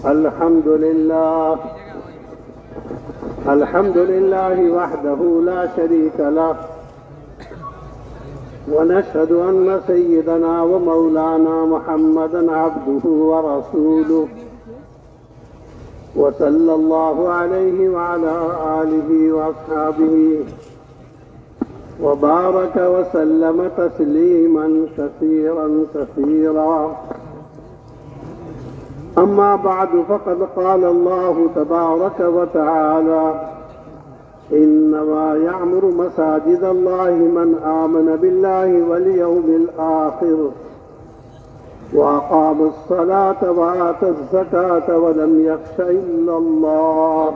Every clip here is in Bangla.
الحمد لله وحده لا شريك له، ونشهد أن سيدنا ومولانا محمدا عبده ورسوله، وصلى الله عليه وعلى آله وأصحابه وبارك وسلم تسليما كثيرا كثيرا. أما بعد، فقد قال الله تبارك وتعالى: إنما يعمر مساجد الله من آمن بالله واليوم الآخر وأقام الصلاة وآتى الزكاة ولم يخش إلا الله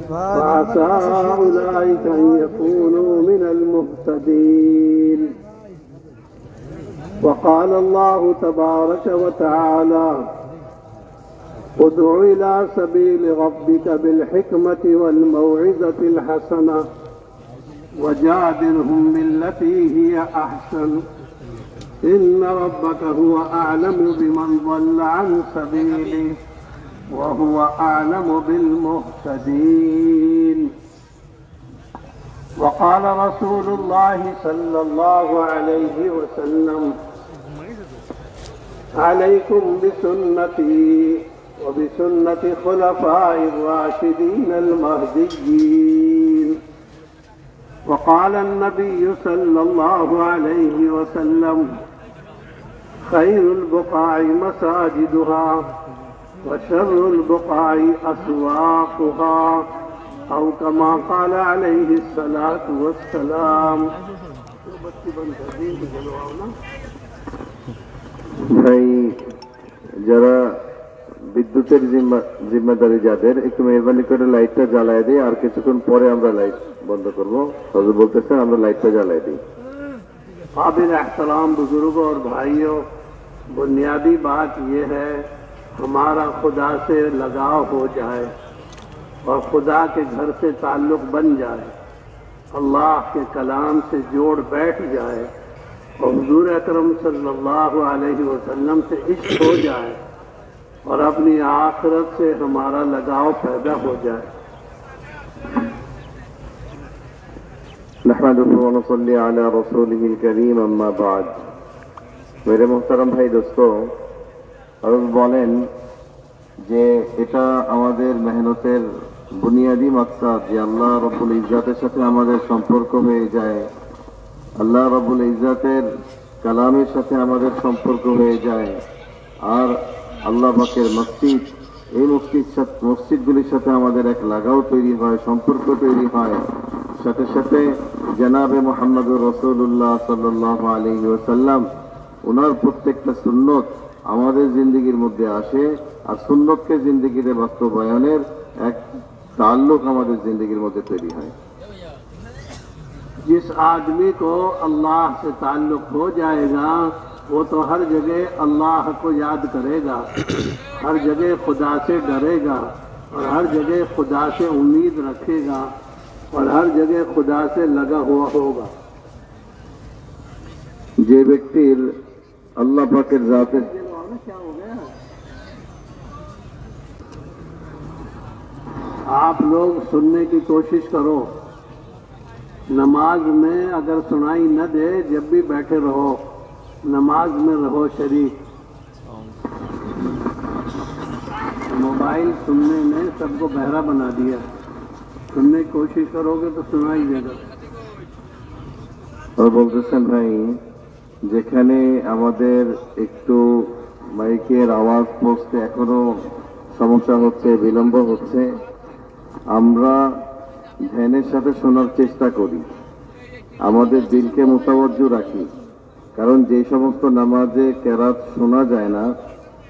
فعسى أولئك أن يكونوا من المهتدين. وقال الله تبارك وتعالى: ادع إلى سبيل ربك بالحكمة والموعظة الحسنة وجادلهم بالتي هي أحسن إن ربك هو أعلم بمن ضل عن سبيله وهو أعلم بالمهتدين. وقال رسول الله صلى الله عليه وسلم: عليكم بسنتي وبسنة خلفاء الراشدين المهديين. وقال النبي صلى الله عليه وسلم: خير البقاع مساجدها وشر البقاع أسواقها، أو كما قال عليه الصلاة والسلام. ভাই যারা বিদ্যুতের জিম্মাদারি যাদের, একটু মেহরবানি করে লাইটটা জ্বালায় দিই, আর কিছুক্ষণ পরে আমরা লাইট বন্ধ করবো। হযরত বলতেছেন আমরা লাইটটা জ্বালায় দিই। काबिल एहतराम बुजुर्गों और भाइयों, बुनियादी बात यह है हमारा खुदा से लगाव हो जाए और खुदा के घर से ताल्लुक बन जाए, अल्लाह के कलाम से जोड़ बैठ जाए और हुजूर अकरम सल्लल्लाहु अलैहि वसल्लम से इश्क हो जाए और अपनी आखिरत से हमारा लगाव पैदा हो जाए। नहमदुहु व नसल्ली अला रसूलिहिल करीम, अम्मा बाद। मेरे मोहतरम भाई दोस्तों, হযরত বলেন যে এটা আমাদের মেহনতের বুনিয়াদি মাকসাদ যে আল্লাহ রব্বুল ইজ্জাতের সাথে আমাদের সম্পর্ক হয়ে যায়, আল্লাহ রব্বুল ইজ্জাতের কালামের সাথে আমাদের সম্পর্ক হয়ে যায়, আর আল্লাহ পাকের মসজিদ, এই মসজিদগুলির সাথে আমাদের এক লাগাও তৈরি হয়, সম্পর্ক তৈরি হয়। সাথে সাথে জনাবে মুহাম্মদুর রাসূলুল্লাহ সাল্লাল্লাহু আলাইহি ওয়াসাল্লাম ওনার প্রত্যেকটা সুন্নত আমাদের জিন্দেগির মধ্যে আসে, আর সুন্নতকে জিন্দেগিতে বাস্তবায়নের এক তাল্লুক আমাদের জিন্দেগির মধ্যে তৈরি হয়। जिस आदमी को अल्लाह से ताल्लुक हो जाएगा वो तो हर जगह अल्लाह को याद करेगा, हर जगह खुदा से डरेगा और हर जगह खुदा से उम्मीद रखेगा और हर जगह खुदा से लगा हुआ होगा। যে ব্যক্তির আল্লাহ পাকের জাতের आप लोग सुनने की कोशिश करो, नमाज में अगर सुनाई न दे जब भी बैठे रहो, नमाज में रहो शरीक। मोबाइल सुनने ने सबको बहरा बना दिया, सुनने की कोशिश करोगे तो सुनाई देगा। और বলতেছেন ভাই, যেখানে আমাদের একটু মাইকের আওয়াজ পৌঁছতে এখনো সমস্যা হচ্ছে, বিলম্ব হচ্ছে, আমরা ধ্যানের সাথে শোনার চেষ্টা করি, আমাদের দিলকে মোতাবজ্জো রাখি। কারণ যে সমস্ত নামাজে কেরাত শোনা যায় না,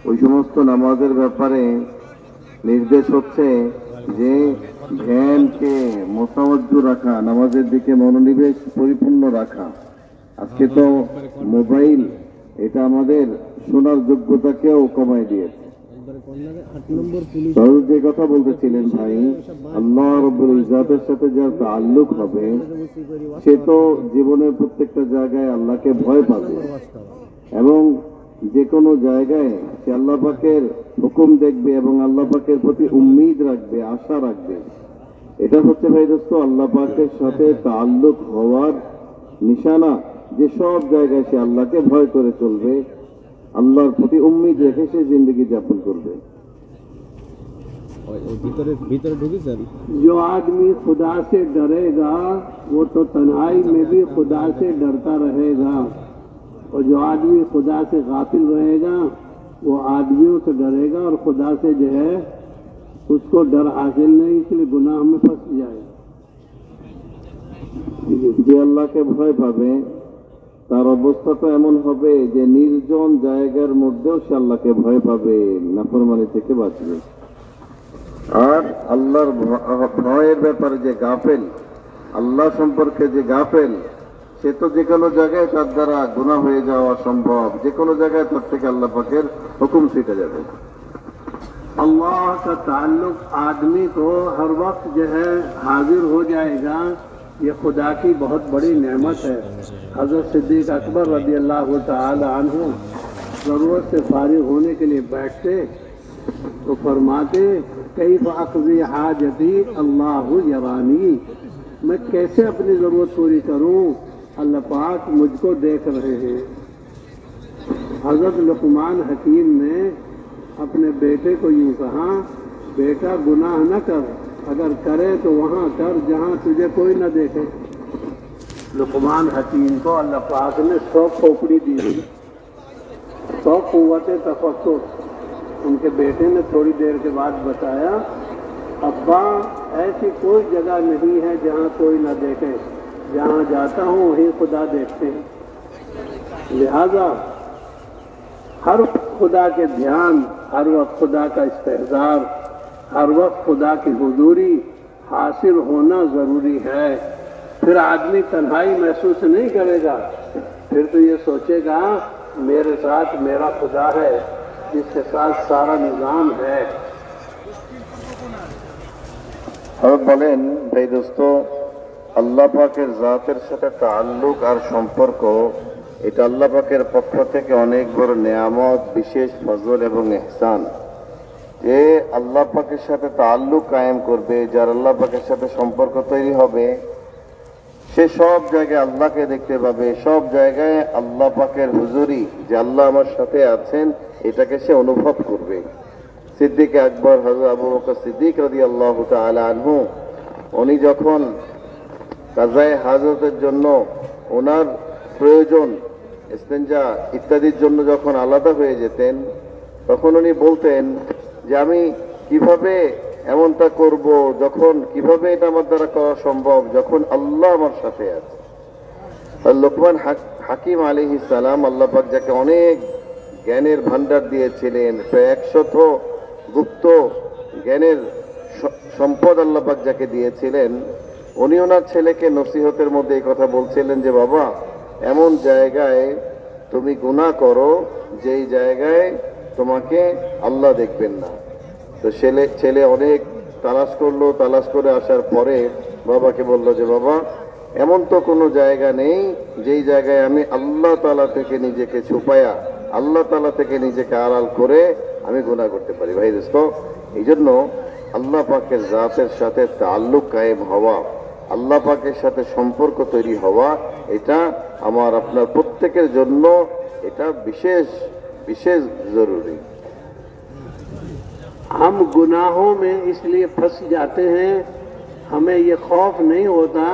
ওই সমস্ত নামাজের ব্যাপারে নির্দেশ হচ্ছে যে ধ্যানকে মোতাবজ্জো রাখা, নামাজের দিকে মনোনিবেশ পরিপূর্ণ রাখা। আজকে তো মোবাইল এটা আমাদের শোনার যোগ্যতাকেও কমায় দিয়েছে। যে কথা বলতেছিলেন ভাই, আল্লাহ রাব্বুল ইজ্জাতের সাথে যার তাআল্লুক হবে সে তো জীবনের প্রত্যেকটা জায়গায় আল্লাহকে ভয় পাবে এবং যে কোনো জায়গায় সে আল্লাহ পাকের হুকুম দেখবে এবং আল্লাহ পাকের প্রতি উম্মিদ রাখবে, আশা রাখবে। এটা হচ্ছে ভাই দোস্ত আল্লাহ পাকের সাথে তাআল্লুক হওয়ার নিশানা। যে সব জায়গায় সে আল্লাহকে ভয় করে চলবে, আল্লাহর প্রতি উম্মিদ রেখে সে জিন্দগি যাপন করবে। जो आदमी खुदा से डरेगा वो तो तन्हाई में भी खुदा से डरता रहेगा, और जो आदमी खुदा से गाफिल रहेगा वो आदमियों से डरेगा और खुदा से जो है उसको डर हासिल नहीं, इसलिए गुनाह में फंस जाए। যে আল্লাহকে ভয় পাবে তার অবস্থা তো এমন হবে যে নির্জন জায়গার মধ্যেও সে আল্লাহকে ভয় পাবে, নাফরমানি থেকে বাঁচবে। আর আল্লাহর ভয়ের ব্যাপারে যে গাফেল, আল্লাহ সম্পর্কে যে গাফেল, সে তো যে কোনো জায়গায় তার দ্বারা গুনাহ হয়ে যাওয়া সম্ভব, যে কোনো জায়গায় তার থেকে আল্লাহ পাকের হুকুম ছুটে যাবে। अल्लाह का ताल्लुक आदमी को हर वक्त जो है हाजिर हो जाएगा, ये खुदा की बहुत बड़ी नेमत है। हज़रत सिद्दीक़ अकबर रज़ी अल्लाह तआला अन्हु ज़रूरत से फारिग होने के लिए बैठते तो फरमाते कैफ़ अक़ज़ी हाजती अल्लाहु यरानी, मैं कैसे अपनी ज़रूरत पूरी करूं, अल्लाह पाक मुझको देख रहे हैं। हज़रत लुक़मान हकीम ने अपने बेटे को यूं कहा, बेटा गुनाह न कर, अगर करे तो वहाँ कर जहाँ तुझे कोई न देखे। लुक़मान हकीम को अल्लाह पाक ने 100 खोपड़ी दी थी, 100 क़ुव्वत तफक्कुर। उनके बेटे ने थोड़ी देर के बाद बताया, अब्बा ऐसी कोई जगह नहीं है जहाँ कोई न देखे, जहाँ जाता हूँ वहीं खुदा देखते हैं। लिहाजा हर वक्त खुदा के ध्यान, हर वक्त खुदा का इस्तेहज़ार, हर वक्त खुदा की हुजूरी हासिल होना ज़रूरी है। फिर आदमी तन्हाई महसूस नहीं करेगा, फिर तो ये सोचेगा मेरे साथ मेरा खुदा है जिसके साथ सारा निज़ाम है। হযরত বলেন ভাই দোস্ত, আল্লাহ পাকের জাতের সাথে তাআল্লুক আর সম্পর্ক, এটা আল্লাহ পাকের পক্ষ থেকে অনেক বড় নেয়ামত, বিশেষ ফজল এবং ইহসান। যে আল্লাহ পাকের সাথে তাআল্লুক কায়েম করবে, যার আল্লাহ পাকের সাথে সম্পর্ক তৈরি হবে, সে সব জায়গায় আল্লাহকে দেখতে পাবে, সব জায়গায় আল্লাহ পাকের হুজুরি, যে আল্লাহ আমার সাথে আছেন, এটাকে সে অনুভব করবে। সিদ্দিক আকবর হযরত আবু বকর সিদ্দিক রাদিয়াল্লাহু তাআলা আনহু, উনি যখন কাযায়ে হাজতের জন্য ওনার প্রয়োজন, ইস্তেঞ্জা ইত্যাদির জন্য যখন আলাদা হয়ে যেতেন, তখন উনি বলতেন যে আমি কিভাবে এমনটা করব, যখন কিভাবে এটা আমার দ্বারা করা সম্ভব, যখন আল্লাহ আমার সাথে আছে। আর লোকমান হাকিম আলাইহিস সালাম, আল্লাহ পাক যাকে অনেক জ্ঞানের ভান্ডার দিয়েছিলেন, প্রায় 100 গুপ্ত জ্ঞানের সম্পদ আল্লাহ পাক যাকে দিয়েছিলেন, উনি ওনার ছেলেকে নসিহতের মধ্যে এই কথা বলছিলেন যে বাবা, এমন জায়গায় তুমি গুনাহ করো যেই জায়গায় তোমাকে আল্লাহ দেখবেন না। তো ছেলে অনেক তালাশ করলো, তালাশ করে আসার পরে বাবাকে বলল যে বাবা, এমন তো কোনো জায়গা নেই যেই জায়গায় আমি আল্লাহ তাআলা থেকে নিজেকে ছুপায়া, আল্লাহ তাআলা থেকে নিজেকে আড়াল করে আমি গুনাহ করতে পারি। ভাই দোস্ত, এই জন্য আল্লাহ পাকের জাতের সাথে তাআল্লুক কায়েম হওয়া, আল্লাহ পাকের সাথে সম্পর্ক তৈরি হওয়া, এটা আমার আপনার প্রত্যেকের জন্য এটা বিশেষ বিশেষ জরুরি। हम गुनाहों में इसलिए फंस जाते हैं, हमें ये खौफ नहीं होता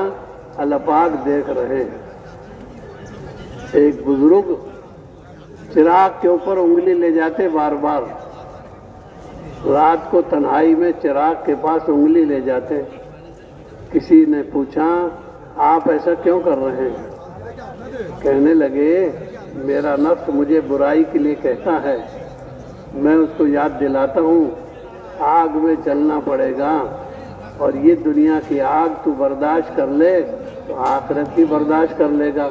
अल्लाह पाक देख रहे हैं। एक बुजुर्ग चिराग के ऊपर उंगली ले जाते बार बार, रात को तन्हाई में चिराग के पास उंगली ले जाते। किसी ने पूछा आप ऐसा क्यों कर रहे हैं? कहने लगे मेरा नफ्स मुझे बुराई के लिए कहता है, मैं उसको याद दिलाता हूँ आग में चलना पड़ेगा, और ये दुनिया की आग तू बर्दाश्त कर ले तो आखिरत भी बर्दाश्त कर लेगा।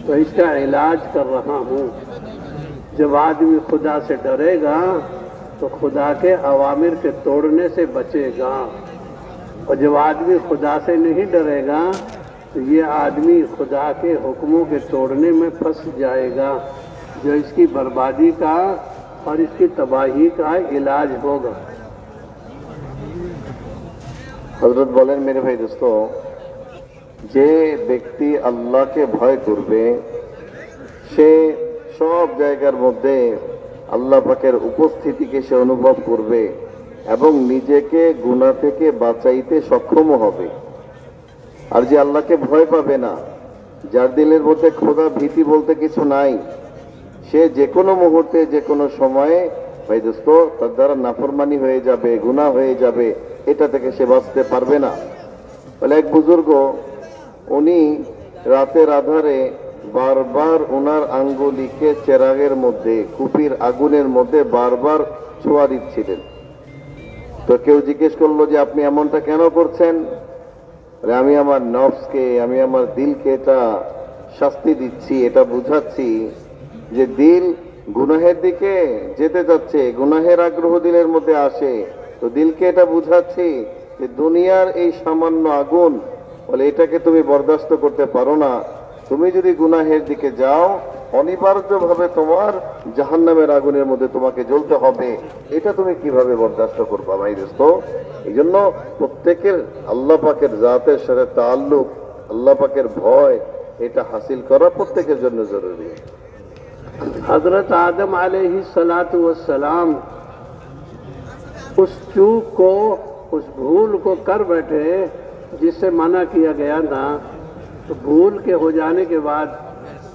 तो इसका इलाज कर रहा हूँ। जब आदमी खुदा से डरेगा तो खुदा के अवामिर के तोड़ने से बचेगा, और जब आदमी खुदा से नहीं डरेगा तो ये आदमी खुदा के हुक्मों के तोड़ने में फंस जाएगा। जो इसकी बर्बादी का और इसकी तबाही का इलाज होगा। হযরত বলেন, মেরে ভাই দোস্ত, যে ব্যক্তি আল্লাহকে ভয় করবে সে সব জায়গার মধ্যে আল্লাহ পাকের উপস্থিতিকে সে অনুভব করবে এবং নিজেকে গুনাহ থেকে বাঁচাইতে সক্ষম হবে। আর যে আল্লাহকে ভয় পাবে না, যার দিলের মধ্যে খোদা ভীতি বলতে কিছু নাই, সে যে কোনো মুহূর্তে যে কোনো সময়ে ভাই দোস্ত তার দ্বারা নাফরমানি হয়ে যাবে, গুনাহ হয়ে যাবে, এটা থেকে সে বাঁচতে পারবে না। বলে এক বুজুর্গ, উনি রাতের আধারে বারবার ওনার আঙ্গুলিকে চেরাগের মধ্যে, কুপির আগুনের মধ্যে বারবার ছোঁয়া দিচ্ছিলেন। তো কেউ জিজ্ঞেস করলো যে আপনি এমনটা কেন করছেন? আমি আমার নফসকে, আমি আমার দিলকে এটা শাস্তি দিচ্ছি, এটা বুঝাচ্ছি যে দিল গুনাহের দিকে যেতে যাচ্ছে, গুনাহের আগ্রহ দিলের মধ্যে আসে। তো দিলকে এটা বুঝাচ্ছি যে দুনিয়ার এই সামান্য আগুন, বলে এটাকে তুমি বরদাস্ত করতে পারো না। তুমি যদি গুনাহের দিকে যাও অনিবার্যভাবে তোমার জাহান্নামের আগুনের মধ্যে তোমাকে জ্বলতে হবে। এটা তুমি কিভাবে বরদাস্ত করবা ভাই দোস্ত? এই জন্য প্রত্যেকের আল্লাহ পাকের জাতের সাথে তাআল্লুক, আল্লাহ পাকের ভয়, এটা হাসিল করা প্রত্যেকের জন্য জরুরি। हजरत आदम अलैहिस्सलातु वस्सलाम उस चूक को, उस भूल को कर बैठे जिससे मना किया गया था। तो भूल के हो जाने के बाद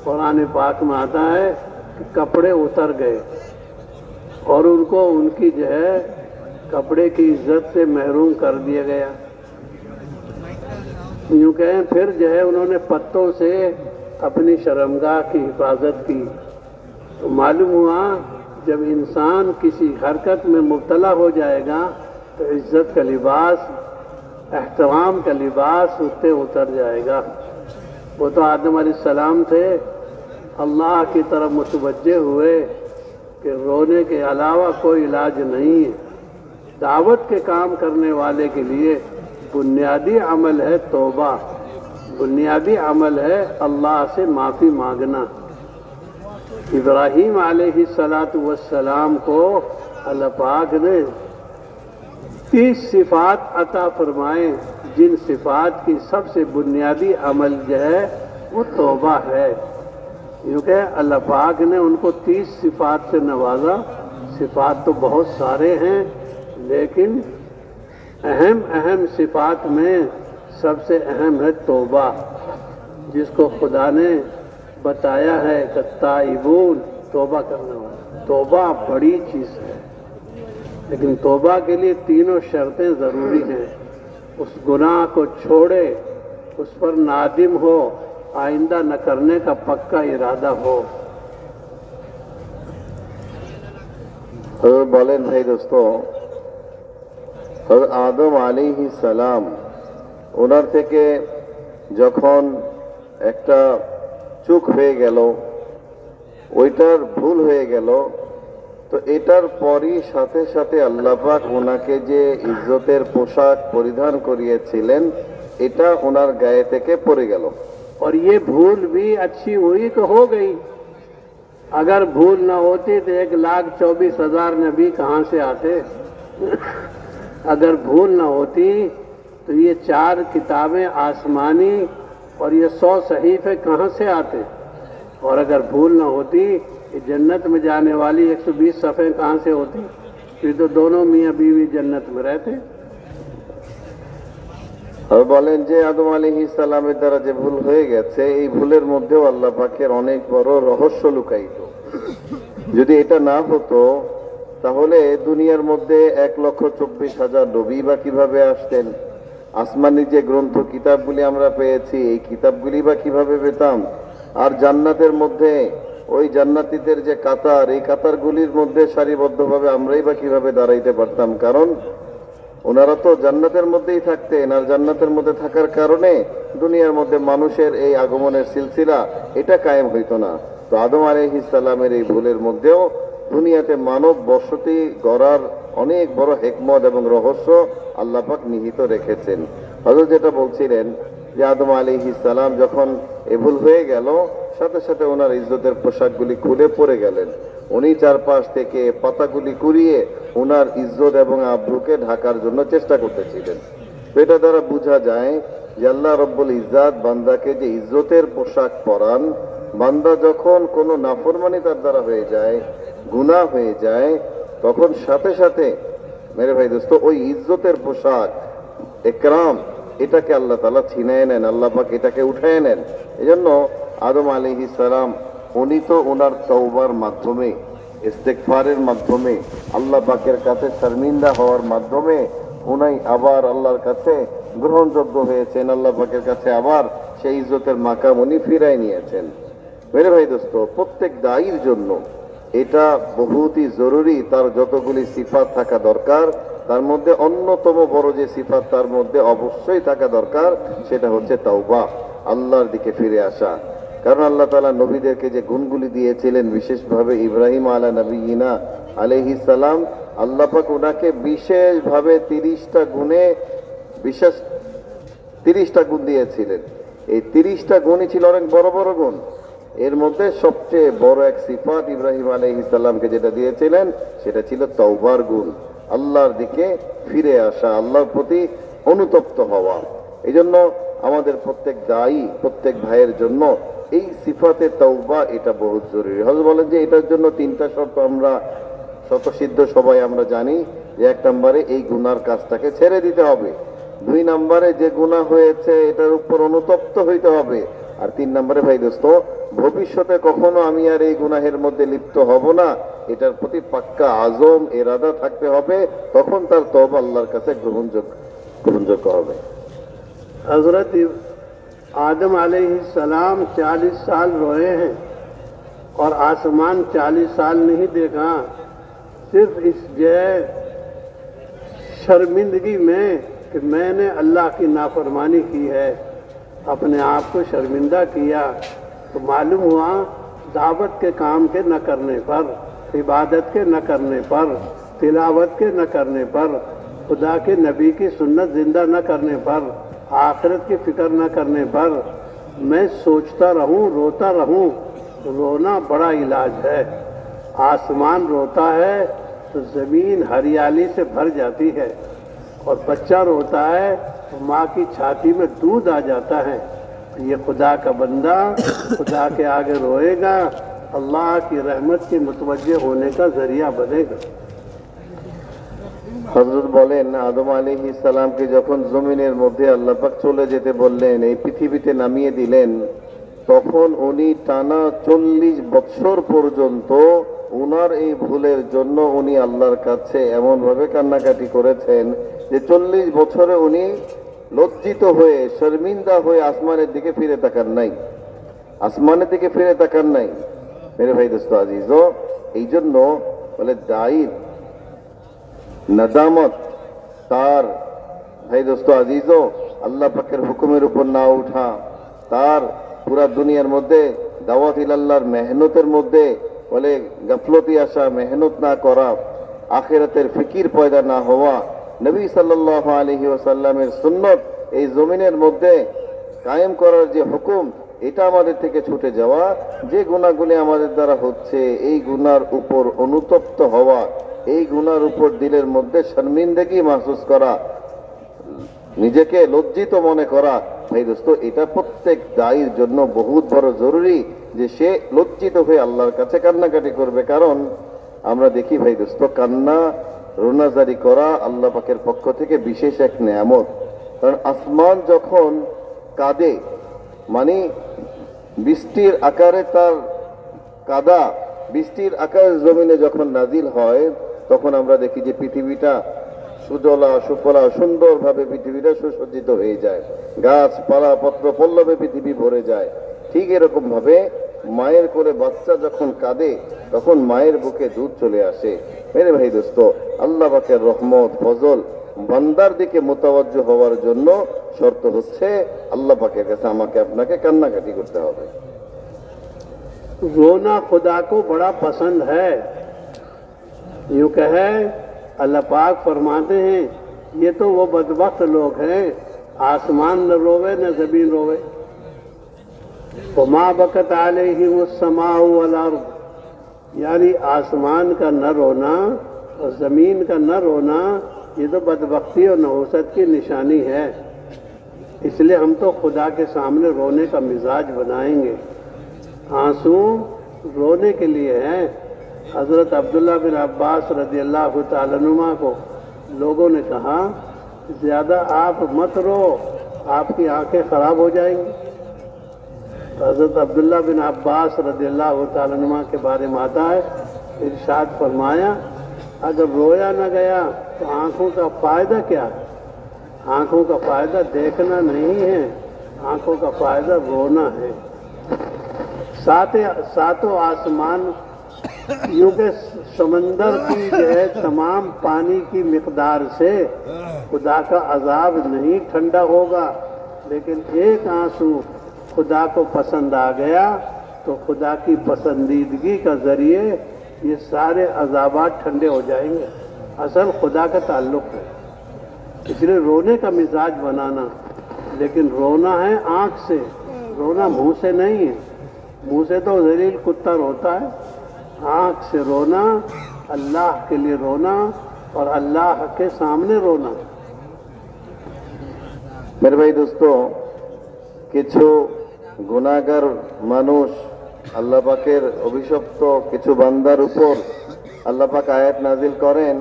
कुरान पाक में आता है कि कपड़े उतर गए और उनको उनकी जो है कपड़े की इज्जत से महरूम कर दिया गया। यूं कहें फिर जो है उन्होंने पत्तों से अपनी शर्मगाह की हिफाजत की। तो मालूम हुआ जब इंसान किसी हरकत में मुब्तला हो जाएगा तो इज्जत का लिबास, एहतराम का लिबास उससे उतर जाएगा। वो तो आदम अलैहिस्सलाम थे, अल्लाह की तरफ मुतवज्जे हुए कि रोने के अलावा कोई इलाज नहीं है। दावत के काम करने वाले के लिए बुनियादी अमल है तौबा, बुनियादी अमल है अल्लाह से माफ़ी मांगना। इब्राहीम अलैहिस्सलातु वस्सलाम को अल्लाह पाक ने 30 सिफात अता फरमाए, जिन सिफात की सबसे बुनियादी अमल जो है वो तौबा है। क्योंकि अल्लाह पाक ने उनको 30 सिफात से नवाजा। सिफात तो बहुत सारे हैं, लेकिन अहम अहम सिफात में सबसे अहम है तौबा, जिसको खुदा ने बताया है कि ताइबून, तौबा करने वाला। तौबा बड़ी चीज़ है, लेकिन तौबा के लिए तीनों शर्तें ज़रूरी हैं। उस गुनाह को छोड़े, उस पर नादिम हो, आइंदा न करने का पक्का इरादा हो। বলেন ভাই দোস্ত, আদম আলাইহিস সালাম ওনার থেকে যখন একটা চুক হয়ে গেল, ওইটার ভুল হয়ে গেল, তো এটার পরই সাথে সাথে আল্লাহ পাক ওনাকে যে ইজ্জতের পোশাক পরিধান করিয়েছিলেন এটা ওনার গায়ে থেকে পড়ে গেল। और ये भूल भी अच्छी हुई तो हो गई। अगर भूल ना होती तो 1,24,000 नबी कहाँ से आते? अगर भूल ना होती तो ये 4 किताबें आसमानी और ये 100 सहीफे कहाँ से आते? और अगर भूल ना होती ये जन्नत में जाने वाली 120 सफ़े कहाँ से होती? फिर तो दोनों मियाँ बीवी जन्नत में रहते। আর বলেন যে আদম আলাইহিস সালামের দ্বারা যে ভুল হয়ে গেছে, এই ভুলের মধ্যেও আল্লাহ পাকের অনেক বড় রহস্য লুকায়িত। যদি এটা না হতো তাহলে দুনিয়ার মধ্যে 1,24,000 নবী বা কিভাবে আসতেন? আসমানি যে গ্রন্থ কিতাবগুলি আমরা পেয়েছি, এই কিতাবগুলি বা কিভাবে পেতাম? আর জান্নাতের মধ্যে ওই জান্নাতীদের যে কাতার, এই কাতারগুলির মধ্যে সারিবদ্ধভাবে আমরাই বা কিভাবে দাঁড়াইতে পারতাম? কারণ ওনারা তো জান্নাতের মধ্যেই থাকতেন, আর জান্নাতের মধ্যে থাকার কারণে দুনিয়ার মধ্যে মানুষের এই আগমনের সিলসিলা এটা কায়েম হইতো না। তো আদম আলাইহিস সালামের এই ভুলের মধ্যেও দুনিয়াতে মানব বসতি গড়ার অনেক বড় হিকমত এবং রহস্য আল্লাহ পাক নিহিত রেখেছেন। হযরত যেটা বলছিলেন যে আদম আলাইহিস সালাম যখন এ ভুল হয়ে গেল, সাথে সাথে ওনার ইজ্জতের পোশাকগুলি খুলে পড়ে গেলেন। উনি চারপাশ থেকে পাতাগুলি কুড়িয়ে ওনার ইজ্জত এবং আব্রুকে ঢাকার জন্য চেষ্টা করতেছিলেন। এটা দ্বারা বোঝা যায় যে আল্লাহ রব্বুল ইজ্জাত বান্দাকে যে ইজ্জতের পোশাক পরান, বান্দা যখন কোনো নাফরমানি তার দ্বারা হয়ে যায়, গুনাহ হয়ে যায়, তখন সাথে সাথে মেরে ভাই দোস্ত ওই ইজ্জতের পোশাক একরাম এটাকে আল্লাহ তাআলা ছিনায় নেন, আল্লাহ পাক এটাকে উঠায় নেন। এজন্য আদম আলাইহিস সালাম উনি তো ওনার তওবার মাধ্যমে, ইস্তেগফারের মাধ্যমে, আল্লাহ পাকের কাছে শর্মিন্দা হওয়ার মাধ্যমে উনি আবার আল্লাহর কাছে গ্রহণযোগ্য হয়েছেন, আল্লাহ পাকের কাছে আবার সেই ইজ্জতের মাকাম উনি ফিরাই নিয়েছেন। মেরে ভাই দোস্ত, প্রত্যেক দায়ীর জন্য এটা বহুতই জরুরি, তার যতগুলি সিফাত থাকা দরকার তার মধ্যে অন্যতম বড় যে সিফাত তার মধ্যে অবশ্যই থাকা দরকার সেটা হচ্ছে তাওবা, আল্লাহর দিকে ফিরে আসা। কারণ আল্লাহ তাআলা নবীদেরকে যে গুণগুলি দিয়েছিলেন, বিশেষভাবে ইব্রাহিম আলা নবিয়িনা আলাইহিস সালাম, আল্লাহ পাক ওনাকে বিশেষভাবে 30টা গুণে বিশেষ 30টা গুণ দিয়েছিলেন। এই 30টা গুণই ছিল অনেক বড় বড় গুণ। এর মধ্যে সবচেয়ে বড় এক সিফাত ইব্রাহিম আলাইহিস সালামকে যেটা দিয়েছিলেন সেটা ছিল তওবার গুণ, আল্লাহর দিকে ফিরে আসা, আল্লাহর প্রতি অনুতপ্ত হওয়া। এই জন্য আমাদের প্রত্যেক দায়ী, প্রত্যেক ভাইয়ের জন্য এই সিফাতে তওবা এটা বহুত জরুরি। হযরত বলেন যে এটার জন্য 3টা শর্ত আমরা শতসিদ্ধ সবাই আমরা জানি যে 1 নম্বরে এই গুনার কাজটাকে ছেড়ে দিতে হবে, 2 নম্বরে যে গুনাহ হয়েছে এটার উপর অনুতপ্ত হইতে হবে, আর 3 নম্বরে ভাই দোস্ত ভবিষ্যতে কখনো আমি আর এই গুনাহের মধ্যে লিপ্ত হব না, এটার প্রতি পাক্কা আজম ইরাদা থাকতে হবে, তখন তার তওবা আল্লাহর কাছে গ্রহণযোগ্য হবে। हजरत आदम अलैहिस्सलाम 40 साल रोए हैं और आसमान 40 साल नहीं देखा, सिर्फ इस शर्मिंदगी में कि मैंने अल्लाह की नाफरमानी की है, अपने आप को शर्मिंदा किया। तो मालूम हुआ दावत के काम के न करने पर, इबादत के न करने पर, तिलावत के न करने पर, खुदा के नबी की सुन्नत जिंदा न करने पर, आखिरत की फिक्र न करने पर मैं सोचता रहूं, रोता रहूं। रोना बड़ा इलाज है। आसमान रोता है तो ज़मीन हरियाली से भर जाती है, और बच्चा रोता है तो माँ की छाती में दूध आ जाता है। ये खुदा का बंदा खुदा के आगे रोएगा, अल्लाह की रहमत के मुतवज्जे होने का जरिया बनेगा। হযরত বলেন আদম আলাইহিস সালামকে যখন জমিনের মধ্যে আল্লাহ পাক চলে যেতে বললেন, এই পৃথিবীতে নামিয়ে দিলেন, তখন উনি টানা 40 বছর পর্যন্ত ওনার এই ভুলের জন্য উনি আল্লাহর কাছে এমন ভাবে কান্নাকাটি করেছেন যে 40 বছরে উনি লজ্জিত হয়ে শর্মিন্দা হয়ে আসমানের দিকে ফিরে তাকান নাই, আসমানের দিকে ফিরে তাকান নাই। মেরে ভাই দোস্ত আজিজো, এই জন্য বলে দায়ী নাদামত তার ভাই দোস্ত আজিজো আল্লাহ পাকের হুকুমের উপর না উঠা, তার পুরা দুনিয়ার মধ্যে দাওয়াত ইলাল্লাহর মেহনতের মধ্যে বলে গাফলতি আসা, মেহনত না করা, আখিরাতের ফিকির পয়দা না হওয়া, নবী সাল্লাল্লাহু আলাইহি ওয়াসাল্লামের সুন্নত এই জমিনের মধ্যে কায়েম করার যে হুকুম, এটা আমাদের থেকে ছুটে যাওয়া, যে গুনাহগুলি আমাদের দ্বারা হচ্ছে এই গুনার উপর অনুতপ্ত হওয়া, এই গুনার উপর দিলের মধ্যে শর্মিন্দগি মাহসুস করা, নিজেকে লজ্জিত মনে করা, ভাই দোস্ত এটা প্রত্যেক দায়ীর জন্য বহুত বড় জরুরি যে সে লজ্জিত হয়ে আল্লাহর কাছে কান্নাকাটি করবে। কারণ আমরা দেখি ভাই দোস্ত, কান্না রোনাজারি করা আল্লাহ পাকের পক্ষ থেকে বিশেষ এক নেয়ামত। কারণ আসমান যখন কাঁদে, মানে বৃষ্টির আকারে তার কাদা বৃষ্টির আকার জমিনে যখন নাজিল হয়, তখন আমরা দেখি যে পৃথিবীটা সুজলা সুফলা সুন্দরভাবে পৃথিবীটা সুসজ্জিত হয়ে যায়, গাছপালা পত্র পল্লবে পৃথিবী ভরে যায়। ঠিক এরকম ভাবে মায়ের কোলে বাচ্চা যখন কাঁদে, তখন মায়ের বুকে দুধ চলে আসে। মেরে ভাই দোস্ত, আল্লাহ পাকের রহমত ফজল বান্দার দিকে মোতাবজ্জ হওয়ার জন্য শর্ত হচ্ছে আল্লাহ পাকের কাছে আমাকে আপনাকে কান্নাকাটি করতে হবে। रोना खुदा को बड़ा पसंद है। यूं कहे अल्लाह पाक फरमाते हैं, ये तो वो बदबख्त लोग हैं, आसमान न रोवे न जमीन रोवे। वमा बकत अलैहिमुस्समाउ वल अर्द, यानी आसमान का न रोना और ज़मीन का न रोना, ये तो बदबख्ती और नहुसत की निशानी है। इसलिए हम तो खुदा के सामने रोने का मिजाज बनाएंगे। आंसू रोने के लिए हैं। हज़रत अब्दुल्ला बिन अब्बास रज़ियल्लाहु ताला अन्हुमा को लोगों ने कहा, ज़्यादा आप मत रो, आपकी आंखें ख़राब हो जाएंगी। तो हज़रत अब्दुल्ला बिन अब्बास रज़ियल्लाहु ताला अन्हुमा के बारे में आता है, इरशाद फरमाया, अगर रोया न गया तो आंखों का फ़ायदा क्या है? आंखों का फ़ायदा देखना नहीं है, आंखों का फ़ायदा रोना है। सातों आसमान यूं के समंदर की जो है तमाम पानी की मिकदार से खुदा का अजाब नहीं ठंडा होगा, लेकिन एक आंसू खुदा को पसंद आ गया तो खुदा की पसंदीदगी का जरिए ये सारे अजाबात ठंडे हो जाएंगे। असल खुदा का ताल्लुक है, इसलिए रोने का मिजाज बनाना, लेकिन रोना है आँख से, रोना मुंह से नहीं है। मुंह से तो जलील कुत्ता रोता है, आँख से रोना, अल्लाह के लिए रोना और अल्लाह के सामने रोना। मेरे भाई दोस्तों, কিছু গুনাহগার মানুষ আল্লাহ পাকের অভিশপ্ত কিছু বান্দার উপর আল্লাহ পাক আয়াত নাজিল করেন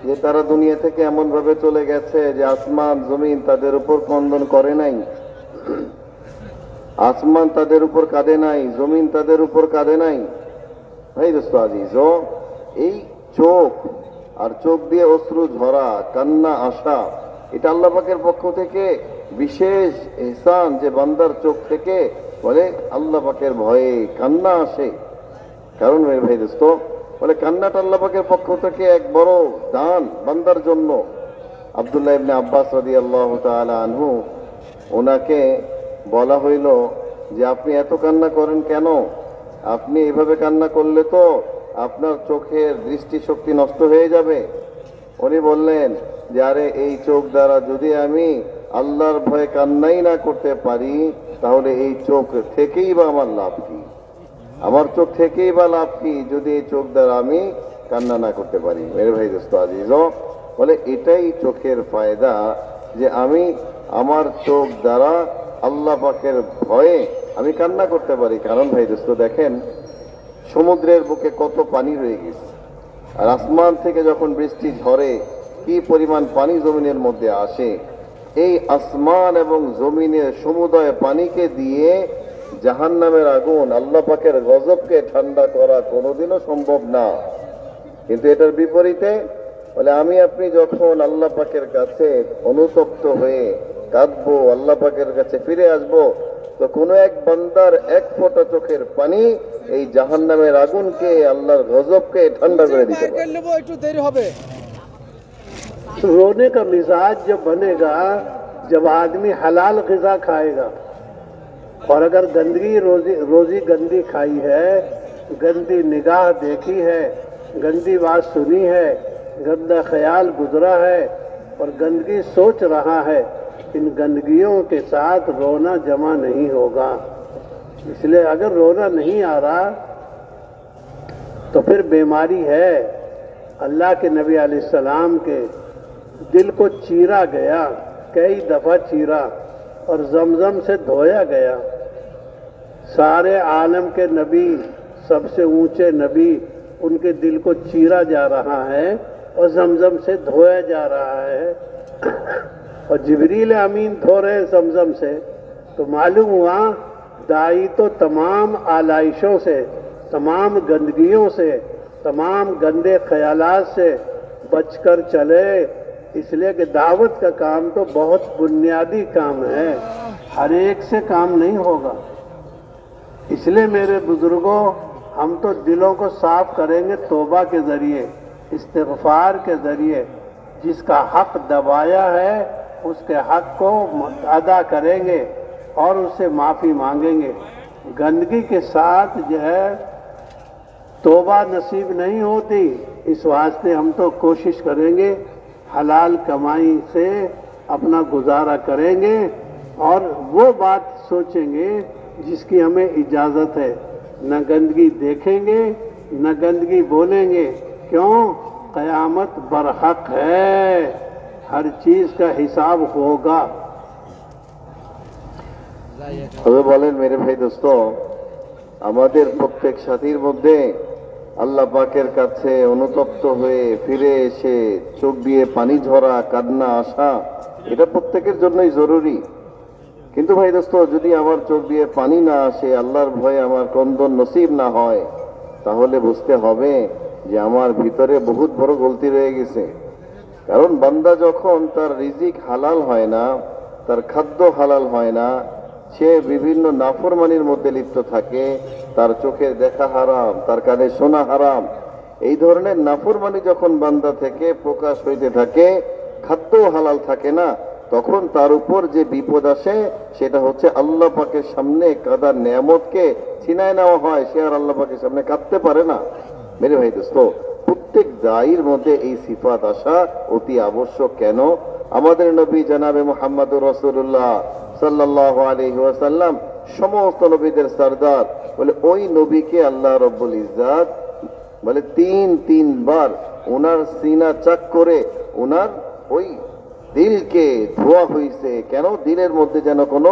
যে তারা দুনিয়া থেকে এমন ভাবে চলে গেছে যে আসমান জমিন তাদের উপর ক্রন্দন করে নাই, আসমান তাদের উপর কাঁদে নাই, জমিন তাদের উপর কাঁদে নাই। ভাই দোস্ত আজিজ, এই চোখ আর চোখ দিয়ে অশ্রু ঝরা, কান্না আসা, এটা আল্লাহ পাকের পক্ষ থেকে বিশেষ ইহসান যে বান্দার চোখ থেকে বলে আল্লাহ পাকের ভয়ে কান্না আসে। কারণ মেরে ভাই দোস্ত, বলে কান্নাটা আল্লাহ পাকের পক্ষ থেকে এক বড় দান বান্দার জন্য। আব্দুল্লাহ ইবনে আব্বাস রাদিয়াল্লাহু তাআলা আনহু, ওনাকে বলা হইল যে আপনি এত কান্না করেন কেন? আপনি এভাবে কান্না করলে তো আপনার চোখের দৃষ্টিশক্তি নষ্ট হয়ে যাবে। উনি বললেন যে আরে এই চোখ দ্বারা যদি আমি আল্লাহর ভয়ে কান্নাই না করতে পারি, তাহলে এই চোখ থেকেই বা আমার লাভ কি? আমার চোখ থেকেই বা লাভ কি যদি এই চোখ দ্বারা আমি কান্না না করতে পারি? মেরে ভাই দোস্ত আজিজ, বলে এটাই চোখের ফায়দা যে আমি আমার চোখ দ্বারা আল্লাহ পাকের ভয়ে আমি কান্না করতে পারি। কারণ ভাই দোস্ত দেখেন, সমুদ্রের বুকে কত পানি রয়ে গেছে, আর আসমান থেকে যখন বৃষ্টি ঝরে কি পরিমাণ পানি জমিনের মধ্যে আসে, এই আসমান এবং জমিনের সমুদয় পানিকে দিয়ে জাহান্নামের আগুন, আল্লাহ পাকের গজবকে ঠান্ডা করা কোনোদিনও সম্ভব না। কিন্তু এটার বিপরীতে বলে আমি আপনি যখন আল্লাহ পাকের কাছে অনুতপ্ত হয়ে কাঁদবো, আল্লাহ পাকের কাছে ফিরে আসবো, তো কোনো এক বান্দার এক ফোঁটা চোখের পানি এই জাহান্নামের আগুনকে, আল্লাহর গজবকে ঠান্ডা করে দিতে পারে। একটু দেরি হবে। रोने का मिजाज जब बनेगा जब आदमी हलाल ग़िज़ा खाएगा, और अगर गंदगी रोजी गंदी खाई है, गंदी निगाह देखी है, गंदी बात सुनी है, गंदा ख्याल गुजरा है और गंदगी सोच रहा है, इन गंदगियों के साथ रोना जमा नहीं होगा। इसलिए अगर रोना नहीं आ रहा तो फिर बीमारी है। अल्लाह के नबी अलैहिस्सलाम के दिल को चीरा गया, कई दफ़ा चीरा और जमजम से धोया गया। सारे आलम के नबी, सबसे ऊंचे नबी, उनके दिल को चीरा जा रहा है और जमजम से धोया जा रहा है, और जिब्रील अमीन धो रहे जमजम से। तो मालूम हुआ दाई तो तमाम आलाइशों से, तमाम गंदगियों से, तमाम गंदे ख्यालात से बचकर चले। इसलिए कि दावत का काम तो बहुत बुनियादी काम है, हर एक से काम नहीं होगा। इसलिए मेरे बुजुर्गों, हम तो दिलों को साफ करेंगे तौबा के ज़रिए, इस्तिग़फ़ार के ज़रिए। जिसका हक़ दबाया है उसके हक़ को अदा करेंगे और उससे माफ़ी मांगेंगे। गंदगी के साथ जो है तौबा नसीब नहीं होती। इस वास्ते हम तो कोशिश करेंगे, हलाल कमाई से अपना गुजारा करेंगे और वो बात सोचेंगे जिसकी हमें इजाज़त है। न गंदगी देखेंगे न गंदगी बोलेंगे। क्यों? क़यामत बरहक है, हर चीज़ का हिसाब होगा। তবে বলেন মেরে ভাই দোস্ত, আমাদের প্রত্যেক সাথীর মধ্যে আল্লাহ পাকের কাছে অনুতপ্ত হয়ে ফিরে এসে চোখ দিয়ে পানি ঝরা, কান্না আসা, এটা প্রত্যেকের জন্যই জরুরি। কিন্তু ভাই দোস্ত, যদি আমার চোখ দিয়ে পানি না আসে, আল্লাহর ভয়ে আমার ক্রন্দন নসিব না হয়, তাহলে বুঝতে হবে যে আমার ভিতরে বহুত বড় গলতি রয়ে গেছে। কারণ বান্দা যখন তার রিজিক হালাল হয় না, তার খাদ্য হালাল হয় না, সে বিভিন্ন নাফরমানির মধ্যে লিপ্ত থাকে, তার চোখের দেখা হারাম, তার কানে শোনা হারাম, এই ধরনের নাফরমানি যখন বান্দা থেকে প্রকাশ হইতে থাকে, খাদ্য হালাল থাকে না, তখন তার উপর যে বিপদ আসে সেটা হচ্ছে আল্লাহ পাকের সামনে কাদার নেয়ামতকে ছিনায় নেওয়া হয়। সে আর আল্লাহ পাকের সামনে কাঁদতে পারে না। মেরে ভাই দোস্ত, প্রত্যেক দায়ীর মধ্যে এই সিফাত আসা অতি আবশ্যক। কেন? আমাদের নবী জনাবে মুহাম্মদুর রাসূলুল্লাহ সাল্লাল্লাহু আলাইহি ওয়াসাল্লাম সমস্ত নবীদের সরদার, বলে ওই নবীকে আল্লাহ রব্বুল ইজ্জাত বলে তিনবার ওনার সিনা চাক করে ওনার ওই দিলকে ধোয়া হয়েছে। কেন? দিলের মধ্যে যেন কোনো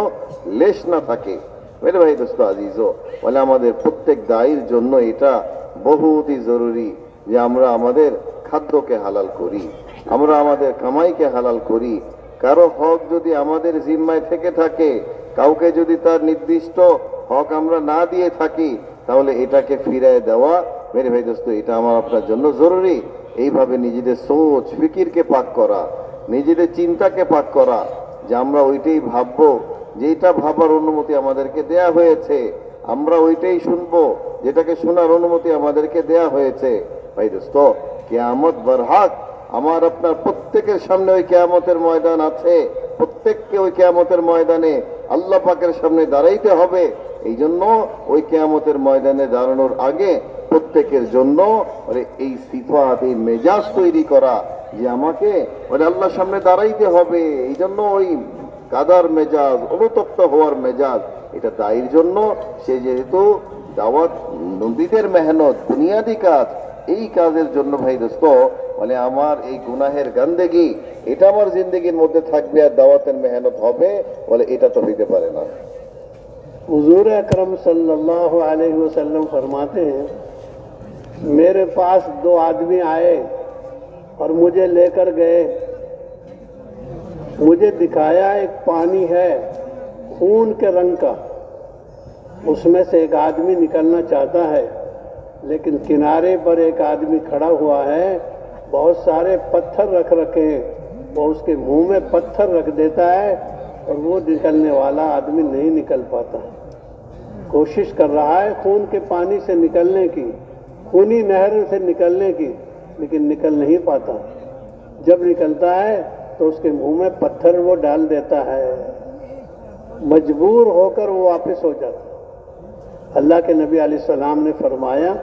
লেশ না থাকে। মেরে ভাই দোস্ত আজিজও, বলে আমাদের প্রত্যেক দায়ীর জন্য এটা বহুতই জরুরি যে আমরা আমাদের খাদ্যকে হালাল করি, আমরা আমাদের কামাইকে হালাল করি। কারো হক যদি আমাদের জিম্মায় থেকে থাকে, কাউকে যদি তার নির্দিষ্ট হক আমরা না দিয়ে থাকি, তাহলে এটাকে ফিরায় দেওয়া মেরে ভাই দোস্ত এটা আমার আপনার জন্য জরুরি। এইভাবে নিজেদের সোচ ফিকিরকে পাক করা, নিজেদের চিন্তাকে পাক করা, যে আমরা ওইটাই ভাববো যেটা ভাবার অনুমতি আমাদেরকে দেয়া হয়েছে, আমরা ওইটাই শুনবো যেটাকে শোনার অনুমতি আমাদেরকে দেয়া হয়েছে। ভাই দোস্ত, কিয়ামত বরহাক, আমার আপনার প্রত্যেকের সামনে ওই কিয়ামতের ময়দান আছে। প্রত্যেককে ওই কিয়ামতের ময়দানে আল্লাহ পাকের সামনে দাঁড়াইতে হবে। এই জন্য ওই কিয়ামতের ময়দানে দাঁড়ানোর আগে প্রত্যেকের জন্য এই সিফাত, এই মেজাজ তৈরি করা যে আমাকে আল্লাহর সামনে দাঁড়াইতে হবে। এই জন্য ওই কাদার মেজাজ, অনুতপ্ত হওয়ার মেজাজ, এটা দায়ীর জন্য। সে যেহেতু দাওয়াত নবীদের মেহনত, বুনিয়াদি কাজ, এই কাজের জন্য ভাই দোস্ত বলে আমার এই গুনাহের গান্দেগি এটা আমার জিন্দগির মধ্যে থাকবে আর দাওয়াতের মেহনত হবে, বলে এটা তো হইতে পারে না। हुजूर अकरम सल्लल्लाहु अलैहि वसल्लम फरमाते हैं, मेरे पास दो आदमी आए और मुझे लेकर गए, मुझे दिखाया एक पानी है खून के रंग का, उसमें से एक आदमी निकलना चाहता है, लेकिन किनारे पर एक आदमी खड़ा हुआ है, बहुत सारे पत्थर रख रखे हैं, वो उसके मुंह में पत्थर रख देता है और वो निकलने वाला आदमी नहीं निकल पाता। कोशिश कर रहा है खून के पानी से निकलने की, खूनी नहर से निकलने की, लेकिन निकल नहीं पाता। जब निकलता है तो उसके मुंह में पत्थर वो डाल देता है, मजबूर होकर वो वापस हो जाता। अल्लाह के नबी अलैहिस्सलाम ने फरमाया,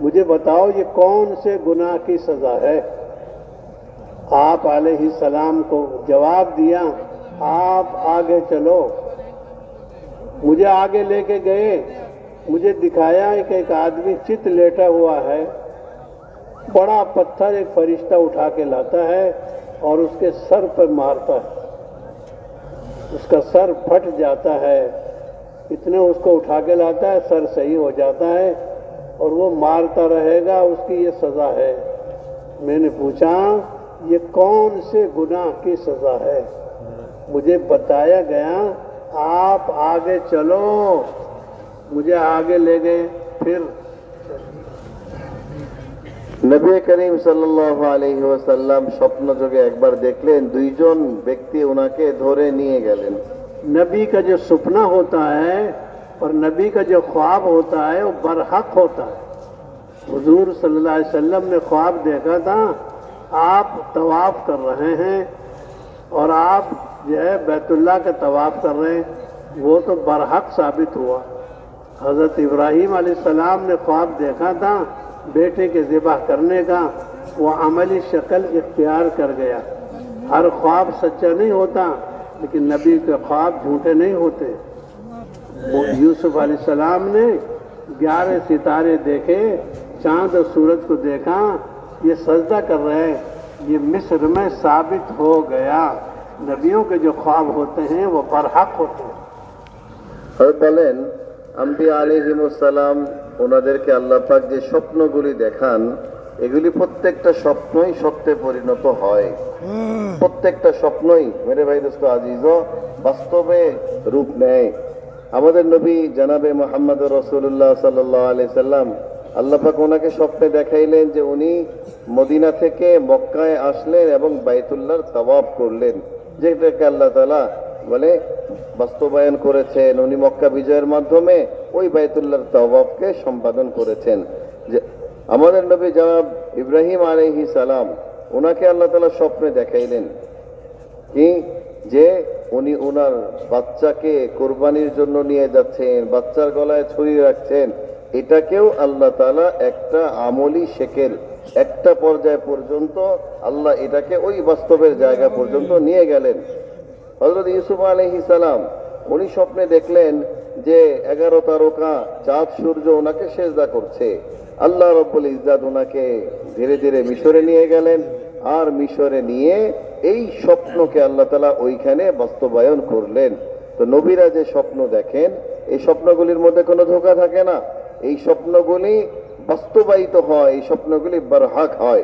मुझे बताओ ये कौन से गुनाह की सज़ा है? आप अलैहिस्सलाम को जवाब दिया, आप आगे चलो। मुझे आगे लेके गए, मुझे दिखाया कि एक आदमी चित लेटा हुआ है, बड़ा पत्थर एक फरिश्ता उठा के लाता है और उसके सर पर मारता है, उसका सर फट जाता है। इतने उसको उठा के लाता है, सर सही हो जाता है और वो मारता रहेगा, उसकी ये सज़ा है। मैंने पूछा ये कौन से गुनाह की सज़ा है? मुझे बताया गया आप आगे चलो। मुझे आगे ले गए। फिर নবী করিম সাল্লাল্লাহু আলাইহি ওয়াসাল্লাম স্বপ্ন যোগে একবার দেখলেন দুইজন ব্যক্তি ওনাকে ধরে নিয়ে গেলেন। नबी का जो सपना होता है और नबी का जो ख्वाब होता है वो बरहक होता है। हुजूर सल्लल्लाहु अलैहि वसल्लम ने ख्वाब देखा था, आप तवाफ कर रहे हैं और आप जो है बैतुल्लाह का तवाफ कर रहे हैं, वो तो बरहक साबित हुआ। हज़रत इब्राहीम अलैहिस्सलाम ने ख्वाब देखा था बेटे के ज़िबह करने का, वो अमली शक्ल इख्तियार कर गया। हर ख्वाब सच्चा नहीं होता, लेकिन नबी के ख्वाब झूठे नहीं होते। यूसुफ अलैहिस्सलाम ने 11 सितारे देखे, चांद और सूरज को देखा, ये सजदा कर रहे हैं। ये मिस्र में साबित हो गया नबियों के जो ख्वाब होते हैं वो बरहक होते हैं। হযরত বলেন আম্বিয়া আলাইহিমুস সালাম ওনাদেরকে আল্লাহ পাক যে স্বপ্নগুলি দেখান এগুলি প্রত্যেকটা স্বপ্নই সত্যে পরিণত হয়। প্রত্যেকটা স্বপ্নই মেরে ভাই দোস্ত আজিজ বাস্তবে রূপ নেয়। আমাদের নবী জনাবে মুহাম্মদ রাসূলুল্লাহ সাল্লাল্লাহু আলাইহি সাল্লাম আল্লাহ পাক ওনাকে স্বপ্নে দেখাইলেন যে উনি মদিনা থেকে মক্কায় আসলেন এবং বাইতুল্লাহর তাওয়াফ করলেন, যেটাকে আল্লাহ তাআলা বলে বাস্তবায়ন করেছেন। উনি মক্কা বিজয়ের মাধ্যমে ওই বাইতুল্লাহর তাওয়াফকে সম্পাদন করেছেন। যে আমাদের নবী জনাব ইব্রাহিম আলাইহিস সালাম ওনাকে আল্লাহ তাআলা স্বপ্নে দেখাইলেন কি যে উনি ওনার বাচ্চাকে কোরবানির জন্য নিয়ে যাচ্ছেন, বাচ্চার গলায় ছুরি রাখছেন। এটাকেও আল্লাহ তাআলা একটা আমলি শেকেল, একটা পর্যায় পর্যন্ত আল্লাহ এটাকে ওই বাস্তবের জায়গা পর্যন্ত নিয়ে গেলেন। হযরত ইউসুফ আলাইহিস সালাম উনি স্বপ্নে দেখলেন যে 11 তারকা চাঁদ সূর্য ওনাকে সেজদা করছে। আল্লাহ রাব্বুল ইজ্জাত ওনাকে ধীরে ধীরে মিশরে নিয়ে গেলেন, আর মিশরে নিয়ে এই স্বপ্নকে আল্লাহ তাআলা ওইখানে বাস্তবায়ন করলেন। তো নবীরা যে স্বপ্ন দেখেন এই স্বপ্নগুলির মধ্যে কোনো ধোঁকা থাকে না, এই স্বপ্নগুলি বাস্তবায়িত হয়, এই স্বপ্নগুলি বরহক হয়।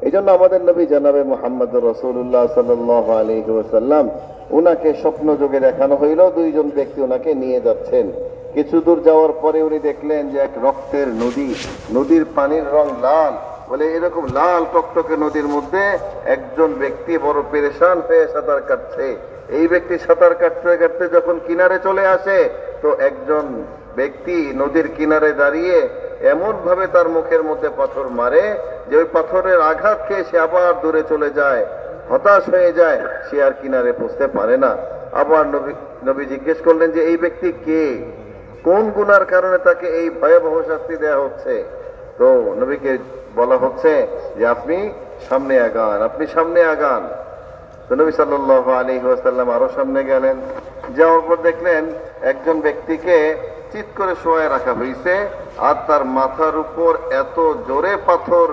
এই জন্য আমাদের নবী জনাবে মুহাম্মদ রাসূলুল্লাহ সাল্লাল্লাহু আলাইহি ওয়াসাল্লাম ওনাকে স্বপ্ন যোগে দেখানো হইল, দুইজন ব্যক্তি ওনাকে নিয়ে যাচ্ছেন। কিছু দূর যাওয়ার পরে উনি দেখলেন যে এক রক্তের নদী, নদীর পানির রং লাল। বলে এরকম লাল টকটকে নদীর মধ্যে একজন ব্যক্তি বড় পেরেশান হয়ে সাঁতার কাটছে। এই ব্যক্তি সাঁতার কাটতে কাটতে যখন কিনারে চলে আসে তো একজন ব্যক্তি নদীর কিনারে দাঁড়িয়ে এমন ভাবে তার মুখের মধ্যে পাথর মারে যে ওই পাথরের আঘাত খেয়ে সে আবার দূরে চলে যায়, হতাশ হয়ে যায়, সে আর কিনারে পৌঁছতে পারে না। আবার নবী জিজ্ঞেস করলেন যে এই ব্যক্তি কে, কোন গুনার কারণে তাকে এই ভয়াবহ শাস্তি দেওয়া হচ্ছে? তো নবীকে বলা হচ্ছে যে আপনি সামনে আগান, আপনি সামনে আগান। তো নবী সাল্লাল্লাহু আলাইহি ওয়াসাল্লাম আরো সামনে গেলেন, যাওয়ার পর দেখলেন একজন ব্যক্তিকে চিৎ করে শোয়ায় রাখা হয়েছে, আর তার মাথার উপর এত জোরে পাথর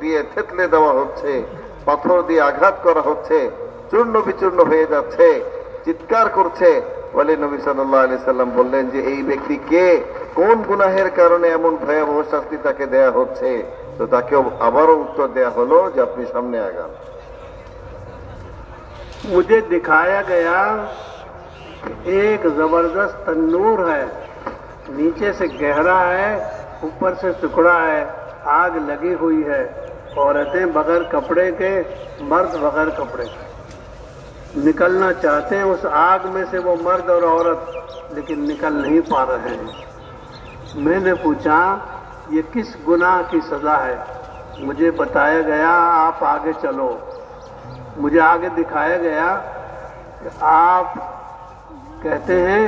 দিয়ে থেতলে দেওয়া হচ্ছে, পাথর দিয়ে আঘাত করা হচ্ছে, চূর্ণ বিচূর্ণ হয়ে যাচ্ছে, চিৎকার করছে। বলে নবী সাল্লাল্লাহু আলাইহি সাল্লাম বললেন যে এই ব্যক্তি কে, কোন গুনাহের কারণে এমন ভয়াবহ শাস্তি তাকে দেয়া হচ্ছে? তো তাকে আবারও উত্তর দেয়া হলো যে আপনি সামনে আগান। मुझे दिखाया गया एक जबरदस्त तन्नूर है, नीचे से गहरा है, ऊपर से टुकड़ा है, आग लगी हुई है, औरतें बगैर कपड़े के, मर्द बगैर कपड़े के निकलना चाहते हैं उस आग में से, वो मर्द और औरत, लेकिन निकल नहीं पा रहे हैं। मैंने पूछा ये किस गुनाह की सज़ा है? मुझे बताया गया आप आगे चलो। मुझे आगे दिखाया गया कि आप कहते हैं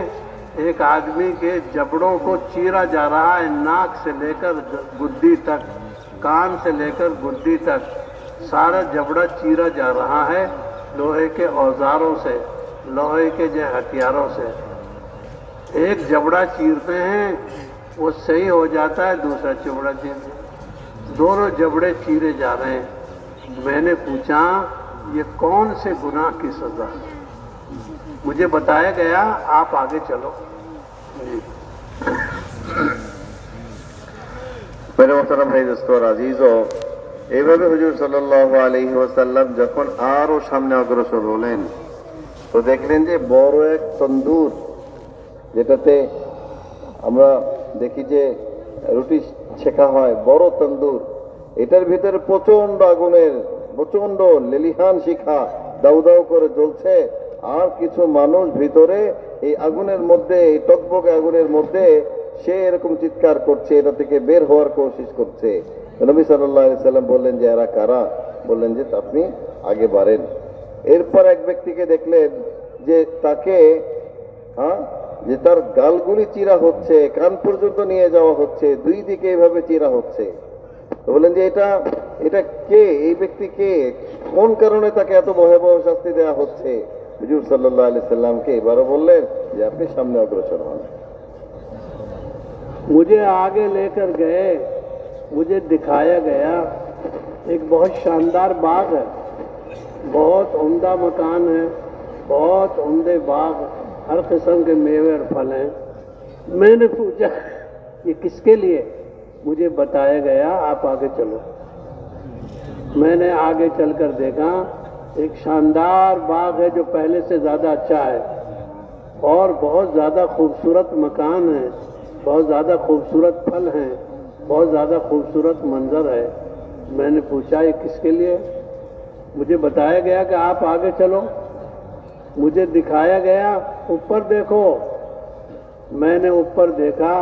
एक आदमी के जबड़ों को चीरा जा रहा है, नाक से लेकर गुद्दी तक, कान से लेकर गुद्दी तक सारा जबड़ा चीरा जा रहा है लोहे के औजारों से, लोहे के जो हथियारों से। एक जबड़ा चीरते हैं वो सही हो जाता है, दूसरा जबड़ा चीरते, दोनों जबड़े चीरे जा रहे हैं। मैंने पूछा ये कौन से गुनाह की सजा है? मुझे बताया गया आप आगे चलो। जी मेरे मोहतरम भाई दोस्तों আজিজও এইভাবে হুজুর সাল্লাল্লাহু আলাইহি ওয়াসাল্লাম যখন আরো সামনে অগ্রসর হলেন তো দেখলেন যে বড় এক তন্দুর, যেটাতে আমরা দেখি যে রুটি ছেঁকা হয়, বড় তন্দুর, এটার ভিতরে প্রচন্ড আগুনের, প্রচন্ড লেলিহান শিখা দাউ দাউ করে জ্বলছে, আর কিছু মানুষ ভিতরে এই আগুনের মধ্যে, এই টকবকে আগুনের মধ্যে সে এরকম চিৎকার করছে, এটা থেকে বের হওয়ার কোশিশ করছে। নবী সাল্লাল্লাহু আলাইহি সাল্লাম বললেন যে এরা কারা? বললেন যে আপনি আগে বাড়েন। এরপর এক ব্যক্তিকে দেখলেন যে তাকে যে তার গালগুলি চিরা হচ্ছে, কান পর্যন্ত নিয়ে যাওয়া হচ্ছে, দুই দিকে এইভাবে চিরা হচ্ছে। তো বললেন যে এটা কে, এই ব্যক্তি কে, কোন কারণে তাকে এত ভয়াবহ শাস্তি দেওয়া হচ্ছে? হুজুর সাল্লাল্লাহু আলাইহি সাল্লামকে এবারও বললেন যে আপনি সামনে অগ্রসর হন। मुझे आगे लेकर गए, मुझे दिखाया गया एक बहुत शानदार बाग है, बहुत उम्दा मकान है, बहुत उम्दे बाग, हर किस्म के मेवे और फल हैं। मैंने पूछा ये किसके लिए? मुझे बताया गया आप आगे चलो। मैंने आगे चलकर देखा एक शानदार बाग है जो पहले से ज़्यादा अच्छा है और बहुत ज़्यादा खूबसूरत मकान है, बहुत ज़्यादा खूबसूरत फल हैं, बहुत ज़्यादा खूबसूरत मंजर है। मैंने पूछा ये किसके लिए? मुझे बताया गया कि आप आगे चलो। मुझे दिखाया गया ऊपर देखो। मैंने ऊपर देखा,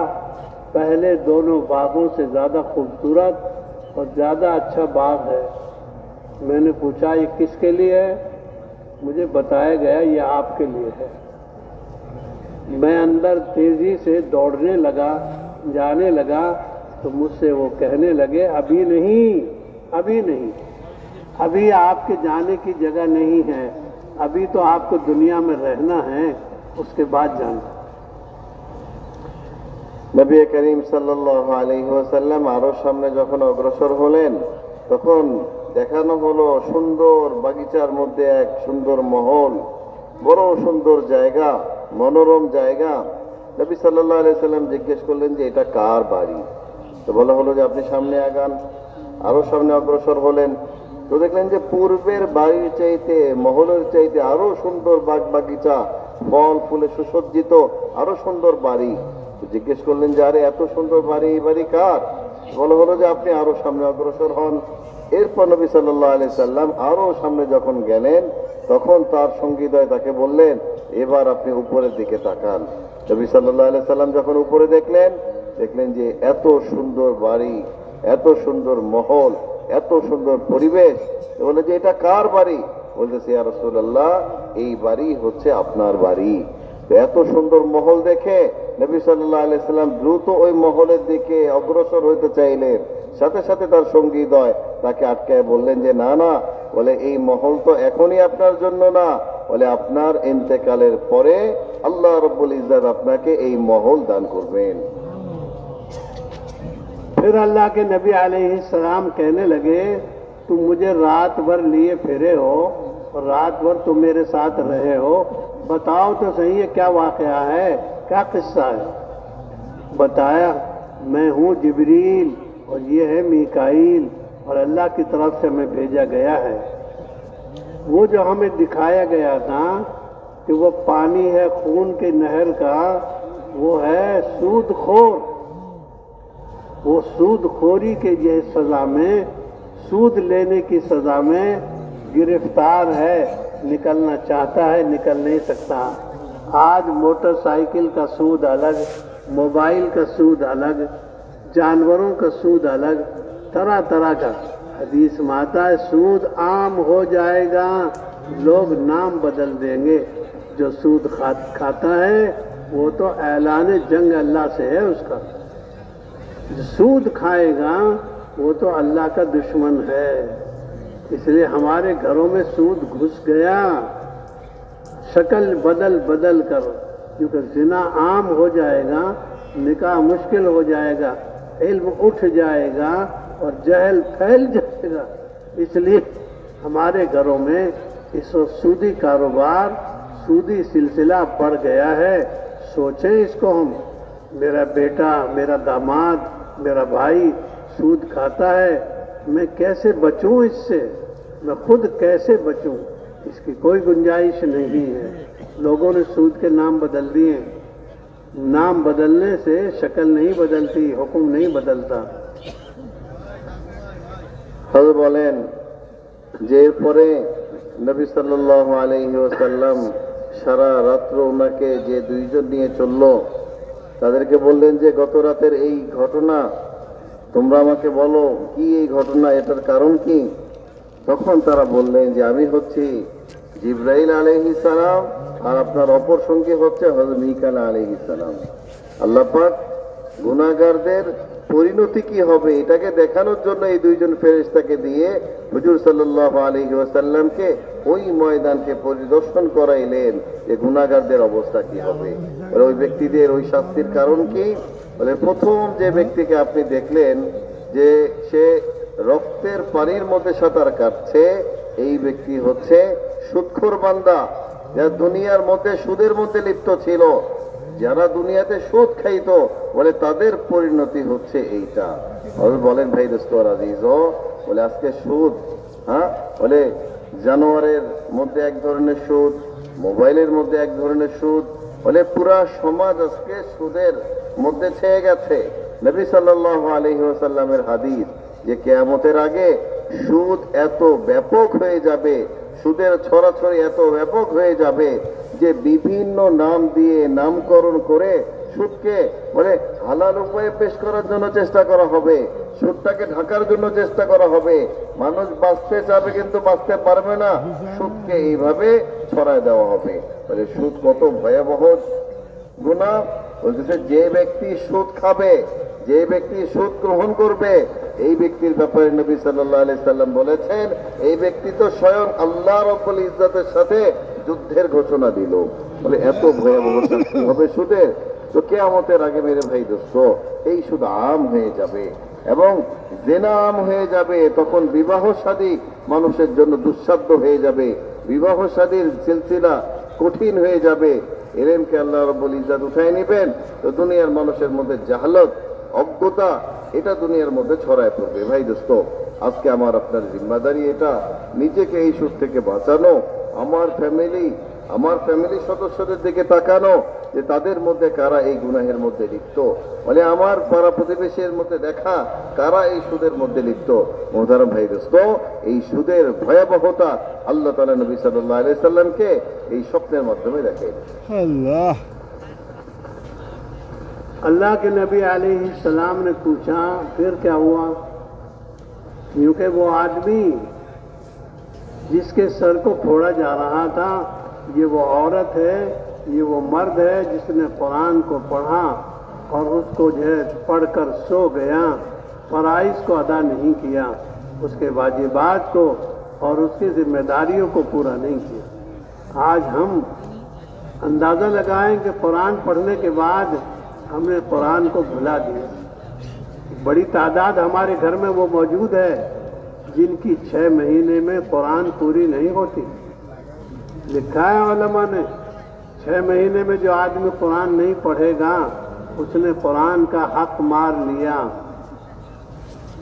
पहले दोनों बागों से ज़्यादा खूबसूरत और ज़्यादा अच्छा बाग है। मैंने पूछा ये किसके लिए है? मुझे बताया गया ये आपके लिए है। मैं अंदर तेज़ी से दौड़ने लगा, जाने लगा, तो मुझसे वो कहने लगे अभी नहीं, अभी नहीं, अभी आपके जाने की जगह नहीं है, अभी तो आपको दुनिया में रहना है, उसके बाद जाना। নবী করিম সাল্লাল্লাহু আলাইহি ওয়াসাল্লাম আরো সামনে যখন অগ্রসর হলেন তখন দেখানো হলো সুন্দর বাগিচার মধ্যে এক সুন্দর মহল, বড় সুন্দর জায়গা, মনোরম জায়গা। নবী সাল্লাল্লাহু আলাইহি ওয়াসাল্লাম জিজ্ঞেস করলেন যে এটা কার বাড়ি? তো বলা হলো যে আপনি সামনে আগান। আরো সামনে অগ্রসর হলেন তো দেখলেন যে পূর্বের বাড়ির চাইতে, মহলের চাইতে আরো সুন্দর বাগ বাগিচা, ফল ফুলে সুসজ্জিত আরো সুন্দর বাড়ি। জিজ্ঞেস করলেন যে আরে এত সুন্দর বাড়ি, এই বাড়ি কার? বলা হলো যে আপনি আরো সামনে অগ্রসর হন। এরপর নবী সাল্লাল্লাহু আলাইহি সাল্লাম আরো সামনে যখন গেলেন তখন তার সঙ্গীদ্বয় তাকে বললেন এবার আপনি উপরের দিকে তাকান। নবী সাল্লাল্লাহু আলাইহি সাল্লাম যখন উপরে দেখলেন যে এত সুন্দর বাড়ি, এত সুন্দর মহল, এত সুন্দর পরিবেশ। বলে যে এটা কার বাড়ি? বলতেছে ইয়া রাসূলুল্লাহ এই বাড়ি হচ্ছে আপনার বাড়ি। তো এত সুন্দর মহল দেখে নবী সাল্লাল্লাহু আলাইহি সাল্লাম দ্রুত ওই মহলের দিকে অগ্রসর হতে চাইলেন। সাথে সাথে তার সঙ্গীদ্বয় তাকে আটকায় বললেন যে না না, বলে এই মহল তো এখনই আপনার জন্য না, বলে আপনার ইন্তেকালের পরে আল্লাহ রাব্বুল ইজ্জত আপনাকে এই মহল দান করবেন। फिर अल्लाह के नबी अलैहिस्सलाम कहने लगे तुम मुझे रात भर लिए फिरे हो और रात भर तुम मेरे साथ रहे हो, बताओ तो सही ये क्या वाकया है, क्या किस्सा है? बताया मैं हूँ जिब्रील और ये है मीकाईल और अल्लाह की तरफ से मैं भेजा गया है। वो जो हमें दिखाया गया था कि वो पानी है खून के नहर का, वो है सूदखोर। वो सूदखोरी के ये सज़ा में, सूद लेने की सज़ा में गिरफ्तार है, निकलना चाहता है, निकल नहीं सकता। आज मोटरसाइकिल का सूद अलग, मोबाइल का सूद अलग, जानवरों का सूद अलग, तरह तरह का। हदीस में आता है सूद आम हो जाएगा, लोग नाम बदल देंगे। जो सूद खाता है वो तो ऐलान जंग अल्लाह से है उसका। जो सूद खाएगा वो तो अल्लाह का दुश्मन है। इसलिए हमारे घरों में सूद घुस गया, शक्ल बदल बदल कर, क्योंकि जिना आम हो जाएगा, निकाह मुश्किल हो जाएगा, इल्म उठ जाएगा और जहल फैल जाएगा। इसलिए हमारे घरों में इस सूदी कारोबार, सूदी सिलसिला बढ़ गया है। सोचें इसको हम, मेरा बेटा, मेरा दामाद, मेरा भाई सूद खाता है, मैं कैसे बचूं इससे, मैं खुद कैसे बचूं? इसकी कोई गुंजाइश नहीं है। लोगों ने सूद के नाम बदल दिए। नाम बदलने से शक्ल नहीं बदलती, हुक्म नहीं बदलता। হযরত বলেন যে এরপরে নবী সাল্লাল্লাহু আলাইহি ওয়াসাল্লাম সারা রাত্র ওনাকে যে দুইজন নিয়ে চলল তাদেরকে বললেন যে গত রাতের এই ঘটনা তোমরা আমাকে বলো কি এই ঘটনা, এটার কারণ কি? তখন তারা বললেন যে আমি হচ্ছি জিবরাইল আলাইহিস সালাম আর আপনার অপর সঙ্গী হচ্ছে হযরত মিকাইল আলাইহিস সালাম। আল্লাহ পাক গুনাহগারদের পরিণতি কি হবে এটাকে দেখানোর জন্য এই দুইজন ফেরেশতাকে দিয়ে হুজুর সাল্লাল্লাহু আলাইহি ওয়াসাল্লামকে ওই ময়দানকে পরিদর্শন করাইলেন যে গুনাহগারদের অবস্থা কি হবে। বলে ওই ব্যক্তিদের ওই শাস্তির কারণ কি? বলে প্রথম যে ব্যক্তিকে আপনি দেখলেন যে সে রক্তের পানির মধ্যে সাঁতার কাটছে, এই ব্যক্তি হচ্ছে সুদখোর বান্দা, যারা দুনিয়ার মধ্যে সুদের মধ্যে লিপ্ত ছিল, যারা দুনিয়াতে সুদ খাইতো, বলে তাদের পরিণতি হচ্ছে এইটা। বলেন ভাই দোস্ত আজিজ, বলে আজকে সুদ, হ্যাঁ, বলে জানোয়ারের মধ্যে এক ধরনের সুদ, মোবাইলের মধ্যে এক ধরনের সুদ, বলে পুরা সমাজ আজকে সুদের মধ্যে ছেয়ে গেছে। নবী সাল্লাল্লাহু আলাইহি ওয়াসাল্লামের হাদিস যে কিয়ামতের আগে সুদ এত ব্যাপক হয়ে যাবে, সুদের ছড়াছড়ি এত ব্যাপক হয়ে যাবে যে বিভিন্ন নাম দিয়ে নামকরণ করে সুদকে বলে হালাল উপায়ে পেশ করার জন্য চেষ্টা করা হবে, সুদটাকে ঢাকার জন্য চেষ্টা করা হবে। মানুষ বাঁচতে চাবে কিন্তু বাঁচতে পারবে না, সুদকে এইভাবে ছড়ায় দেওয়া হবে। বলে সুদ কত ভয়াবহ গুনাহ। বলতেছে যে ব্যক্তি সুদ খাবে, যে ব্যক্তি সুদ গ্রহণ করবে, এই ব্যক্তির ব্যাপারে নবী সাল্লাল্লাহু আলাইহি সাল্লাম বলেছেন এই ব্যক্তি তো স্বয়ং আল্লাহ রাব্বুল ইজ্জতের সাথে যুদ্ধের ঘোষণা দিল। বলে এত ভয়াবহ শাস্তি হবে সুদের। তো কিয়ামতের আগে মেরে ভাই দোস্ত এই সুদ আম হয়ে যাবে এবং জেনা আম হয়ে যাবে। তখন বিবাহ শাদী মানুষের জন্য দুঃসাধ্য হয়ে যাবে, বিবাহ শাদীর সিলসিলা কঠিন হয়ে যাবে। এলেমকে আল্লাহ রাব্বুল ইজ্জত উঠায় নেবেন, তো দুনিয়ার মানুষের মধ্যে জাহালত, অজ্ঞতা, এটা দুনিয়ার মধ্যে ছড়ায় পড়বে। ভাই দোস্ত আজকে আমার আপনার জিম্মাদারি এটা, নিজেকে এই সুদ থেকে বাঁচানো, আমার ফ্যামিলি সদস্যদের দিকে তাকানো যে তাদের মধ্যে কারা এই গুনাহের মধ্যে লিপ্ত, বলে আমার পাড়া প্রতিবেশীর মধ্যে দেখা কারা এই সুদের মধ্যে লিপ্ত। মোহতারাম ভাই দোস্ত এই সুদের ভয়াবহতা আল্লাহ তাআলা নবী সাল্লাল্লাহু আলাইহি সাল্লামকে এই স্বপ্নের মাধ্যমে দেখায়। अल्लाह के नबी अलैहिस्सलाम ने पूछा फिर क्या हुआ? क्योंकि वो आदमी जिसके सर को फोड़ा जा रहा था, ये वो औरत है, ये वो मर्द है जिसने कुरान को पढ़ा और उसको जो है पढ़कर सो गया, फराइज को अदा नहीं किया, उसके वाजिबात को और उसकी जिम्मेदारियों को पूरा नहीं किया। आज हम अंदाज़ा लगाएं कि कुरान पढ़ने के बाद हमने कुरान को भुला दिया। बड़ी तादाद हमारे घर में वो मौजूद है जिनकी 6 महीने में कुरान पूरी नहीं होती। लिखा है उलमा ने 6 महीने में जो आदमी कुरान नहीं पढ़ेगा उसने कुरान का हक मार लिया।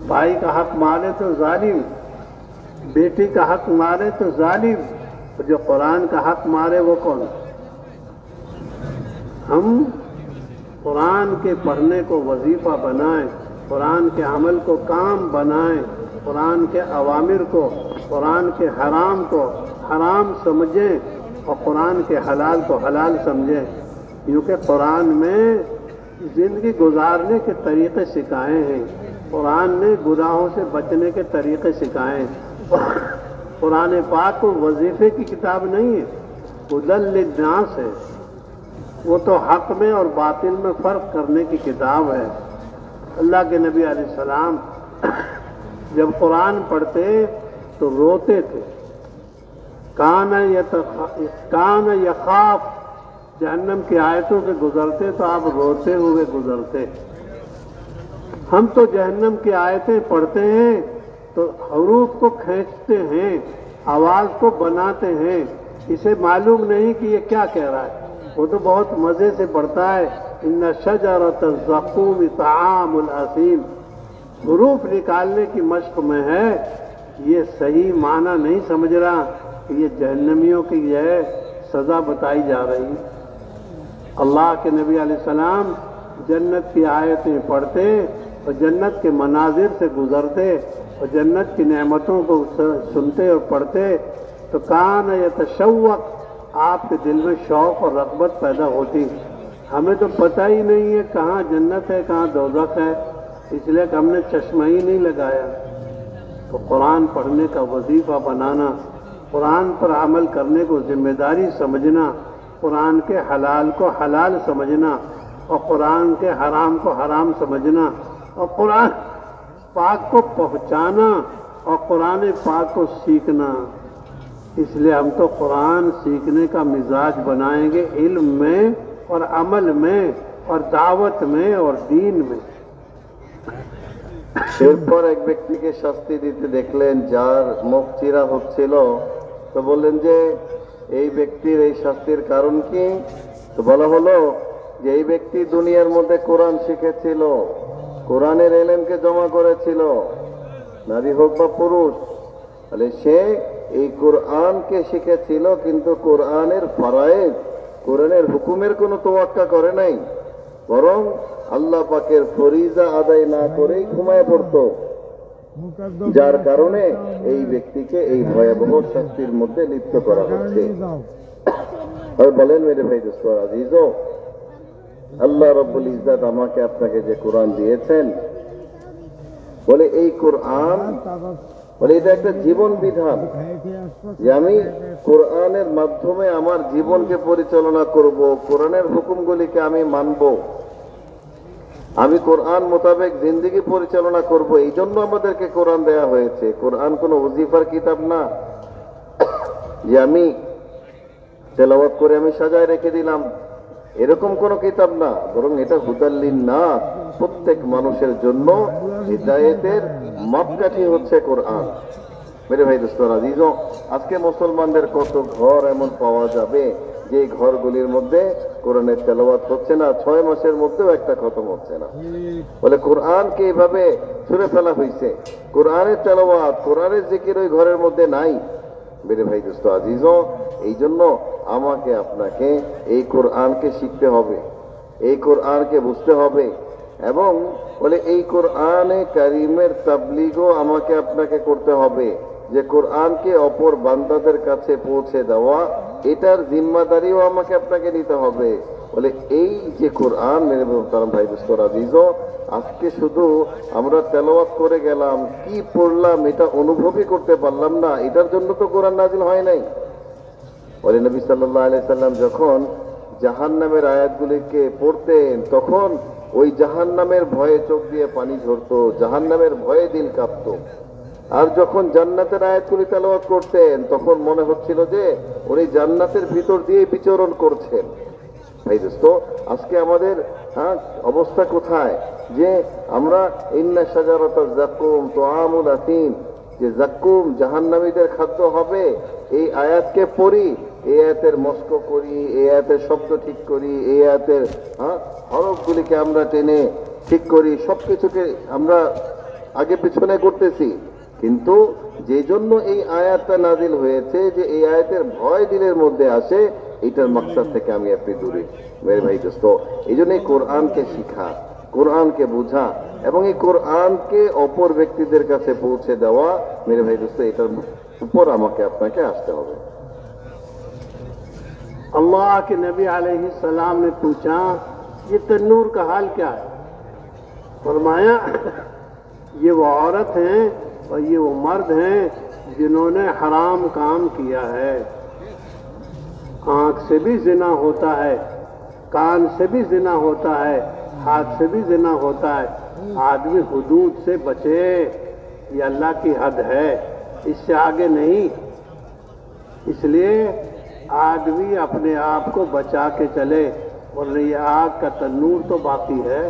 भाई का हक मारे तो जालिम, बेटी का हक मारे तो जालिम, जो कुरान का हक मारे वो कौन? हम कुरान के पढ़ने को वजीफा बनाएं, कुरान के अमल को काम बनाएं, कुरान के अवामिर को, कुरान के हराम को हराम समझें और कुरान के हलाल को हलाल समझें। क्योंकि कुरान में ज़िंदगी गुजारने के तरीक़े सिखाए हैं, कुरान ने गुनाहों से बचने के तरीक़े सिखाए हैं। कुरान पाक को वजीफे की किताब नहीं है, हुदल लिन्नास है। वो तो हक में और बातिल में फ़र्क करने की किताब है। अल्लाह के नबी अलैहिस्सलाम जब कुरान पढ़ते तो रोते थे। कान यखाफ, जहन्नम की आयतों से गुजरते तो आप रोते हुए गुजरते। हम तो जहन्नम की आयतें पढ़ते हैं तो हरूफ को खींचते हैं, आवाज़ को बनाते हैं, इसे मालूम नहीं कि ये क्या कह रहा है। वो तो बहुत मज़े से पढ़ता है, इन्ना शजरत ज़क़ूम तामुल असीम, हरूफ निकालने की मश्क में है, ये सही माना नहीं समझ रहा कि ये जहन्नमियों की यह सज़ा बताई जा रही। अल्लाह के नबी अलैहिस्सलाम जन्नत की आयतें पढ़ते और जन्नत के मनाजिर से गुजरते और जन्नत की नेमतों को सुनते और पढ़ते तो कान यतशव्वक़, आपके दिल में शौक़ और रग़बत पैदा होती। हमें तो पता ही नहीं है कहाँ जन्नत है कहाँ दोज़ख है, इसलिए कि हमने चश्मा ही नहीं लगाया। तो कुरान पढ़ने का वजीफ़ा बनाना, कुरान पर अमल करने को जिम्मेदारी समझना, कुरान के हलाल को हलाल समझना और कुरान के हराम को हराम समझना, और कुरान पाक को पहुंचाना और कुरान पाक को सीखना। इसलिए हम तो कुरान सीखने का मिजाज बनाएंगे, इल्म में और अमल में और दावत में और दीन में। এরপর এক ব্যক্তিকে শাস্তি দিতে দেখলেন যার মুখ চিরা হচ্ছিল, তো বললেন যে এই ব্যক্তির এই শাস্তির কারণ কি? তো বলা হলো যে এই ব্যক্তি দুনিয়ার মধ্যে কোরআন শিখেছিল, কোরআনের এলেমকে জমা করেছিল, নারী হোক বা পুরুষ, তাহলে সে এই কোরআনকে শিখেছিল কিন্তু কোরআনের ফরায়েজ, কোরআনের হুকুমের কোনো তোয়াক্কা করে নাই, বরং আল্লাহ পাকের ফরিজা আদায় না করেই ঘুমায় পড়ত, যার কারণে এই ব্যক্তিকে এই ভয়াবহ শাস্তির মধ্যে লিপ্ত করা হচ্ছে। বলেন মেরে ভাই দোস্ত আজিজ, আল্লাহ রব্বুল ইজ্জত আমাকে আপনাকে যে কোরআন দিয়েছেন, বলে এই কোরআন বলে এটা একটা জীবন বিধান, যে আমি কোরআনের মাধ্যমে আমার জীবনকে পরিচালনা করব, কোরআনের হুকুমগুলিকে আমি মানব, আমি কোরআন মোতাবেক জিন্দেগি পরিচালনা করব। এই জন্য আমাদেরকে কোরআন দেয়া হয়েছে। কোরআন কোনো ওজিফার কিতাব না যে আমি তেলাওয়াত করে আমি সাজায় রেখে দিলাম, এরকম কোন কিতাব না, বরং এটা হুদাল্লিন না, প্রত্যেক মানুষের জন্য হিদায়েতের মাপকাঠি হচ্ছে কোরআন। মেরে ভাই দোস্তরা আজিজ, আজকে মুসলমানদের কত ঘর এমন পাওয়া যাবে যে ঘরগুলির মধ্যে কোরআনের তেলাওয়াত হচ্ছে না, 6 মাসের মধ্যেও একটা খতম হচ্ছে না। বলে কোরআনকে এইভাবে ছুঁড়ে ফেলা হয়েছে, কোরআনের তেলাওয়াত, কোরআনের জিকির ওই ঘরের মধ্যে নাই। মেরে ভাই দোস্ত আজিজ, এই জন্য আমাকে আপনাকে এই কোরআনকে শিখতে হবে, এই কোরআনকে বুঝতে হবে, এবং বলে এই কোরআনে কারিমের তাবলীগও আমাকে আপনাকে করতে হবে, যে কোরআনকে অপর বান্দাদের কাছে পৌঁছে দেওয়া, এটার জিম্মাদারিও আমাকে আপনাকে নিতে হবে। বলে এই যে কোরআন, মেরে ভাই দোস্ত আজিজ, আজকে শুধু আমরা তেলাওয়াত করে গেলাম, কি পড়লাম এটা অনুভবই করতে পারলাম না, এটার জন্য তো কোরআন নাজিল হয় নাই। বলে নবী সাল্লাল্লাহু আলাইহি সাল্লাম যখন জাহান্নামের আয়াতগুলিকে পড়তেন, তখন ওই জাহান্নামের ভয়ে চোখ দিয়ে পানি ঝরতো, জাহান্নামের ভয়ে দিল কাঁপতো। আর যখন জান্নাতের আয়াতগুলি তেলাওয়াত করতেন, তখন মনে হচ্ছিল যে উনি জান্নাতের ভিতর দিয়ে বিচরণ করছেন। ভাই দোস্ত, আজকে আমাদের অবস্থা কোথায়? যে আমরা ইন্না শাজারাতাজ যাকুম তুআমুল আসিম, যে যাকুম জাহান্নামীদের খাদ্য হবে, এই আয়াতকে পড়ি, এই আয়াতের মস্ক করি, এই আয়াতের শব্দ ঠিক করি, এই আয়াতের হরফগুলিকে আমরা টেনে ঠিক করি, সবকিছুকে আমরা আগে পিছনে করতেছি, কিন্তু যে জন্য এই আয়াতটা নাজিল হয়েছে, যে এই আয়াতের ভয় দিলের মধ্যে আসে, এইটার মাকসাদ থেকে আমি আপনি দূরে। মেরে ভাই দোস্ত, এই জন্য এই কোরআনকে শিখা, কোরআনকে বোঝা এবং এই কোরআনকে অপর ব্যক্তিদের কাছে পৌঁছে দেওয়া, মেরে ভাই দোস্ত, এটার উপর আমাকে আপনাকে আসতে হবে। अल्लाह के नबी अलैहिस्सलाम ने पूछा, ये तन्नूर का हाल क्या है? फरमाया, ये वो औरत हैं और ये वो मर्द हैं जिन्होंने हराम काम किया है। आंख से भी जिना होता है, कान से भी जिना होता है, हाथ से भी जिना होता है। आदमी हुदूद से बचे, ये अल्लाह की हद है, इससे आगे नहीं। इसलिए आदमी अपने आप को बचा के चले, वरना ये आग का तन्नूर तो बाकी है,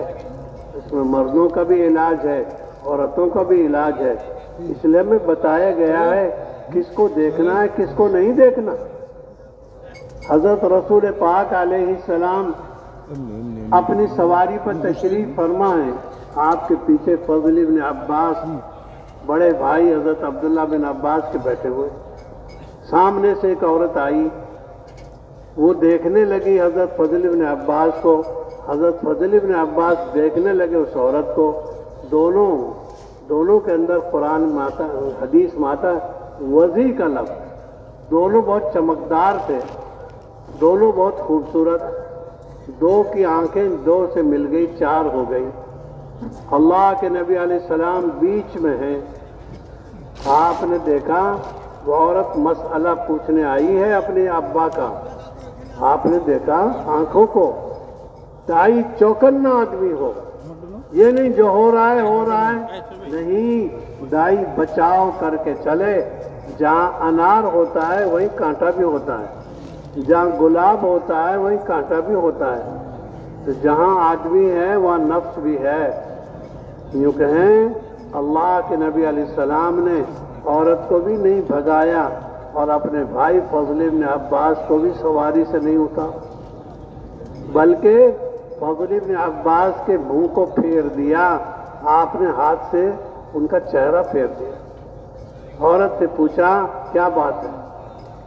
इसमें मर्दों का भी इलाज है, औरतों का भी इलाज है। इसलिए में बताया गया है किसको देखना है, किसको नहीं देखना। हजरत रसूल पाक अलैहिस्सलाम अपनी सवारी पर तशरीफ फरमा है, आपके पीछे फजल इब्न अब्बास, बड़े भाई हजरत अब्दुल्ला बिन अब्बास के बैठे हुए। सामने से एक औरत आई, वो देखने लगी हजरत फजल इब्न अब्बास को, हजरत फजल इब्न अब्बास देखने लगे उस औरत को। दोनों के अंदर कुरान माता, हदीस माता, वजी का लफ्ज़, दोनों बहुत चमकदार थे, दोनों बहुत खूबसूरत। दो की आंखें दो से मिल गई, 4 हो गई। अल्लाह के नबी अलैहिस्सलाम बीच में हैं। आपने देखा वो औरत मसला पूछने आई है अपने अब्बा का, आपने देखा आंखों को, ताई चौकन्ना आदमी हो, ये नहीं जो हो रहा है नहीं, दाई बचाव करके चले। जहाँ अनार होता है वहीं कांटा भी होता है, जहाँ गुलाब होता है वहीं कांटा भी होता है। तो जहाँ आदमी है वहाँ नफ्स भी है। यूँ कहें अल्लाह के नबी अलैहिस्सलाम ने औरत को भी नहीं भगाया और अपने भाई फजल इब्न अब्बास को भी सवारी से नहीं उतारा, बल्कि फजल इब्न अब्बास के मुंह को फेर दिया, आपने हाथ से उनका चेहरा फेर दिया। औरत से पूछा क्या बात है,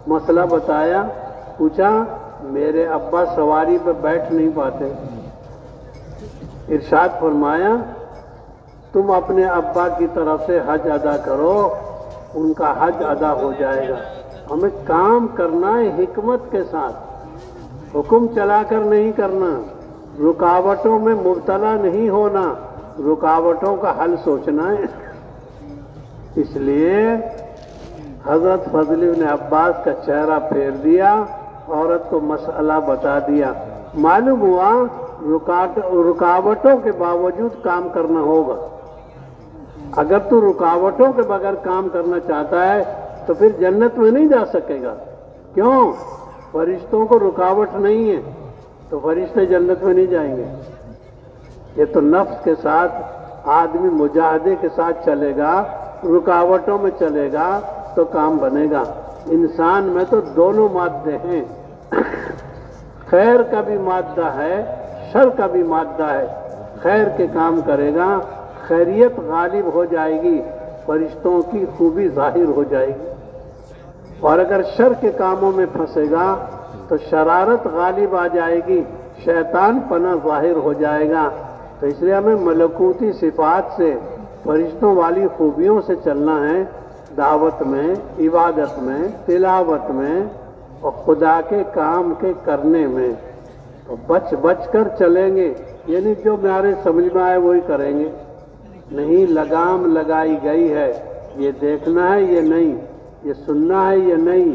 मसला बताया। पूछा मेरे अब्बा सवारी पर बैठ नहीं पाते। इरशाद फरमाया तुम अपने अब्बा की तरफ से हज अदा करो, उनका हज अदा हो जाएगा। हमें काम करना है हिकमत के साथ, हुक्म चलाकर नहीं करना, रुकावटों में मुब्तला नहीं होना, रुकावटों का हल सोचना है। इसलिए हजरत फजल इब्न अब्बास का चेहरा फेर दिया, औरत को मसला बता दिया। मालूम हुआ रुकावटों के बावजूद काम करना होगा। अगर तू रुकावटों के बगैर काम करना चाहता है तो फिर जन्नत में नहीं जा सकेगा। क्यों? फरिश्तों को रुकावट नहीं है तो फरिश्ते जन्नत में नहीं जाएंगे। ये तो नफ्स के साथ आदमी मुजाहदे के साथ चलेगा, रुकावटों में चलेगा तो काम बनेगा। इंसान में तो दोनों मादे हैं, खैर का भी मादा है, शर का भी मादा है। खैर के काम करेगा, खैरियत गालिब हो जाएगी, फरिश्तों की खूबी जाहिर हो जाएगी। और अगर शर के कामों में फंसेगा तो शरारत गालिब आ जाएगी, शैतान पना जाहिर हो जाएगा। तो इसलिए हमें मलकूती सिफात से, फरिश्तों वाली खूबियों से चलना है, दावत में, इबादत में, तिलावत में और खुदा के काम के करने में। तो बच बच कर चलेंगे, यानी जो हमारे समझ में आए वही करेंगे। नहीं लगाम लगाई गई है, ये देखना है ये नहीं, ये सुनना है ये नहीं,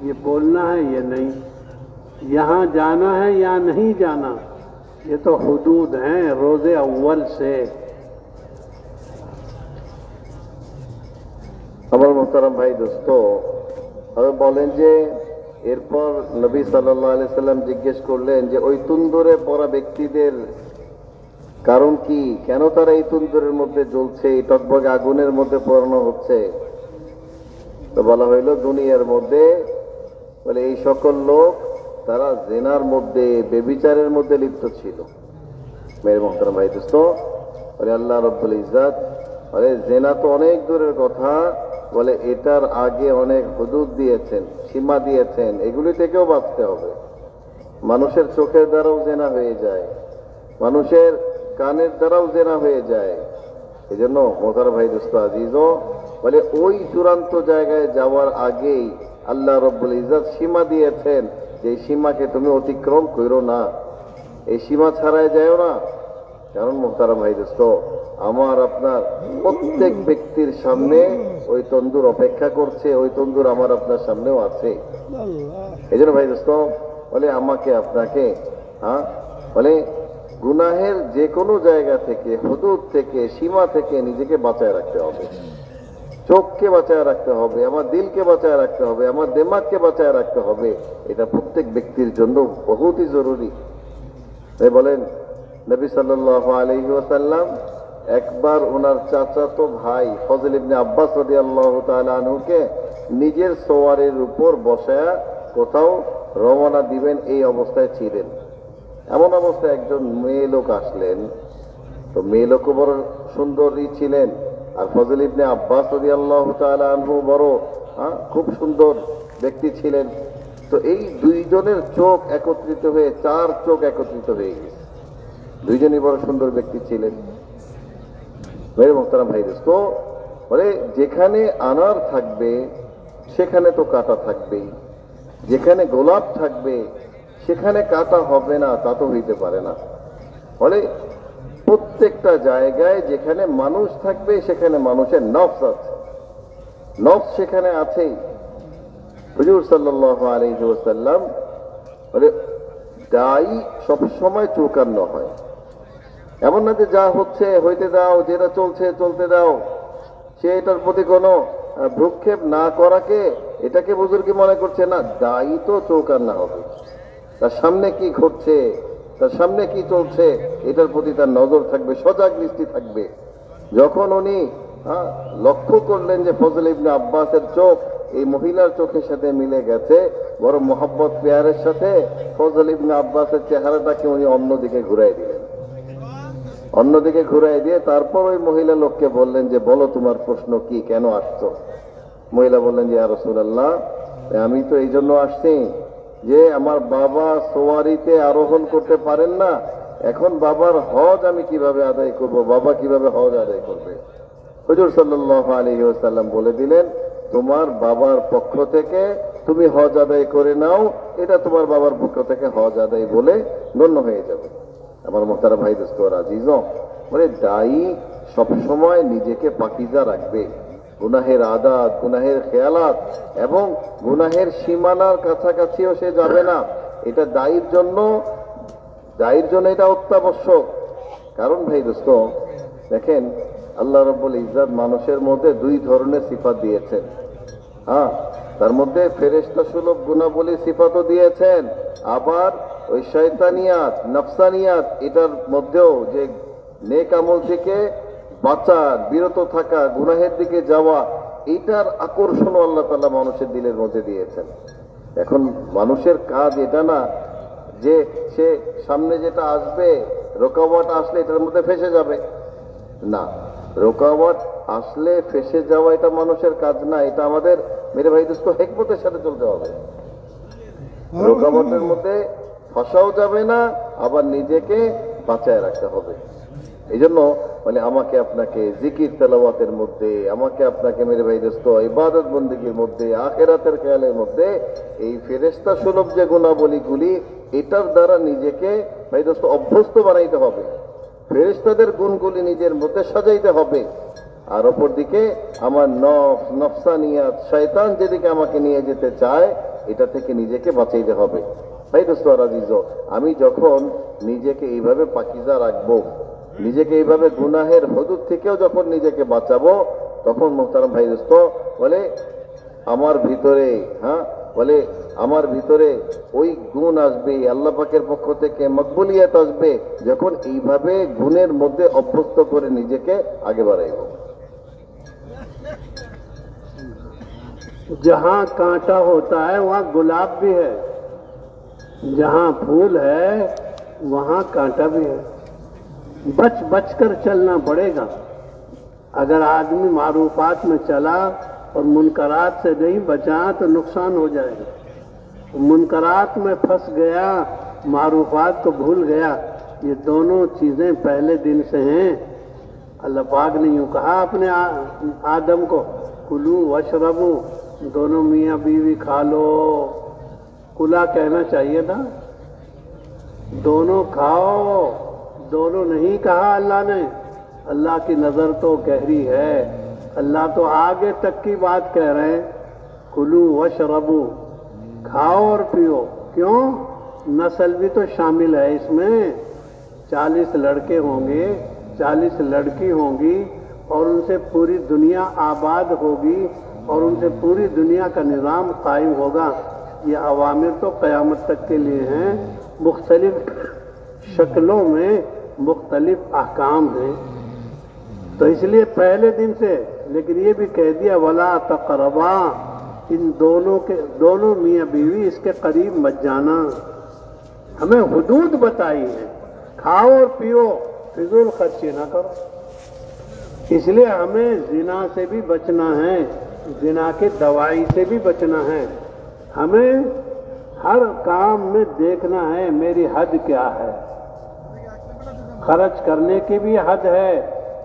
ये बोलना है ये नहीं, यहाँ जाना है या नहीं जाना, ये तो हुदूद हैं रोज़े अव्वल से। আমার মোহতারাম ভাই দোস্ত, আমি বলেন যে এরপর নবী সাল্লাল্লাহু আলাইহি সাল্লাম জিজ্ঞেস করলেন যে ওই তুন্দুরে পড়া ব্যক্তিদের কারণ কি, কেন তারা এই তুন্দুরের মধ্যে জ্বলছে, এই টকবগে আগুনের মধ্যে পোড়ানো হচ্ছে? তো বলা হইল দুনিয়ার মধ্যে বলে এই সকল লোক তারা জেনার মধ্যে, বেবিচারের মধ্যে লিপ্ত ছিল। মেরে মোহতারাম ভাই দোস্ত, বলে আল্লাহ রব্বুল ইজ্জত বলে জেনা তো অনেক দূরের কথা, বলে এটার আগে অনেক হুদুদ দিয়েছেন, সীমা দিয়েছেন, এগুলি থেকেও বাঁচতে হবে। মানুষের চোখের দ্বারাও জেনা হয়ে যায়, মানুষের কানের দ্বারাও জেনা হয়ে যায়। এই জন্য মোহতারাম ভাই দোস্ত আজিজও বলে ওই চূড়ান্ত জায়গায় যাওয়ার আগেই আল্লাহ রব্বুল ইজ্জত সীমা দিয়েছেন যে এই সীমাকে তুমি অতিক্রম করো না, এই সীমা ছাড়াই যাও না। কারণ মোহতারাম ভাই দোস্ত, আমার আপনার প্রত্যেক ব্যক্তির সামনে ওই তন্দুর অপেক্ষা করছে, ওই তন্দুর আমার আপনার সামনেও আছে। এই জন্য ভাই দোস্ত বলে আমাকে আপনাকে বলে গুনাহের যে কোনো জায়গা থেকে, হুদুদ থেকে, সীমা থেকে নিজেকে বাঁচায় রাখতে হবে। চোখকে বাঁচায় রাখতে হবে, আমার দিলকে বাঁচায় রাখতে হবে, আমার দিমাগকে বাঁচায় রাখতে হবে। এটা প্রত্যেক ব্যক্তির জন্য বহুতই জরুরি। তাই বলেন নবী সাল্লাল্লাহু আলাইহি ওয়াসাল্লাম একবার ওনার চাচাতো ভাই ফজল ইবনে আব্বাস রাদিয়াল্লাহু তাআলা আনহুকে নিজের সওয়ারের উপর বসায়া কোথাও রওনা দিবেন এই অবস্থায় ছিলেন। এমন অবস্থায় একজন মেয়ে লোক আসলেন। তো মেয়ে লোকও বড় সুন্দরী ছিলেন, আর ফজল ইবনে আব্বাস রাদিয়াল্লাহু তাআলা আনহু বড় খুব সুন্দর ব্যক্তি ছিলেন। তো এই দুইজনের চোখ একত্রিত হয়ে 4 চোখ একত্রিত হয়ে গেছে। দুইজনই বড় সুন্দর ব্যক্তি ছিলেন। মেরে মোহতারাম ভাই দোস্ত, বলে যেখানে আনার থাকবে সেখানে তো কাঁটা থাকবেই, যেখানে গোলাপ থাকবে সেখানে কাঁটা হবে না তা তো হইতে পারে না। বলে প্রত্যেকটা জায়গায় যেখানে মানুষ থাকবে সেখানে মানুষের নফস আছে, নফস সেখানে আছেই। হুজুর সাল্লাল্লাহু আলাইহি ওয়াসাল্লাম বলে দায়ী সবসময় চৌকান্ন হয়, এমন না যে যা হচ্ছে হইতে দাও, যেটা চলছে চলতে দাও, সে এটার প্রতি কোনো ভ্রুক্ষেপ না করাকে এটাকে বুজুর্গি মনে করছে না। দায়ী তো চৌকান্না হবে, তার সামনে কি ঘটছে, তার সামনে কি চলছে এটার প্রতি তার নজর থাকবে, সজাগ দৃষ্টি থাকবে। যখন উনি লক্ষ্য করলেন যে ফজল ইবনে আব্বাসের চোখ এই মহিলার চোখের সাথে মিলে গেছে, বড় মোহাব্বত পেয়ারের সাথে ফজল ইবনে আব্বাসের চেহারাটাকে উনি অন্যদিকে ঘুরাই দিলেন। অন্যদিকে ঘুরাই দিয়ে তারপর ওই মহিলা লোককে বললেন যে বলো তোমার প্রশ্ন কি, কেন আসছো? মহিলা বললেন যে ইয়া রাসূলুল্লাহ, আমি তো এই জন্য আসছি যে আমার বাবা সোয়ারিতে আরোহণ করতে পারেন না, এখন বাবার হজ আমি কিভাবে আদায় করব, বাবা কিভাবে হজ আদায় করবে? হুজুর সাল্লাল্লাহু আলাইহি ওয়াসাল্লাম বলে দিলেন, তোমার বাবার পক্ষ থেকে তুমি হজ আদায় করে নাও, এটা তোমার বাবার পক্ষ থেকে হজ আদায় বলে গণ্য হয়ে যাবে। আমার মোহতারাম ভাই দোস্ত আজিজ, বলে দায়ী সবসময় নিজেকে পাকিজা রাখবে, গুনাহের আদাত, গুনাহের খেয়ালাত এবং গুনাহের সীমানার কাছাকাছিও সে যাবে না। এটা দায়ীর জন্য এটা অত্যাবশ্যক। কারণ ভাই দোস্ত দেখেন, আল্লাহ রাব্বুল ইজ্জত মানুষের মধ্যে দুই ধরনের সিফাত দিয়েছেন। তার মধ্যে ফেরেশতা সুলভ গুণাবলী সিফাতও দিয়েছেন, আবার ওই শয়তানিয়াত, নফসানিয়াত, এটার মধ্যেও যে নেক আমল থেকে বাঁচা, বিরত থাকা, গুনাহের দিকে যাওয়া, এইটার আকর্ষণও আল্লাহ তাআলা মানুষের দিলের মধ্যে দিয়েছেন। এখন মানুষের কাজ এটা না যে সে সামনে যেটা আসবে, রোকাওয়াট আসলে এটার মধ্যে ফেসে যাবে, না, রোকাওয়াট আসলে ফেসে যাওয়া এটা মানুষের কাজ না। এটা আমাদের মেরে ভাই দোস্ত হিকমতের সাথে চলতে হবে। রোকাওয়াটের মধ্যে ফসাও যাবে না, আবার নিজেকে বাঁচায় রাখতে হবে। এই জন্য মানে আমাকে আপনাকে জিকির তেলাওয়াতের মধ্যে, আমাকে আপনাকে মেরে ভাই দোস্ত ইবাদত বন্দেগীর মধ্যে, আখিরাতের খেয়ালের মধ্যে এই ফেরেশতা সুলভ যে গুণাবলীগুলি, এটার দ্বারা নিজেকে ভাই দোস্ত অভ্যস্ত বানাইতে হবে। ফেরেশতাদের গুণগুলি নিজের মধ্যে সাজাইতে হবে। আর অপর দিকে আমার নফসানিয়াত, শয়তান যেদিকে আমাকে নিয়ে যেতে চায়, এটা থেকে নিজেকে বাঁচাইতে হবে। ভাই দোস্ত আজিজ, আমি যখন নিজেকে এইভাবে পাকিজা রাখবো, নিজেকে এইভাবে গুনাহের হুদুদ থেকেও যখন নিজেকে বাঁচাবো, তখন মোহতারাম ভাই দোস্ত বলে আমার ভিতরে আমার ভিতরে ওই গুণ আসবে, আল্লাহ পাকের পক্ষ থেকে মকবুলিয়াত আসবে, যখন এইভাবে গুণের মধ্যে অভ্যস্ত করে নিজেকে আগে বাড়াইব। जहाँ कांटा होता है वहाँ गुलाब भी है, जहाँ फूल है वहाँ कांटा भी है। बच बच कर चलना पड़ेगा। अगर आदमी मारूफात में चला और मुनकरात से नहीं बचा तो नुकसान हो जाएगा। मुनकरात में फंस गया, मारूफात को भूल गया, ये दोनों चीज़ें पहले दिन से हैं। अल्लाह पाक ने यूँ कहा अपने आदम को, कुलू वशरबू, दोनों मियाँ बीवी खा लो। कुला कहना चाहिए था, दोनों खाओ, दोनों नहीं कहा अल्लाह ने। अल्लाह की नज़र तो गहरी है, अल्लाह तो आगे तक की बात कह रहे हैं। कुलू वशरबू, खाओ और पियो। क्यों? नस्ल भी तो शामिल है इसमें। 40 लड़के होंगे, 40 लड़की होंगी, और उनसे पूरी दुनिया आबाद होगी, और उनसे पूरी दुनिया का निज़ाम कायम होगा। ये अवामिर तो क़यामत तक के लिए हैं, मुख्तलिफ शक्लों में मुख्तलिफ अहकाम हैं। तो इसलिए पहले दिन से, लेकिन ये भी कह दिया वला तक़रबा, इन दोनों मियाँ बीवी इसके करीब मत जाना। हमें हुदूद बताई है, खाओ और पियो, फिजूल खर्ची ना करो। इसलिए हमें जिना से भी बचना है, जिना की दवाई से भी बचना है। हमें हर काम में देखना है मेरी हद क्या है। खर्च करने की भी हद है